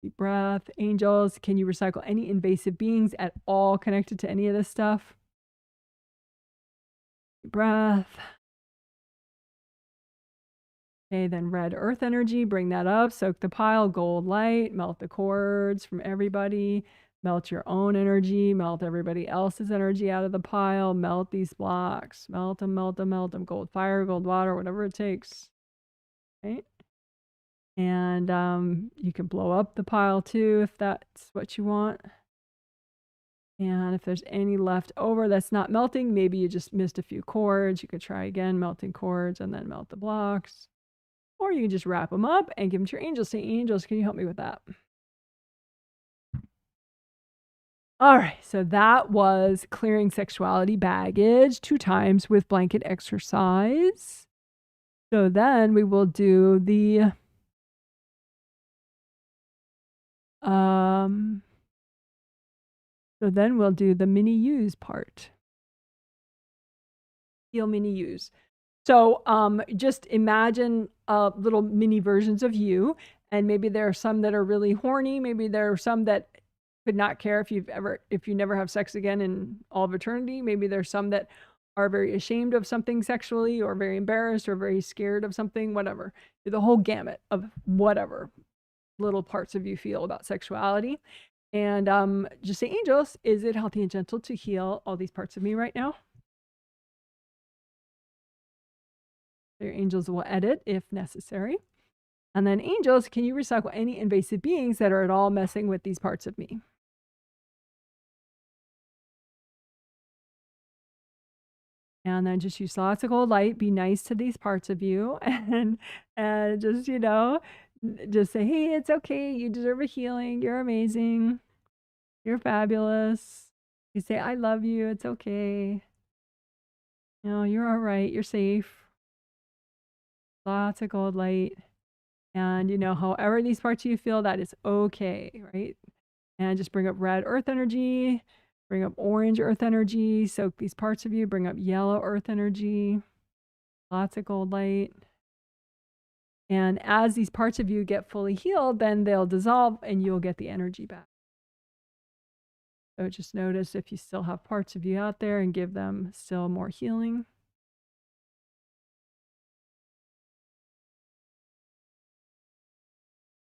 Deep breath. Angels, can you recycle any invasive beings at all connected to any of this stuff? Deep breath. Okay, then red earth energy, bring that up, soak the pile, gold light, melt the cords from everybody, melt your own energy, melt everybody else's energy out of the pile, melt these blocks, melt them, melt them, melt them, gold fire, gold water, whatever it takes, right? And you can blow up the pile too if that's what you want. And if there's any left over that's not melting, maybe you just missed a few cords, you could try again, melting cords and then melt the blocks. Or you can just wrap them up and give them to your angels. Say, angels, can you help me with that? All right, so that was clearing sexuality baggage 2 times with blanket exercise. So then we will do the mini use part. Heal mini use. So just imagine little mini versions of you, and maybe there are some that are really horny. Maybe there are some that could not care if you never have sex again in all of eternity. Maybe there's some that are very ashamed of something sexually, or very embarrassed, or very scared of something, whatever. The whole gamut of whatever little parts of you feel about sexuality. And just say, angels, is it healthy and gentle to heal all these parts of me right now? Your angels will edit if necessary. And then angels, can you recycle any invasive beings that are at all messing with these parts of me? And then just use lots of gold light. Be nice to these parts of you, and just, you know, just say, hey, it's okay. You deserve a healing. You're amazing. You're fabulous. You say, I love you. It's okay. You know, you're all right. You're safe. Lots of gold light. And, you know, however these parts of you feel, that is okay, right? And just bring up red earth energy, bring up orange earth energy, soak these parts of you, bring up yellow earth energy, lots of gold light. And as these parts of you get fully healed, then they'll dissolve and you'll get the energy back. So just notice if you still have parts of you out there and give them still more healing.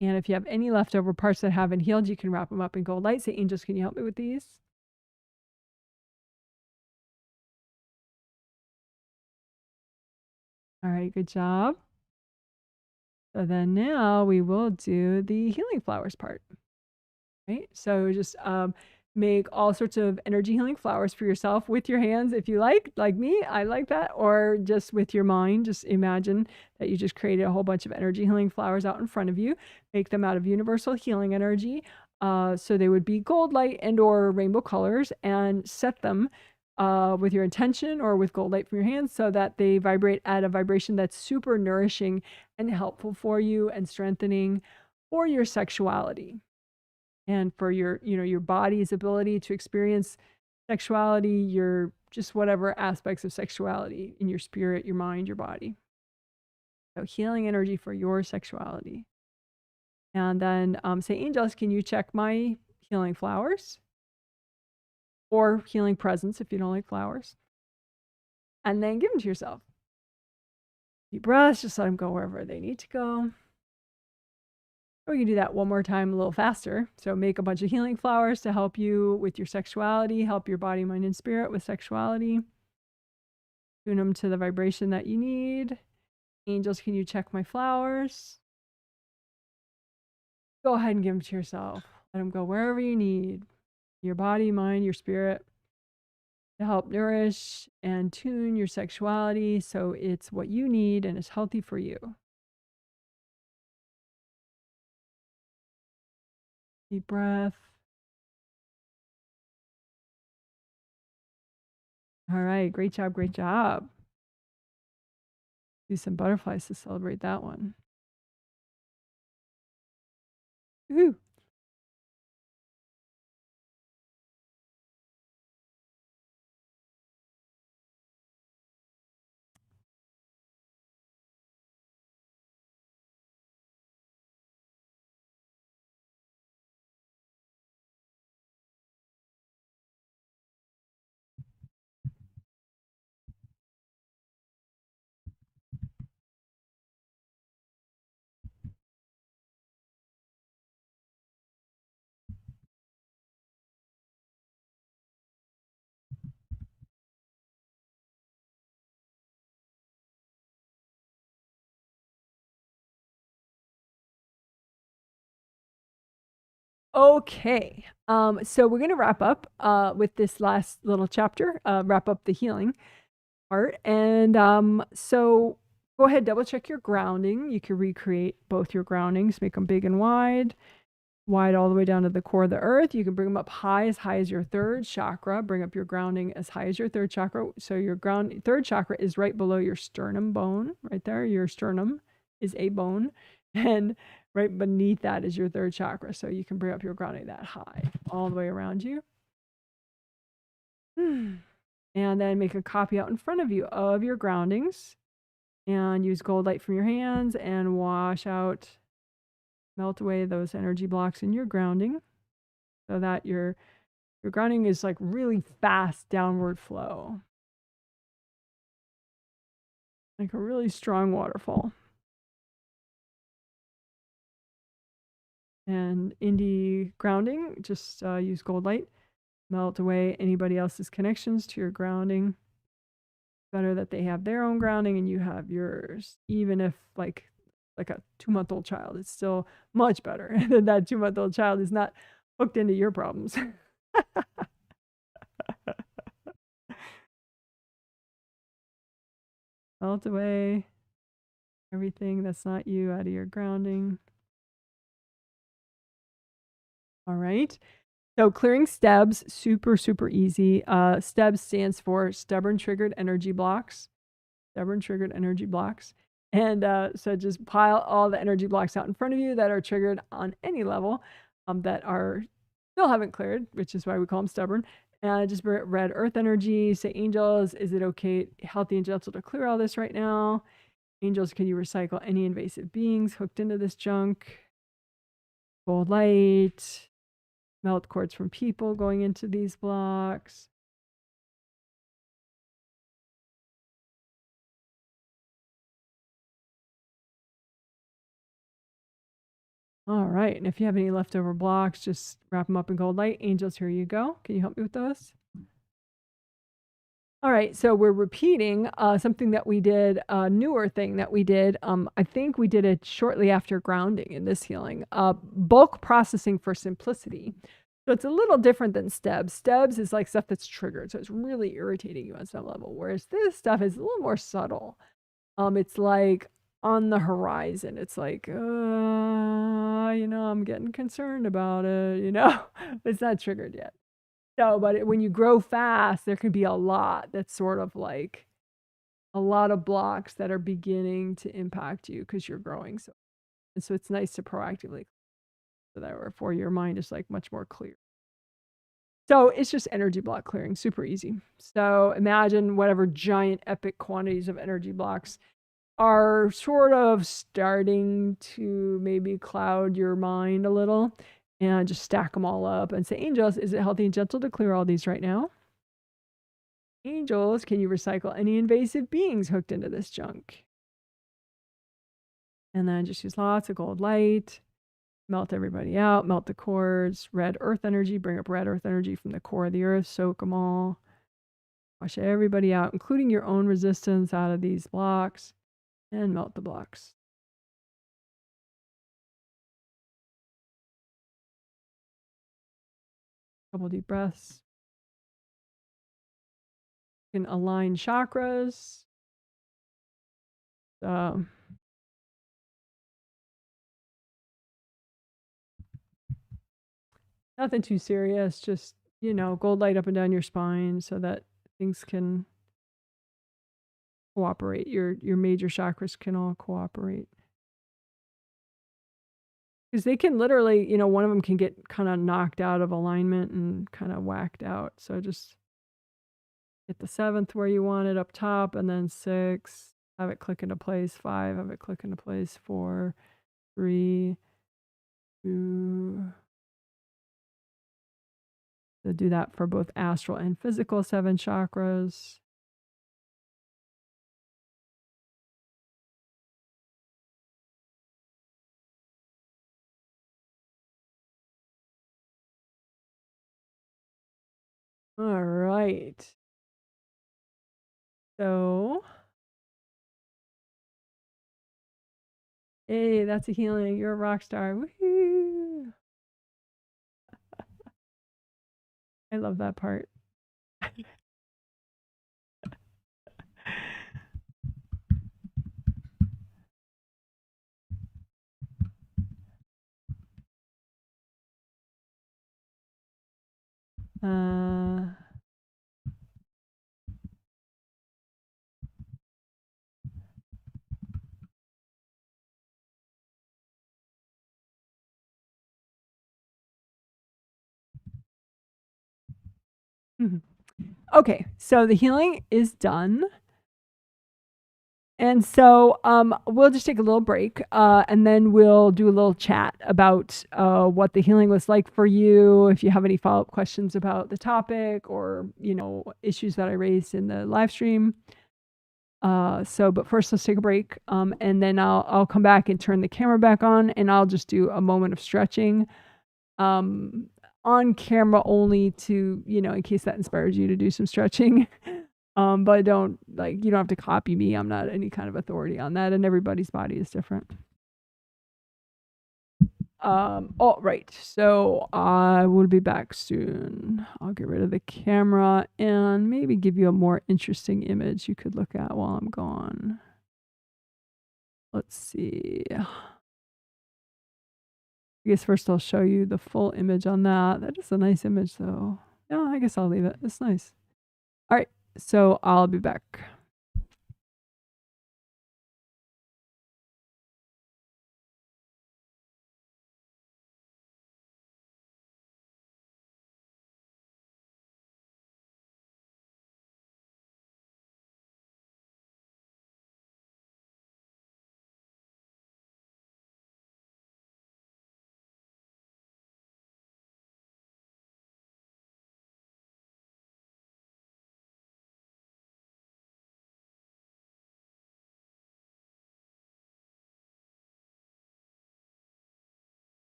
And if you have any leftover parts that haven't healed, you can wrap them up in gold light. Say, angels, can you help me with these? All right, good job. So then now we will do the healing flowers part, right? So just make all sorts of energy healing flowers for yourself with your hands if you like me, I like that, or just with your mind. Just imagine that you just created a whole bunch of energy healing flowers out in front of you. Make them out of universal healing energy. So they would be gold light and or rainbow colors, and set them with your intention or with gold light from your hands so that they vibrate at a vibration that's super nourishing and helpful for you and strengthening for your sexuality and for your, you know, your body's ability to experience sexuality, your just whatever aspects of sexuality in your spirit, your mind, your body. So healing energy for your sexuality. And then say, angels, can you check my healing flowers? Or healing presence if you don't like flowers. and then give them to yourself. Deep breaths, just let them go wherever they need to go. Or you can do that one more time a little faster. So make a bunch of healing flowers to help you with your sexuality, help your body, mind, and spirit with sexuality. Tune them to the vibration that you need. Angels, can you check my flowers? Go ahead and give them to yourself. Let them go wherever you need. Your body, mind, your spirit, to help nourish and tune your sexuality so it's what you need and is healthy for you. Deep breath. All right, great job, great job. Do some butterflies to celebrate that one. Woohoo! Okay, so we're going to wrap up with this last little chapter, wrap up the healing part. And so go ahead, double check your grounding. You can recreate both your groundings, make them big and wide all the way down to the core of the earth. You can bring them up high as your third chakra. Bring up your grounding as high as your third chakra. So your third chakra is right below your sternum bone, right there. Your sternum is a bone. And right beneath that is your third chakra. So you can bring up your grounding that high all the way around you. And then make a copy out in front of you of your groundings. And use gold light from your hands and wash out, melt away those energy blocks in your grounding so that your grounding is like really fast downward flow. Like a really strong waterfall. And indie grounding, just use gold light, melt away anybody else's connections to your grounding. Better that they have their own grounding and you have yours, even if like a 2-month-old child. It's still much better than that 2-month-old child is not hooked into your problems. Melt away everything that's not you out of your grounding. All right. So clearing STEBs, super, super easy. STEBs stands for stubborn triggered energy blocks. Stubborn triggered energy blocks. And so just pile all the energy blocks out in front of you that are triggered on any level that are still haven't cleared, which is why we call them stubborn. And just red earth energy, say angels, is it okay, healthy and gentle to clear all this right now? Angels, can you recycle any invasive beings hooked into this junk? Gold light, melt cords from people going into these blocks. All right, and if you have any leftover blocks, just wrap them up in gold light. Angels, here you go. Can you help me with those? All right, so we're repeating something that we did, a newer thing that we did. I think we did it shortly after grounding in this healing. Bulk processing for simplicity. So it's a little different than STEBs. STEBs is like stuff that's triggered, so it's really irritating you on some level, whereas this stuff is a little more subtle. It's like on the horizon. It's like, I'm getting concerned about it, It's not triggered yet. So, but when you grow fast, there can be a lot that's sort of like a lot of blocks that are beginning to impact you because you're growing. So it's nice to proactively so that for your mind is like much more clear. So it's just energy block clearing, super easy. So imagine whatever giant epic quantities of energy blocks are sort of starting to maybe cloud your mind a little, and just stack them all up and say, angels, is it healthy and gentle to clear all these right now? Angels, can you recycle any invasive beings hooked into this junk? And then just use lots of gold light. Melt everybody out, melt the cords, red earth energy, bring up red earth energy from the core of the earth, soak them all. Wash everybody out, including your own resistance out of these blocks, and melt the blocks. Couple deep breaths. You can align chakras. Nothing too serious, just, you know, gold light up and down your spine so that things can cooperate. Your major chakras can all cooperate. Because they can literally, you know, one of them can get kind of knocked out of alignment and kind of whacked out. So just hit the 7th where you want it up top, and then 6, have it click into place, 5, have it click into place, 4, 3, 2. So do that for both astral and physical 7 chakras. All right. So, hey, that's a healing. You're a rock star. Woohoo! I love that part. Okay, so the healing is done. And so we'll just take a little break and then we'll do a little chat about what the healing was like for you. If you have any follow-up questions about the topic or, you know, issues that I raised in the live stream. But first let's take a break and then I'll come back and turn the camera back on and I'll just do a moment of stretching on camera only to, you know, in case that inspires you to do some stretching. But don't, like, you don't have to copy me. I'm not any kind of authority on that, and everybody's body is different. All right. So I will be back soon. I'll get rid of the camera and maybe give you a more interesting image you could look at while I'm gone. Let's see. I guess first I'll show you the full image on that. That is a nice image though. Yeah, I guess I'll leave it. It's nice. All right. So I'll be back.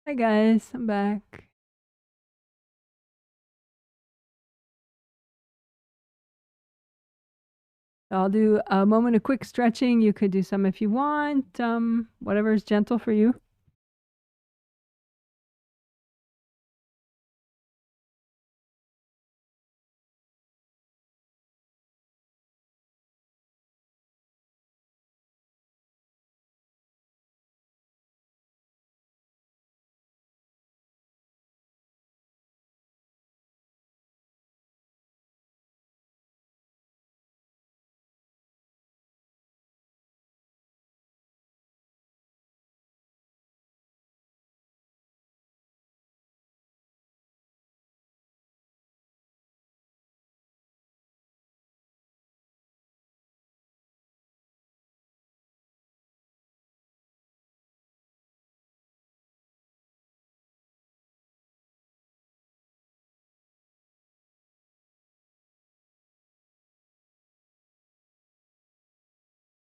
Hi guys, I'm back. I'll do a moment of quick stretching. You could do some if you want, whatever is gentle for you.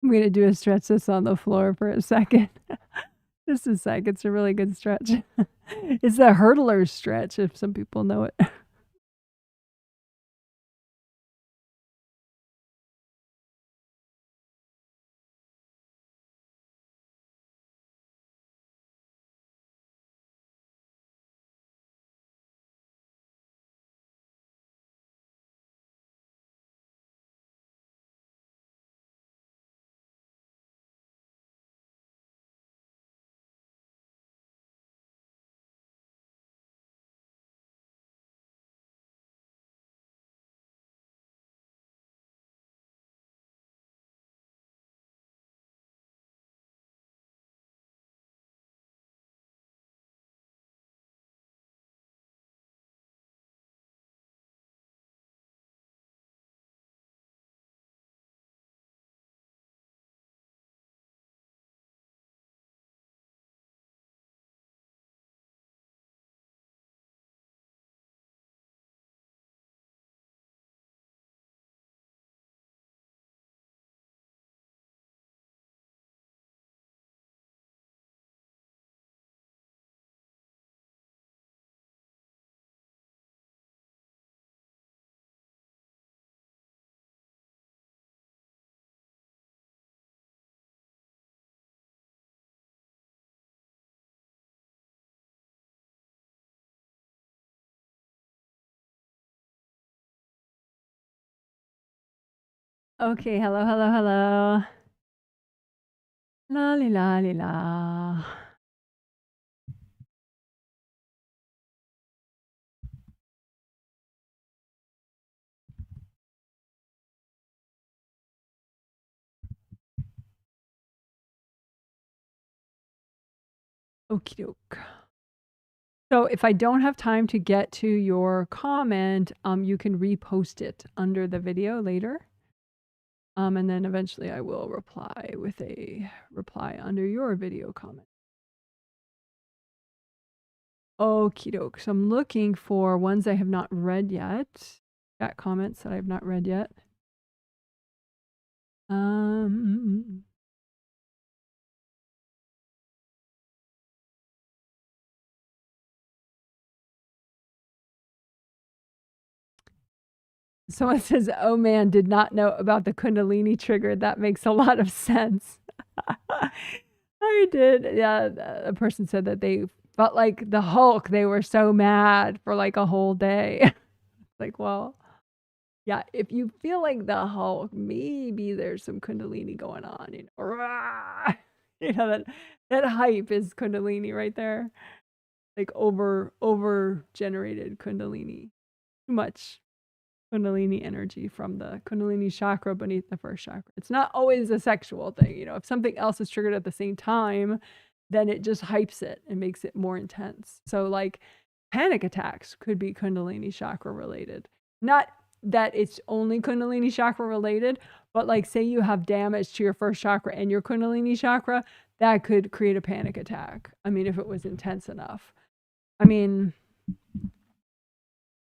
I'm going to do a stretch this on the floor for a second. Just a sec. It's a really good stretch. It's a hurdler stretch, if some people know it. Okay, hello, hello, hello. La li la li la. Okie doke. So if I don't have time to get to your comment, you can repost it under the video later. And then eventually I will reply with a reply under your video comment. Okie doke. So I'm looking for ones I have not read yet. Got comments that I have not read yet. Someone says, oh man, did not know about the Kundalini trigger. That makes a lot of sense. I did. Yeah, a person said that they felt like the Hulk. They were so mad for like a whole day. Like, well, yeah, if you feel like the Hulk, maybe there's some Kundalini going on. Rah! That hype is Kundalini right there. Like over generated Kundalini. Too much Kundalini energy from the Kundalini chakra beneath the first chakra. It's not always a sexual thing. If something else is triggered at the same time, then it just hypes it and makes it more intense. So like panic attacks could be Kundalini chakra related. Not that it's only Kundalini chakra related, but like say you have damage to your first chakra and your Kundalini chakra, that could create a panic attack. I mean, if it was intense enough. I mean,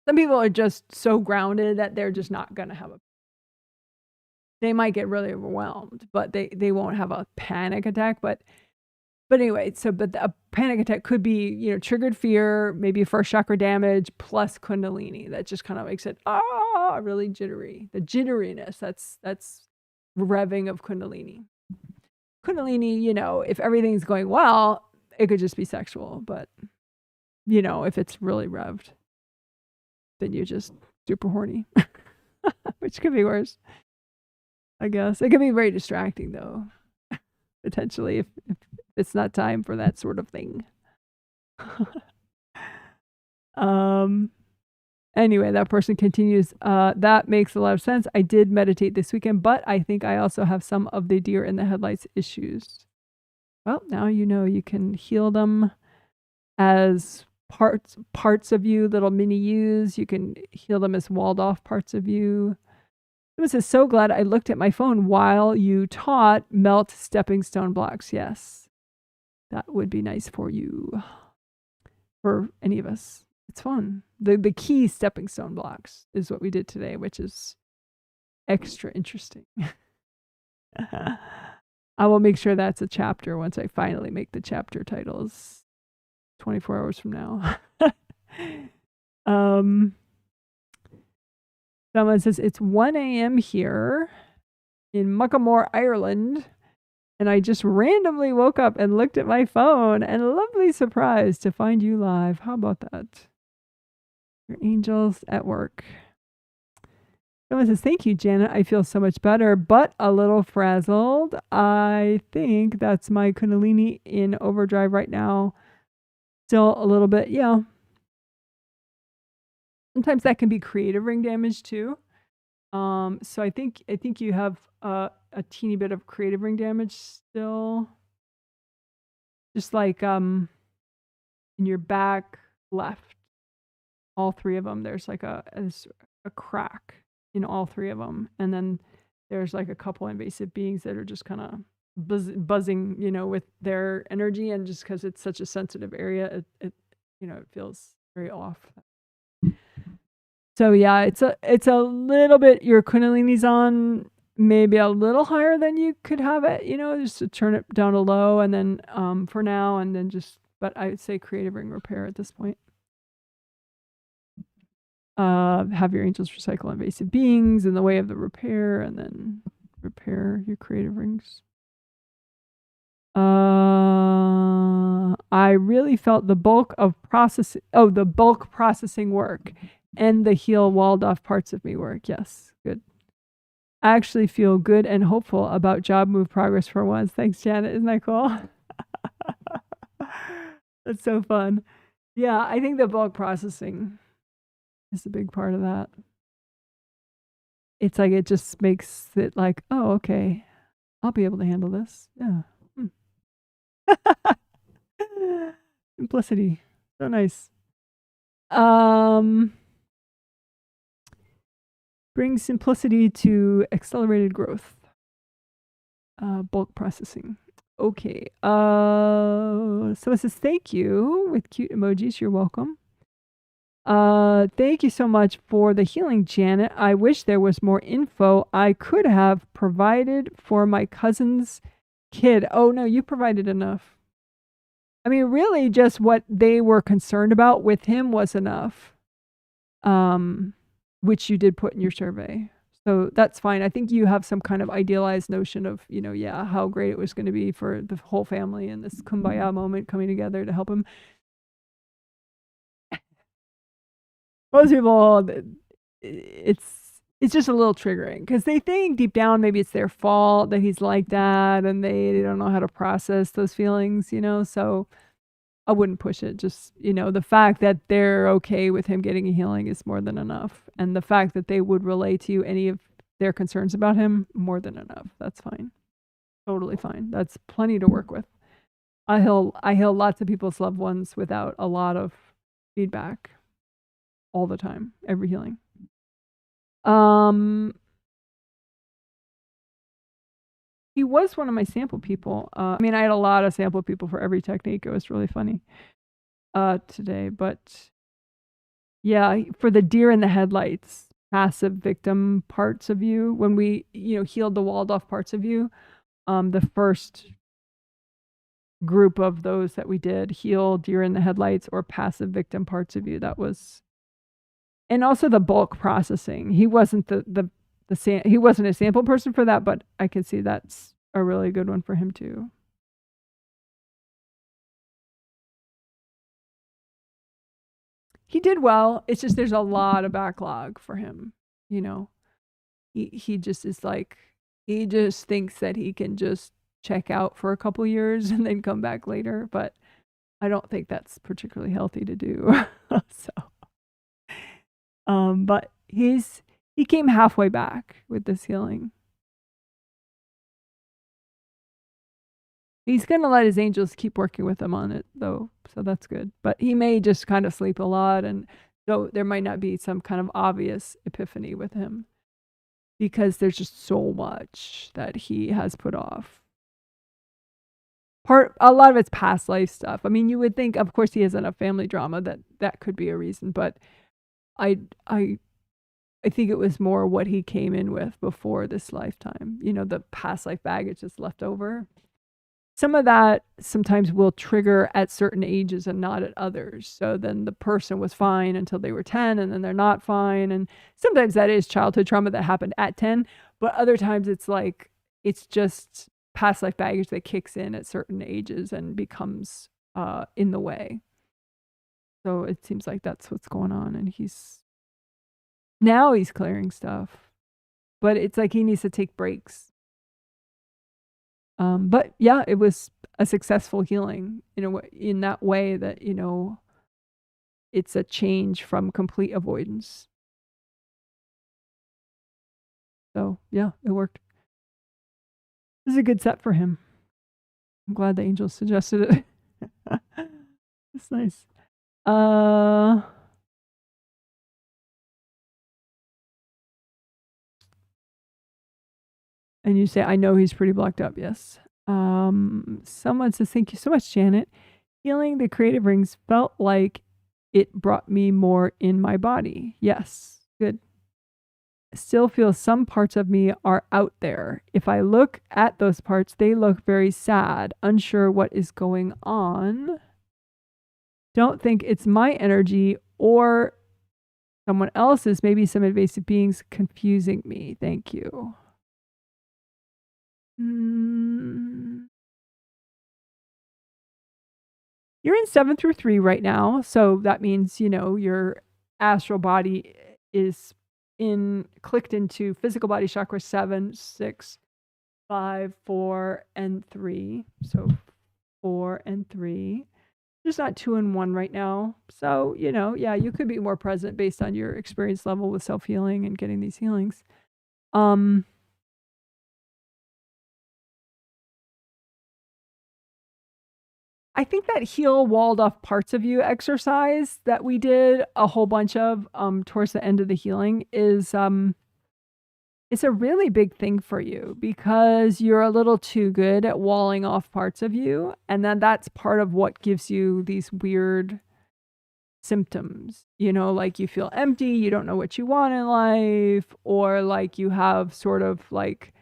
some people are just so grounded that they're just not going to have they might get really overwhelmed, but they won't have a panic attack. But But anyway, but a panic attack could be, you know, triggered fear, maybe first chakra damage plus kundalini. That just kind of makes it really jittery. The jitteriness, that's revving of kundalini. Kundalini, you know, if everything's going well, it could just be sexual, but you know, if it's really revved, then you're just super horny, which could be worse. I guess it can be very distracting though, potentially if it's not time for that sort of thing. Anyway, that person continues, that makes a lot of sense. I did meditate this weekend, but I think I also have some of the deer in the headlights issues. Well, now you know you can heal them as parts of you, little mini yous. You can heal them as walled off parts of you. I was so glad I looked at my phone while you taught melt stepping stone blocks. Yes, that would be nice for you, for any of us. It's fun. The key stepping stone blocks is what we did today, which is extra interesting. I will make sure that's a chapter once I finally make the chapter titles 24 hours from now. Someone says it's 1 a.m. here in Muckamore, Ireland. And I just randomly woke up and looked at my phone and lovely surprised to find you live. How about that? Your angels at work. Someone says, thank you, Janet. I feel so much better, but a little frazzled. I think that's my kundalini in overdrive right now. Still a little bit, yeah. Sometimes that can be creative ring damage too. So I think you have a teeny bit of creative ring damage still. Just like in your back left, all three of them, there's like a crack in all three of them. And then there's like a couple invasive beings that are just kind of buzzing, you know, with their energy. And just because it's such a sensitive area, it you know, it feels very off. So yeah, it's a little bit, your kundalini's on maybe a little higher than you could have it, you know, just to turn it down to low and then for now, and then just, but I would say creative ring repair at this point. Have your angels recycle invasive beings in the way of the repair, and then repair your creative rings. I really felt the bulk processing work and the heal walled off parts of me work. Yes, good. I actually feel good and hopeful about job move progress for once. Thanks, Janet. Isn't that cool? That's so fun. Yeah, I think the bulk processing is a big part of that. It's like, it just makes it like, oh, okay, I'll be able to handle this. Yeah. Simplicity. So nice. Bring simplicity to accelerated growth. Bulk processing. Okay. So it says thank you with cute emojis. You're welcome. Thank you so much for the healing, Janet. I wish there was more info I could have provided for my cousin's kid. Oh no, you provided enough. I mean, really just what they were concerned about with him was enough. Which you did put in your survey. So that's fine. I think you have some kind of idealized notion of, you know, yeah, how great it was going to be for the whole family and this kumbaya moment coming together to help him. Most people, it's just a little triggering because they think deep down maybe it's their fault that he's like that and they don't know how to process those feelings, you know. So I wouldn't push it. Just, you know, the fact that they're okay with him getting a healing is more than enough. And the fact that they would relay to you any of their concerns about him, more than enough. That's fine. Totally fine. That's plenty to work with. I heal lots of people's loved ones without a lot of feedback all the time, every healing. He was one of my sample people. I mean, I had a lot of sample people for every technique. It was really funny today. But yeah, for the deer in the headlights, passive victim parts of you, when we, you know, healed the walled off parts of you, the first group of those that we did, Heal, Deer in the Headlights, or Passive Victim Parts of You. That was, and also the bulk processing. He wasn't he wasn't a sample person for that, but I could see that's a really good one for him too. He did well. It's just there's a lot of backlog for him. You know, he just is like, he just thinks that he can just check out for a couple years and then come back later, but I don't think that's particularly healthy to do. But he came halfway back with this healing. He's going to let his angels keep working with him on it, though, so that's good. But he may just kind of sleep a lot, and so there might not be some kind of obvious epiphany with him because there's just so much that he has put off. A lot of it's past life stuff. I mean, you would think, of course, he has enough family drama that could be a reason, but I think it was more what he came in with before this lifetime. You know, the past life baggage that's left over. Some of that sometimes will trigger at certain ages and not at others. So then the person was fine until they were 10 and then they're not fine. And sometimes that is childhood trauma that happened at 10, but other times it's like, it's just past life baggage that kicks in at certain ages and becomes in the way. So it seems like that's what's going on. And he's clearing stuff, but it's like he needs to take breaks. But yeah, it was a successful healing in that way that, you know, it's a change from complete avoidance. So yeah, it worked. This is a good set for him. I'm glad the angels suggested it. It's nice. And you say, I know he's pretty blocked up. Yes. Someone says, thank you so much, Janet. Healing the creative rings felt like it brought me more in my body. Yes. Good. Still feel some parts of me are out there. If I look at those parts, they look very sad, unsure what is going on. Don't think it's my energy or someone else's, maybe some invasive beings confusing me. Thank you. You're in 7 through 3 right now. So that means, you know, your astral body is clicked into physical body chakra 7, 6, 5, 4, and 3. So 4 and 3. Just not 2 and 1 right now. So, you know, yeah, you could be more present based on your experience level with self-healing and getting these healings. I think that heal walled off parts of you exercise that we did a whole bunch of towards the end of the healing is it's a really big thing for you because you're a little too good at walling off parts of you, and then that's part of what gives you these weird symptoms. You know, like you feel empty, you don't know what you want in life, or like you have sort of like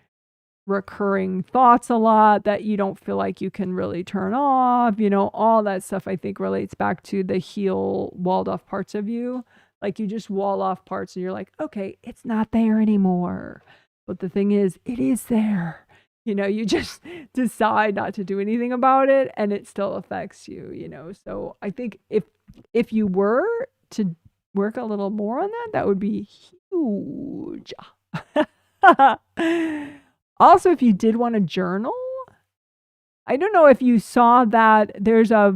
recurring thoughts a lot that you don't feel like you can really turn off. You know, all that stuff I think relates back to the heal walled off parts of you. Like you just wall off parts and you're like, okay, it's not there anymore. But the thing is, it is there. You know, you just decide not to do anything about it and it still affects you, you know. So I think if you were to work a little more on that, that would be huge. Also, if you did want to journal, I don't know if you saw that there's I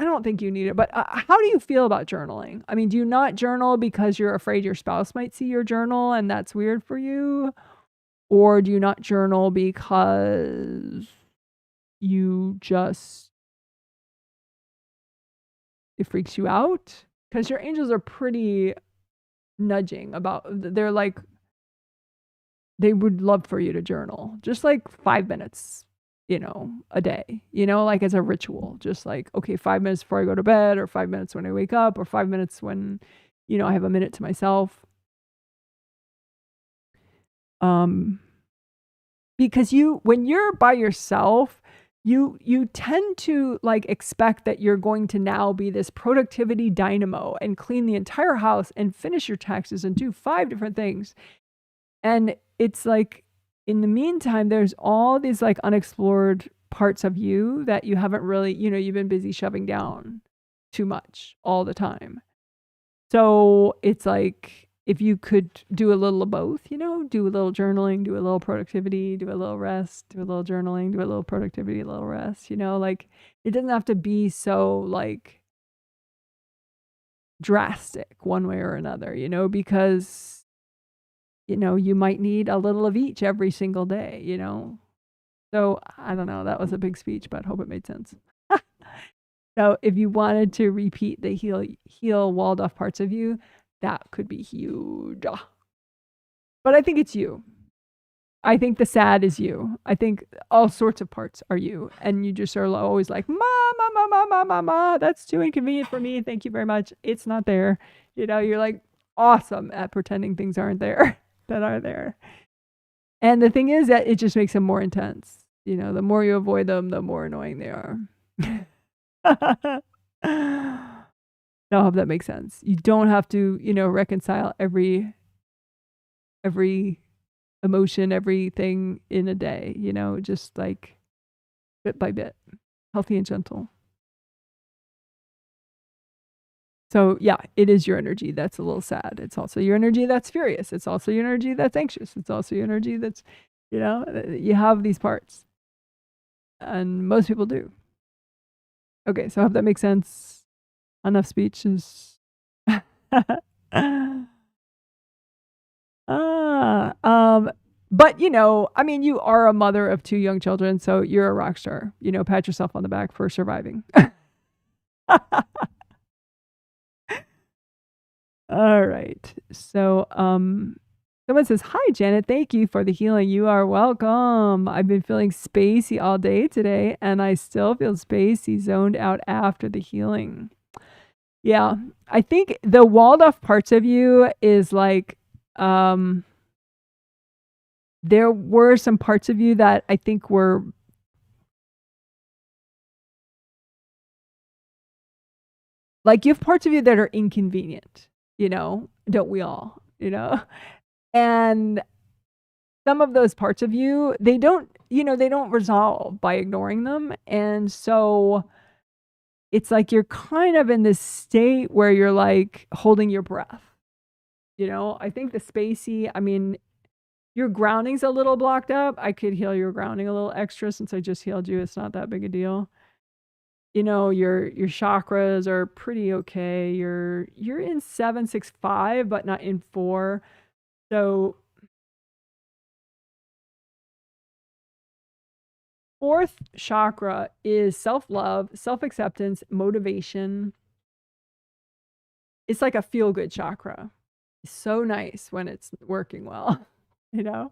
don't think you need it, but how do you feel about journaling? I mean, do you not journal because you're afraid your spouse might see your journal and that's weird for you? Or do you not journal because it freaks you out? Because your angels are pretty nudging about, they're like, they would love for you to journal, just like 5 minutes, you know, a day, you know, like as a ritual, just like, okay, 5 minutes before I go to bed, or 5 minutes when I wake up, or 5 minutes when, you know, I have a minute to myself. because when you're by yourself, you tend to like expect that you're going to now be this productivity dynamo and clean the entire house and finish your taxes and do 5 different things. And it's like, in the meantime, there's all these like unexplored parts of you that you haven't really, you've been busy shoving down too much all the time. So it's like, if you could do a little of both, do a little journaling, do a little productivity, do a little rest, do a little journaling, do a little productivity, a little rest, like it doesn't have to be so like drastic one way or another, because you might need a little of each every single day, So I don't know, that was a big speech, but hope it made sense. So if you wanted to repeat the heal walled off parts of you, that could be huge. But I think it's you. I think the sad is you. I think all sorts of parts are you. And you just are always like, ma, that's too inconvenient for me. Thank you very much. It's not there. You're like awesome at pretending things aren't there that are there. And the thing is that it just makes them more intense. The more you avoid them, the more annoying they are. I hope that makes sense. You don't have to, reconcile every emotion, everything in a day, just like bit by bit, healthy and gentle. So yeah, it is your energy that's a little sad. It's also your energy that's furious. It's also your energy that's anxious. It's also your energy that's, you have these parts. And most people do. Okay, so I hope that makes sense. Enough speeches. But you are a mother of 2 young children, so you're a rock star. Pat yourself on the back for surviving. All right. So, someone says, "Hi, Janet. Thank you for the healing. You are welcome. I've been feeling spacey all day today, and I still feel spacey, zoned out after the healing." Yeah, I think the walled off parts of you is like, there were some parts of you that I think were like, you have parts of you that are inconvenient, don't we all, and some of those parts of you, they don't resolve by ignoring them. And so it's like you're kind of in this state where you're like holding your breath. I think the spacey, your grounding's a little blocked up. I could heal your grounding a little extra since I just healed you. It's not that big a deal. Your chakras are pretty okay. You're in 7, 6, 5, but not in 4. So 4th chakra is self-love, self-acceptance, motivation. It's like a feel-good chakra. It's so nice when it's working well, But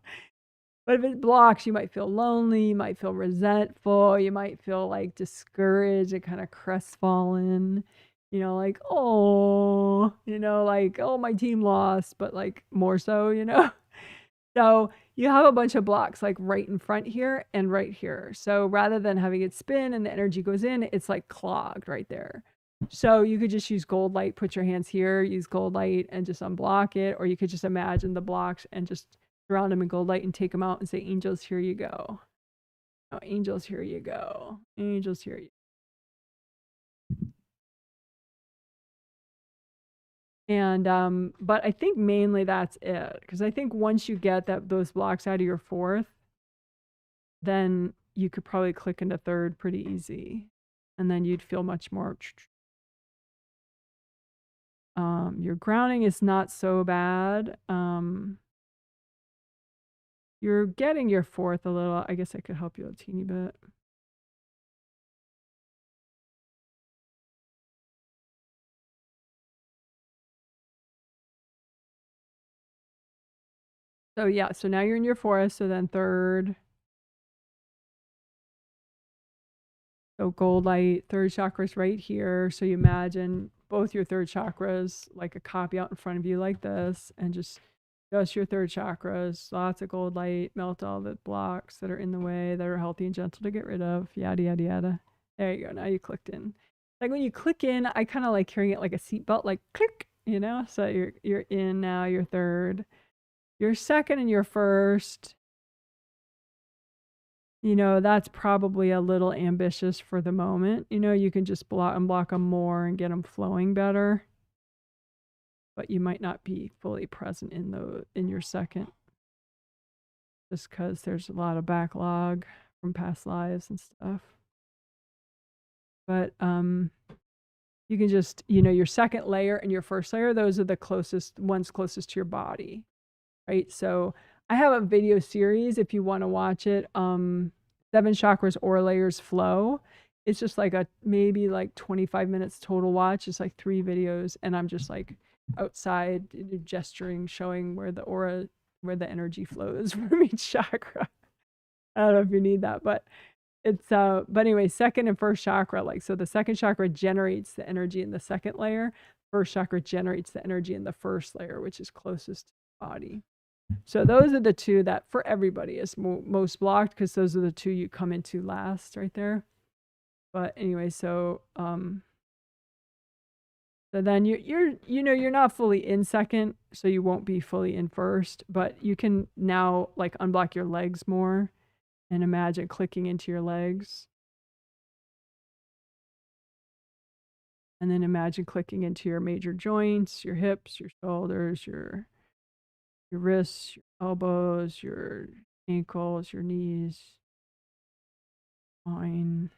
if it blocks, you might feel lonely, you might feel resentful, you might feel like discouraged and kind of crestfallen, like, oh, like, oh, my team lost, but like more so, So you have a bunch of blocks like right in front here and right here. So rather than having it spin and the energy goes in, it's like clogged right there. So you could just use gold light, put your hands here, use gold light and just unblock it. Or you could just imagine the blocks and just surround them in gold light and take them out and say, angels, here you go. Oh, angels, here you go. Angels, here you go. And but I think mainly that's it, because I think once you get those blocks out of your 4th, then you could probably click into 3rd pretty easy, and then you'd feel much more. Your grounding is not so bad. You're getting your 4th a little. I guess I could help you a teeny bit. So yeah, so now you're in your 4th, so then 3rd. So gold light, 3rd chakra's right here. So you imagine both your 3rd chakras like a copy out in front of you like this, and just Just your third chakras, lots of gold light, melt all the blocks that are in the way, that are healthy and gentle to get rid of, yada, yada, yada. There you go. Now you clicked in. Like when you click in, I kind of like hearing it like a seatbelt, like click, you know? So you're in now, your third, your second and your first. You know, that's probably a little ambitious for the moment. You know, you can just unblock them more and get them flowing better. But you might not be fully present in your second, just because there's a lot of backlog from past lives and stuff. But you can just, you know, your second layer and your first layer, those are the ones closest to your body, right? So I have a video series if you want to watch it. 7 Chakras Aura Layers Flow. It's just like maybe like 25 minutes total watch. It's like 3 videos, and I'm just like outside gesturing, showing where the energy flows from each chakra. I don't know if you need that, but it's but anyway, second and first chakra, like, so the second chakra generates the energy in the second layer. First chakra generates the energy in the first layer, which is closest to the body. So those are the two that for everybody is most blocked, because those are the two you come into last right there. But anyway, so so then you're not fully in second, so you won't be fully in first, but you can now like unblock your legs more and imagine clicking into your legs. And then imagine clicking into your major joints, your hips, your shoulders, your wrists, your elbows, your ankles, your knees, spine.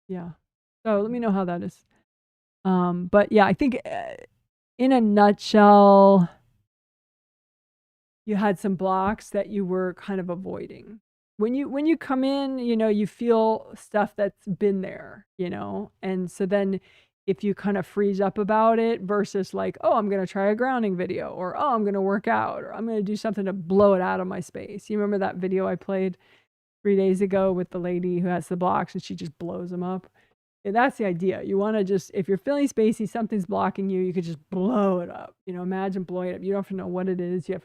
Yeah. So let me know how that is. But yeah, I think in a nutshell, you had some blocks that you were kind of avoiding. When you come in, you know, you feel stuff that's been there, you know, and so then if you kind of freeze up about it versus like, oh, I'm going to try a grounding video, or oh, I'm going to work out, or I'm going to do something to blow it out of my space. You remember that video I played 3 days ago with the lady who has the blocks and she just blows them up? And that's the idea. You want to just, if you're feeling spacey, something's blocking you, you could just blow it up. You know, imagine blowing it up. You don't have to know what it is. You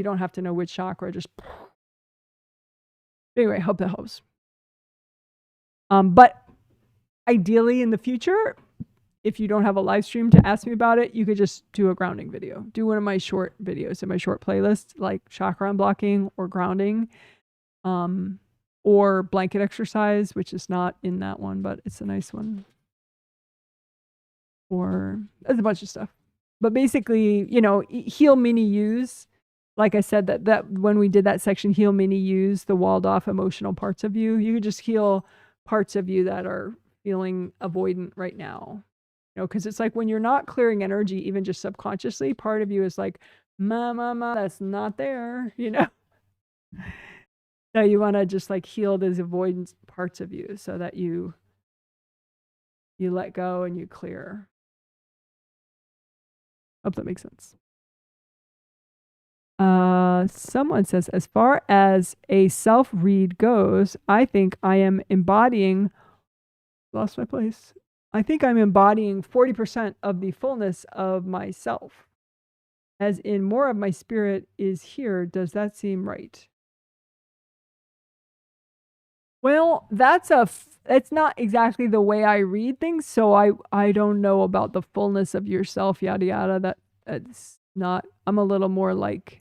don't have to know which chakra. Just anyway, hope that helps. But ideally in the future, if you don't have a live stream to ask me about it, you could just do a grounding video. Do one of my short videos in my short playlist, like chakra unblocking or grounding. Or blanket exercise, which is not in that one, but it's a nice one. Or there's a bunch of stuff. But basically, you know, heal mini use. Like I said, that when we did that section, heal mini use, the walled off emotional parts of you. You could just heal parts of you that are feeling avoidant right now. You know, because it's like when you're not clearing energy, even just subconsciously, part of you is like, ma, that's not there, you know. So you want to just like heal those avoidance parts of you so that you let go and you clear. Hope that makes sense. Someone says, as far as a self-read goes, I think I am embodying, lost my place. I think I'm embodying 40% of the fullness of myself. As in, more of my spirit is here. Does that seem right? Well, it's not exactly the way I read things, so I don't know about the fullness of yourself, yada yada. That's not. I'm a little more like,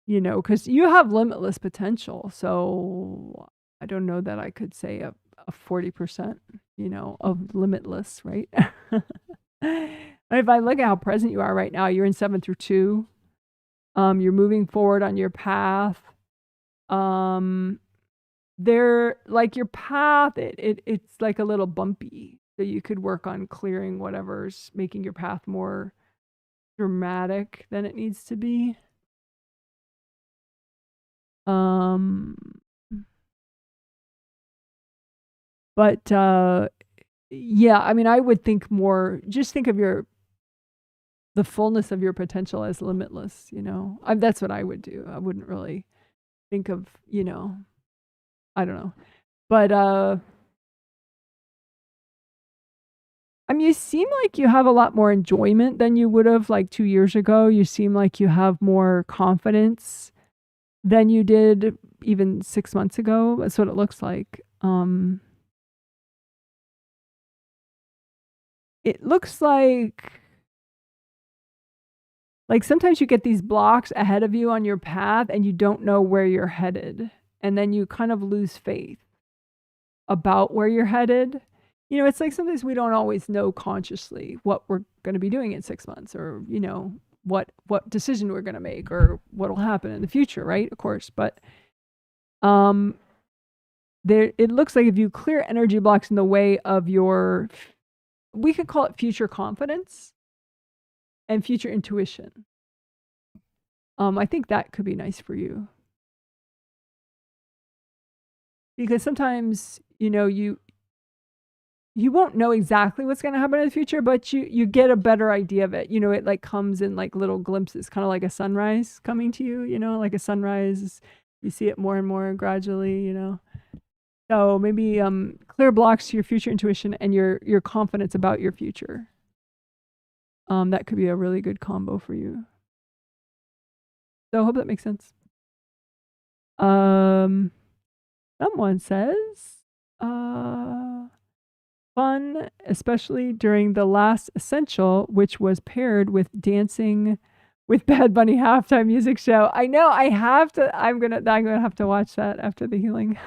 you know, because you have limitless potential. So I don't know that I could say a 40%, you know, of limitless, right? If I look at how present you are right now, you're in 7 through 2. You're moving forward on your path. They're like your path, it's like a little bumpy. So you could work on clearing whatever's making your path more dramatic than it needs to be. But yeah, I mean, I would think more, just think of the fullness of your potential as limitless, you know. That's what I would do. I wouldn't really think of, you know, I don't know. But I mean, you seem like you have a lot more enjoyment than you would have like 2 years ago. You seem like you have more confidence than you did even 6 months ago. That's what it looks like. It looks like sometimes you get these blocks ahead of you on your path and you don't know where you're headed. And then you kind of lose faith about where you're headed. You know, it's like sometimes we don't always know consciously what we're going to be doing in 6 months, or, you know, what decision we're going to make, or what will happen in the future, right? Of course. But it looks like if you clear energy blocks in the way of your, we could call it future confidence and future intuition. I think that could be nice for you. Because sometimes, you know, you won't know exactly what's going to happen in the future, but you get a better idea of it. You know, it like comes in like little glimpses, kind of like a sunrise coming to you, you know, like a sunrise. You see it more and more gradually, you know. So maybe clear blocks to your future intuition and your confidence about your future. That could be a really good combo for you. So I hope that makes sense. Someone says, fun, especially during the last Essential, which was paired with dancing with Bad Bunny halftime music show. I know, I have to, I'm gonna have to watch that after the healing.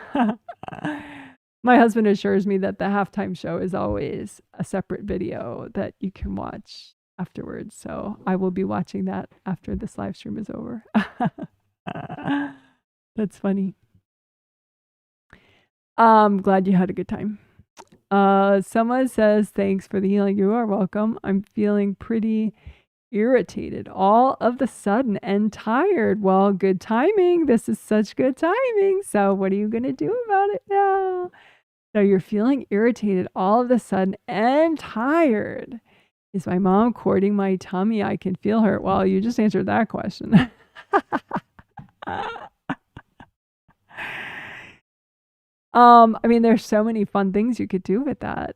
My husband assures me that the halftime show is always a separate video that you can watch afterwards. So I will be watching that after this live stream is over. That's funny. Glad you had a good time. Someone says, thanks for the healing. You are welcome. I'm feeling pretty irritated all of the sudden and tired. Well, good timing. This is such good timing. So what are you going to do about it now? So you're feeling irritated all of a sudden and tired. Is my mom courting my tummy? I can feel her. Well, you just answered that question. I mean, there's so many fun things you could do with that.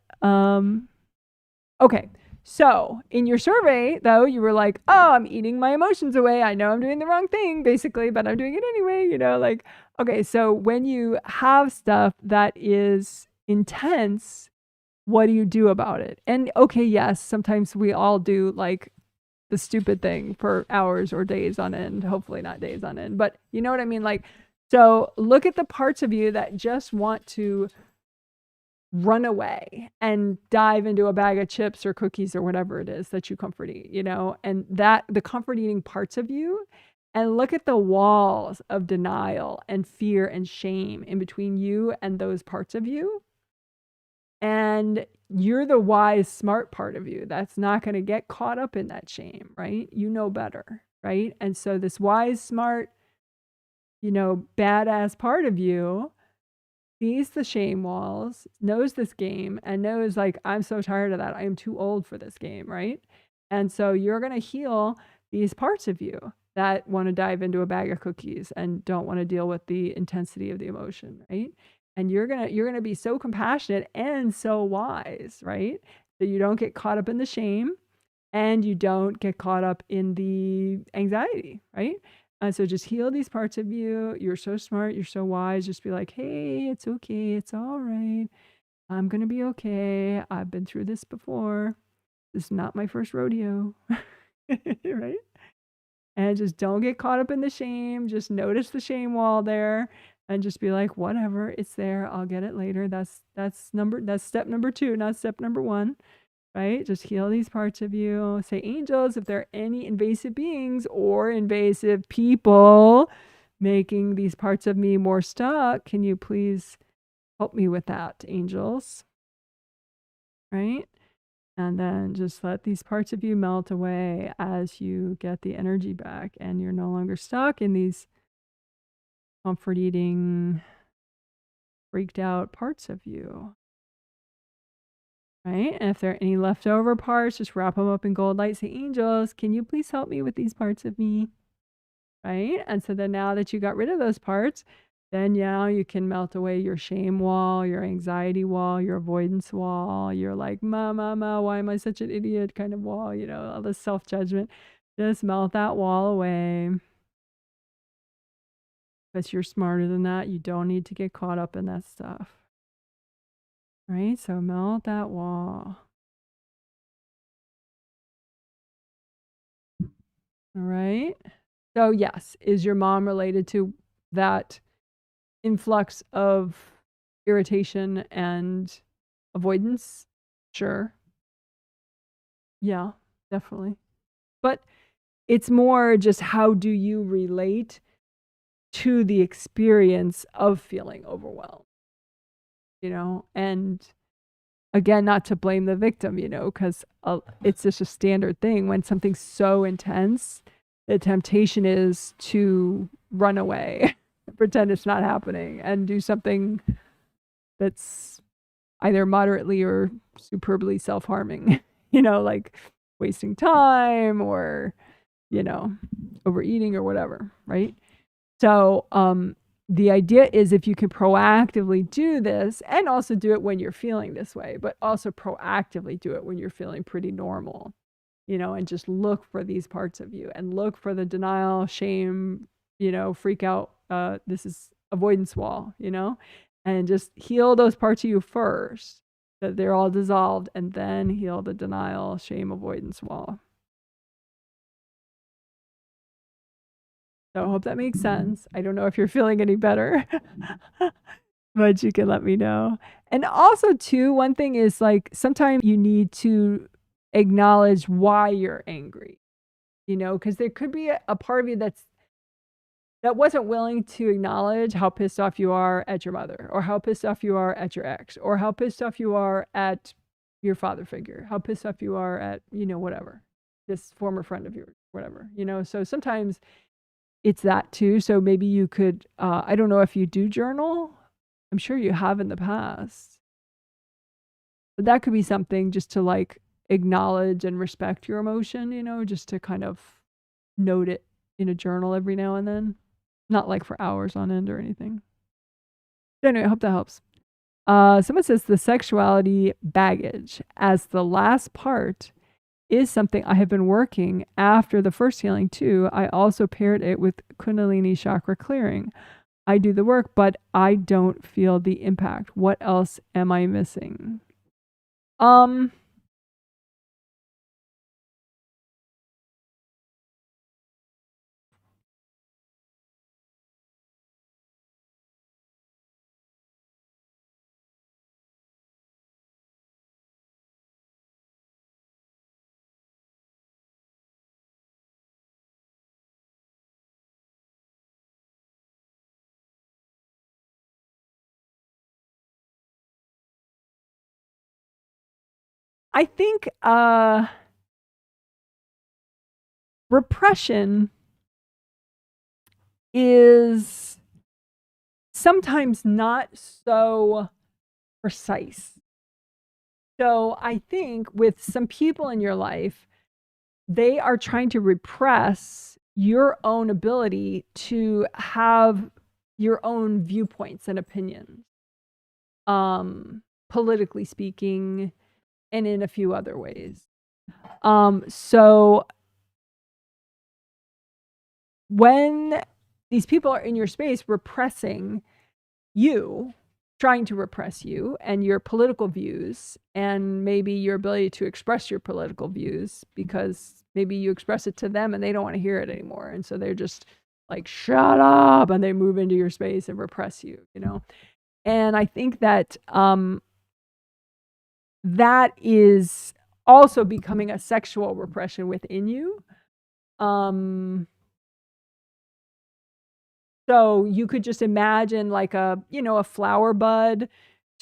Okay. So in your survey, though, you were like, oh, I'm eating my emotions away. I know I'm doing the wrong thing, basically, but I'm doing it anyway, you know, like, okay. So when you have stuff that is intense, what do you do about it? And okay, yes, sometimes we all do like the stupid thing for hours or days on end, hopefully not days on end, but you know what I mean? Like, so look at the parts of you that just want to run away and dive into a bag of chips or cookies or whatever it is that you comfort eat, you know, and that the comfort eating parts of you, and look at the walls of denial and fear and shame in between you and those parts of you. And you're the wise, smart part of you that's not going to get caught up in that shame, right? You know better, right? And so this wise, smart, you know, badass part of you sees the shame walls, knows this game, and knows like, I'm so tired of that. I am too old for this game, right? And so you're going to heal these parts of you that want to dive into a bag of cookies and don't want to deal with the intensity of the emotion, right? And you're going to be so compassionate and so wise, right? That you don't get caught up in the shame and you don't get caught up in the anxiety, right? And so just heal these parts of you. You're so smart. You're so wise. Just be like, hey, it's okay. It's all right. I'm going to be okay. I've been through this before. This is not my first rodeo. Right? And just don't get caught up in the shame. Just notice the shame wall there and just be like, whatever, it's there. I'll get it later. That's step number 2, not step number 1. Right? Just heal these parts of you. Say, angels, if there are any invasive beings or invasive people making these parts of me more stuck, can you please help me with that, angels? Right? And then just let these parts of you melt away as you get the energy back and you're no longer stuck in these comfort eating, freaked out parts of you. Right? And if there are any leftover parts, just wrap them up in gold light. Say, angels, can you please help me with these parts of me? Right? And so then now that you got rid of those parts, then now you can melt away your shame wall, your anxiety wall, your avoidance wall, your like, why am I such an idiot kind of wall, all this self-judgment. Just melt that wall away. Because you're smarter than that. You don't need to get caught up in that stuff. Right? So melt that wall. All right. So yes, is your mom related to that influx of irritation and avoidance? Sure. Yeah, definitely. But it's more just how do you relate to the experience of feeling overwhelmed, and again, not to blame the victim, because it's just a standard thing when something's so intense, the temptation is to run away, pretend it's not happening, and do something that's either moderately or superbly self-harming, like wasting time or, overeating or whatever, right? So, the idea is if you can proactively do this and also do it when you're feeling this way, but also proactively do it when you're feeling pretty normal, and just look for these parts of you and look for the denial, shame, freak out. This is avoidance wall, and just heal those parts of you first, that they're all dissolved, and then heal the denial, shame, avoidance wall. So I hope that makes sense. I don't know if you're feeling any better, but you can let me know. And also, too, one thing is like sometimes you need to acknowledge why you're angry, because there could be a part of you that wasn't willing to acknowledge how pissed off you are at your mother, or how pissed off you are at your ex, or how pissed off you are at your father figure, how pissed off you are at, whatever, this former friend of yours, whatever, So sometimes it's that too. So maybe you could, I don't know if you do journal. I'm sure you have in the past. But that could be something just to like acknowledge and respect your emotion, just to kind of note it in a journal every now and then. Not like for hours on end or anything. So anyway, I hope that helps. Someone says the sexuality baggage as the last part is something I have been working after the first healing too. I also paired it with Kundalini chakra clearing. I do the work, but I don't feel the impact. What else am I missing? I think repression is sometimes not so precise. So I think with some people in your life, they are trying to repress your own ability to have your own viewpoints and opinions, politically speaking, and in a few other ways. So when these people are in your space repressing you, trying to repress you and your political views, and maybe your ability to express your political views, because maybe you express it to them and they don't want to hear it anymore. And so they're just like, shut up, and they move into your space and repress you, And I think that that is also becoming a sexual repression within you. So you could just imagine like a flower bud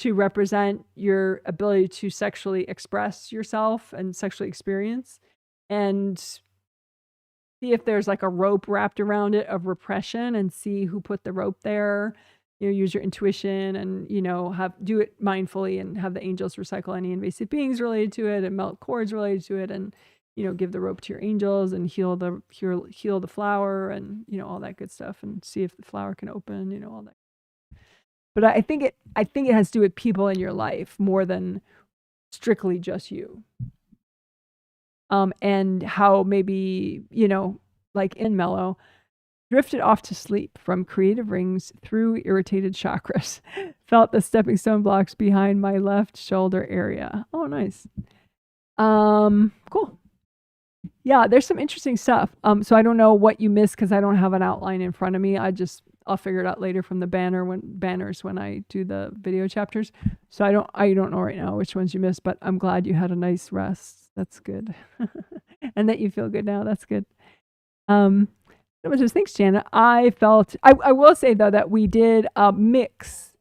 to represent your ability to sexually express yourself and sexually experience, and see if there's like a rope wrapped around it of repression, and see who put the rope there. Use your intuition and, do it mindfully, and have the angels recycle any invasive beings related to it, and melt cords related to it, and, give the rope to your angels, and heal the flower, and, all that good stuff, and see if the flower can open, all that. But I think it has to do with people in your life more than strictly just you. And how maybe, you know, like in Mellow, drifted off to sleep from creative rings through irritated chakras. Felt the stepping stone blocks behind my left shoulder area. Oh, nice. Cool. Yeah, there's some interesting stuff. So I don't know what you missed because I don't have an outline in front of me. I'll figure it out later from the banners when I do the video chapters. So I don't know right now which ones you missed, but I'm glad you had a nice rest. That's good. And that you feel good now. That's good. Thanks, Janet. I will say though that we did mix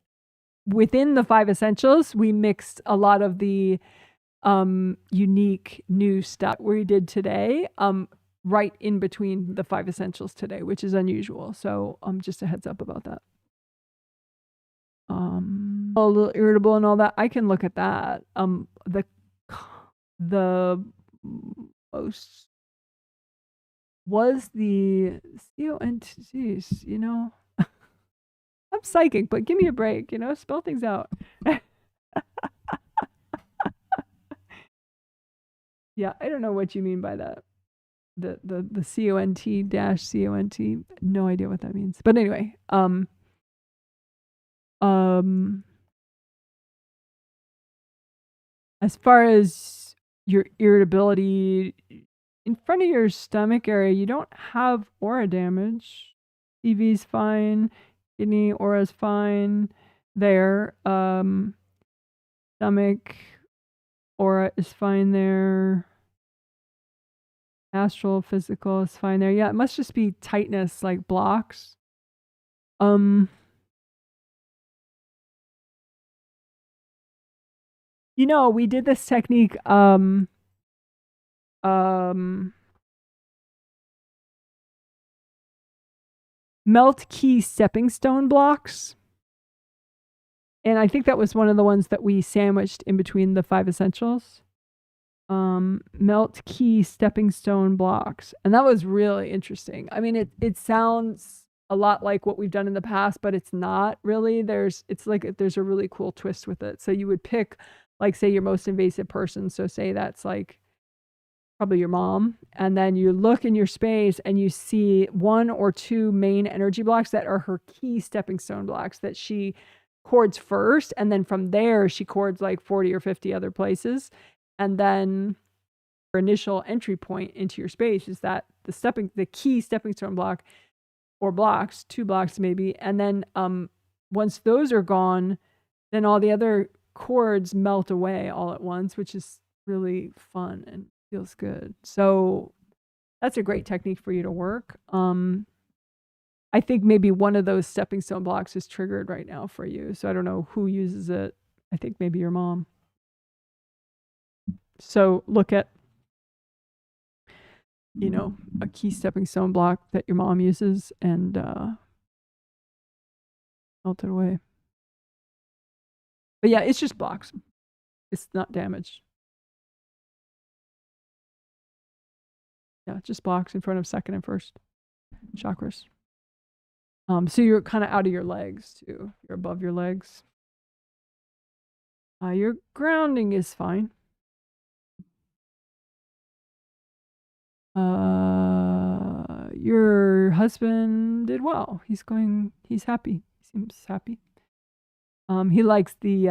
within the 5 essentials. We mixed a lot of the unique new stuff we did today right in between the 5 essentials today, which is unusual. So just a heads up about that. A little irritable and all that. I can look at that. The most was the CONTs, you know. I'm psychic, but give me a break, you know, spell things out. Yeah, I don't know what you mean by that. The CONT-CONT. No idea what that means. But anyway, as far as your irritability in front of your stomach area, you don't have aura damage. EV's fine, kidney aura's fine there. Stomach aura is fine there. Astral, physical is fine there. Yeah, it must just be tightness, like blocks. You know, we did this technique, melt key stepping stone blocks. And I think that was one of the ones that we sandwiched in between the 5 essentials. Melt key stepping stone blocks. And that was really interesting. I mean, it sounds a lot like what we've done in the past, but it's not really. There's a really cool twist with it. So you would pick, like, say, your most invasive person. So say that's like probably your mom. And then you look in your space and you see 1 or 2 main energy blocks that are her key stepping stone blocks that she chords first. And then from there, she chords like 40 or 50 other places. And then her initial entry point into your space is that the key stepping stone block, or blocks, 2 blocks maybe. And then once those are gone, then all the other chords melt away all at once, which is really fun and feels good. So that's a great technique for you to work. I think maybe one of those stepping stone blocks is triggered right now for you. So I don't know who uses it. I think maybe your mom. So look at, you know, a key stepping stone block that your mom uses and melt it away. But yeah, it's just blocks. It's not damaged. Yeah, just blocks in front of 2nd and 1st chakras. So you're kind of out of your legs too. You're above your legs. Your grounding is fine. Your husband did well. He's happy. He seems happy. He likes the,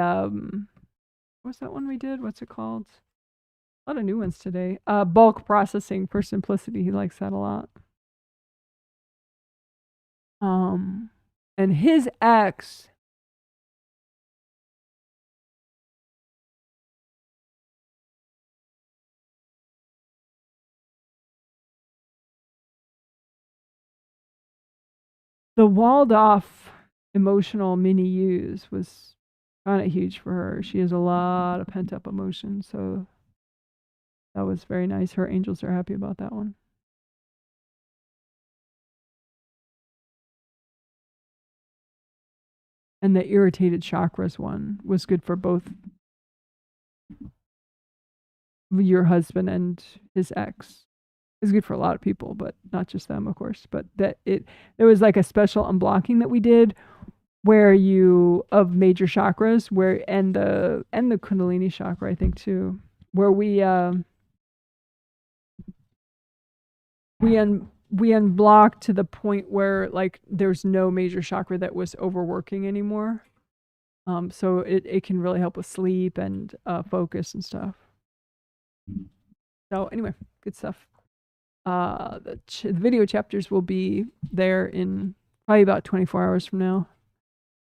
what's that one we did? What's it called? A lot of new ones today. Bulk processing for simplicity. He likes that a lot. And his ex, the walled off emotional mini use was kind of huge for her. She has a lot of pent up emotion. So that was very nice. Her angels are happy about that one. And the irritated chakras one was good for both your husband and his ex. It's good for a lot of people, but not just them, of course. But there was like a special unblocking that we did where you of major chakras, where and the Kundalini chakra, I think too, where we unblock to the point where like there's no major chakra that was overworking anymore. So it can really help with sleep and focus and stuff. So anyway, good stuff. The video chapters will be there in probably about 24 hours from now.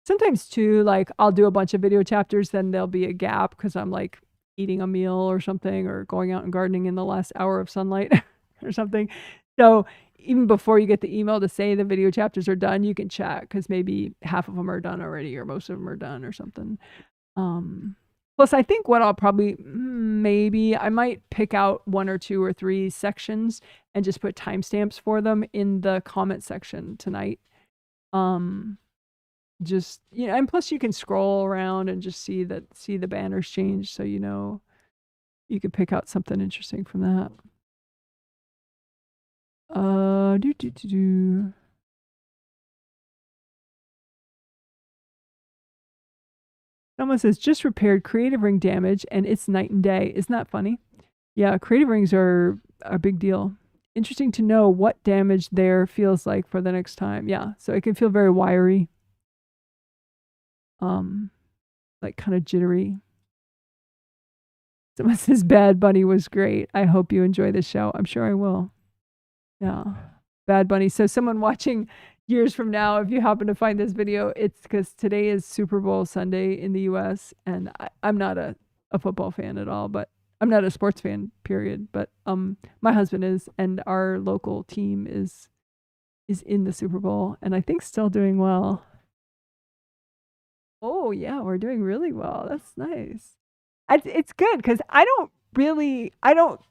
Sometimes too, like I'll do a bunch of video chapters, then there'll be a gap because I'm like eating a meal or something, or going out and gardening in the last hour of sunlight or something. So even before you get the email to say the video chapters are done, you can check because maybe half of them are done already or most of them are done or something. Plus, I think what I'll probably, maybe I might pick out 1 or 2 or 3 sections and just put timestamps for them in the comment section tonight. Just, you know, and plus you can scroll around and just see the banners change, so you know you could pick out something interesting from that. Someone says, just repaired creative ring damage and it's night and day. Isn't that funny? Yeah, creative rings are a big deal. Interesting to know what damage there feels like for the next time. Yeah, so it can feel very wiry. Like kind of jittery. Someone says Bad Bunny was great. I hope you enjoy the show. I'm sure I will. Yeah. Bad Bunny. So someone watching years from now, if you happen to find this video, it's because today is Super Bowl Sunday in the US, and I'm not a football fan at all, but I'm not a sports fan, period. But my husband is, and our local team is in the Super Bowl, and I think still doing well. Oh yeah, we're doing really well. That's nice. It's good because I don't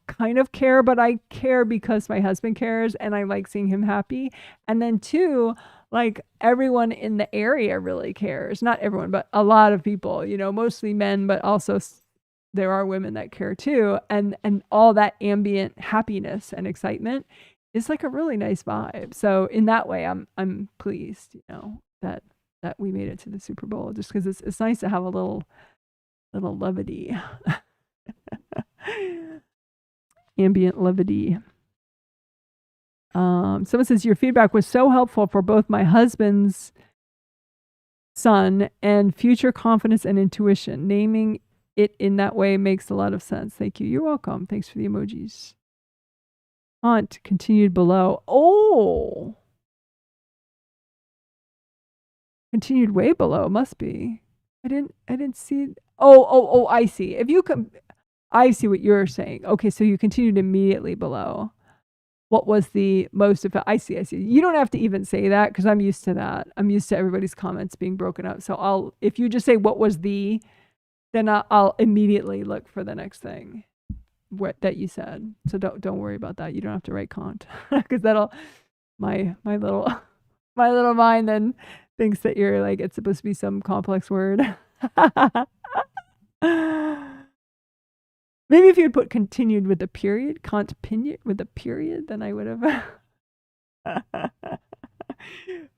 kind of care, but I care because my husband cares and I like seeing him happy. And then two, like everyone in the area really cares. Not everyone, but a lot of people, you know, mostly men, but also there are women that care too. And all that ambient happiness and excitement is like a really nice vibe. So in that way, I'm pleased, you know, that we made it to the Super Bowl, just because it's nice to have a little levity. Ambient levity. Someone says your feedback was so helpful for both my husband's son and future confidence and intuition. Naming it in that way makes a lot of sense. Thank you. You're welcome. Thanks for the emojis. Aunt continued below. Oh, continued way below. Must be. I didn't see. Oh, I see. If you can, I see what you're saying. Okay, so you continued immediately below. What was the most effective? I see. You don't have to even say that because I'm used to that. I'm used to everybody's comments being broken up. So if you just say what was the, then I'll immediately look for the next thing that you said. So don't worry about that. You don't have to write cont because that'll my little mind then thinks that you're like it's supposed to be some complex word. Maybe if you had put continued with a period, continued with a period, then I would have.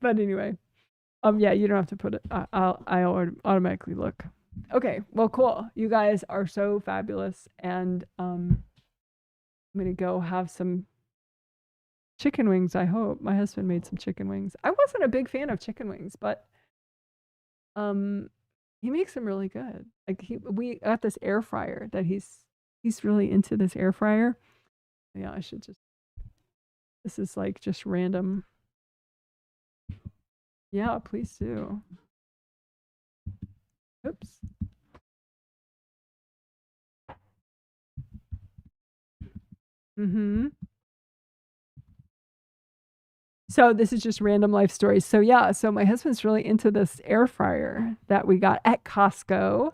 But anyway, yeah, you don't have to put it. I'll automatically look. Okay, well, cool. You guys are so fabulous, and I'm gonna go have some chicken wings. I hope my husband made some chicken wings. I wasn't a big fan of chicken wings, but he makes them really good. Like we got this air fryer that he's really into this air fryer. Yeah, I should just. This is like just random. Yeah, please do. Oops. So this is just random life stories. So yeah, so my husband's really into this air fryer that we got at Costco.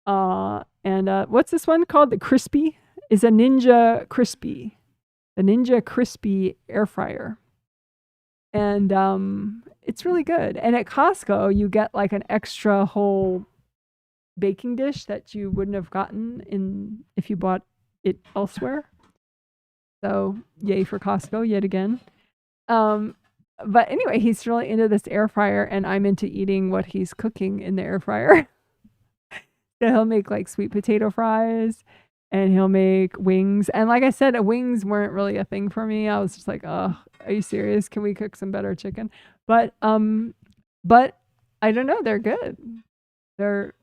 And what's this one called? The Crispy is a Ninja Crispy. The Ninja Crispy air fryer. And it's really good. And at Costco, you get like an extra whole baking dish that you wouldn't have gotten if you bought it elsewhere. So yay for Costco yet again. but anyway, he's really into this air fryer, and I'm into eating what he's cooking in the air fryer. So he'll make like sweet potato fries, and he'll make wings. And like I said, wings weren't really a thing for me. I was just like, oh, are you serious? Can we cook some better chicken? But I don't know. They're good. They're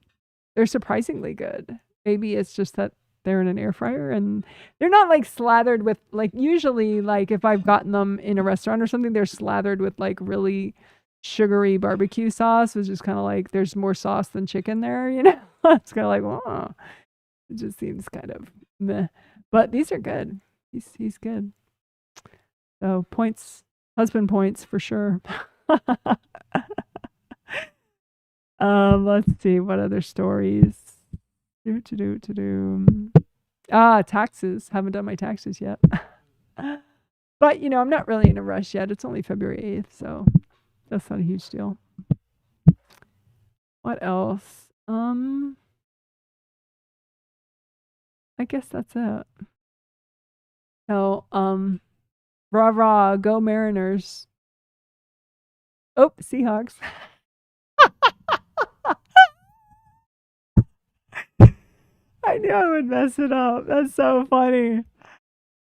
surprisingly good. Maybe it's just that they're in an air fryer and they're not like slathered with like usually like if I've gotten them in a restaurant or something, they're slathered with like really sugary barbecue sauce, which is kind of like there's more sauce than chicken there, you know? It's kind of like, oh, it just seems kind of meh. But these are good. He's good. So points, husband points for sure. Let's see what other stories. Taxes. Haven't done my taxes yet. But you know, I'm not really in a rush yet. It's only February 8th, so that's not a huge deal. What else? I guess that's it. So, rah rah, go Mariners. Oh, Seahawks. I knew I would mess it up. That's so funny.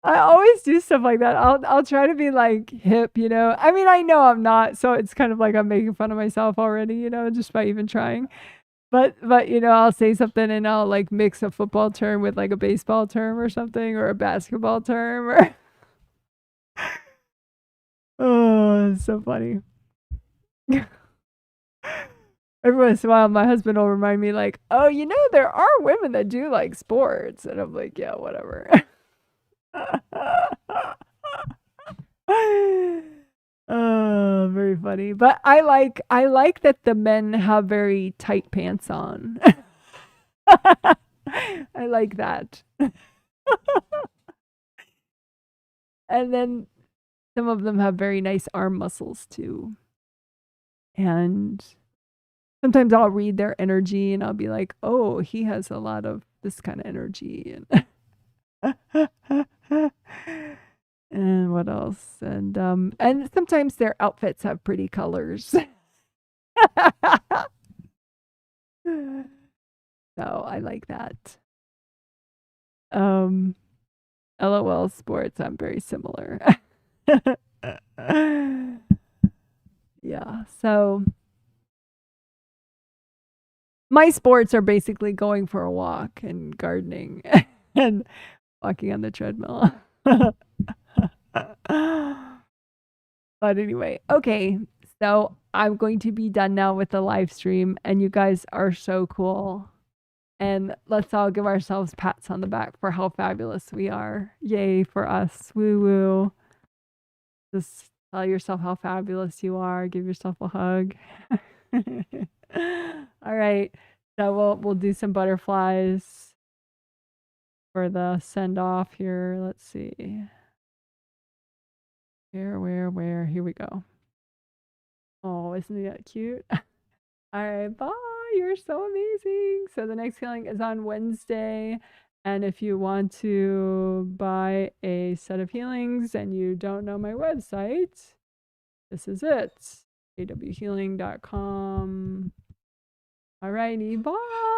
I always do stuff like that. I'll try to be like hip, you know. I mean, I know I'm not, so it's kind of like I'm making fun of myself already, you know, just by even trying. But you know, I'll say something and I'll like mix a football term with like a baseball term or something or a basketball term or oh, it's so funny. Every once in a while, my husband will remind me, like, oh, you know, there are women that do like sports. And I'm like, yeah, whatever. Oh, very funny. But I like that the men have very tight pants on. I like that. And then some of them have very nice arm muscles too. And sometimes I'll read their energy and I'll be like, oh, he has a lot of this kind of energy. And what else? And sometimes their outfits have pretty colors. So I like that. LOL sports, I'm very similar. Yeah. So my sports are basically going for a walk and gardening and walking on the treadmill. But anyway, okay. So I'm going to be done now with the live stream, and you guys are so cool. And let's all give ourselves pats on the back for how fabulous we are. Yay for us. Woo woo. Just tell yourself how fabulous you are. Give yourself a hug. All right. So we'll do some butterflies for the send off here. Let's see. Where? Here we go. Oh, isn't that cute? All right, bye. You're so amazing. So the next healing is on Wednesday. And if you want to buy a set of healings and you don't know my website, this is it. awhealing.com. All righty, bye.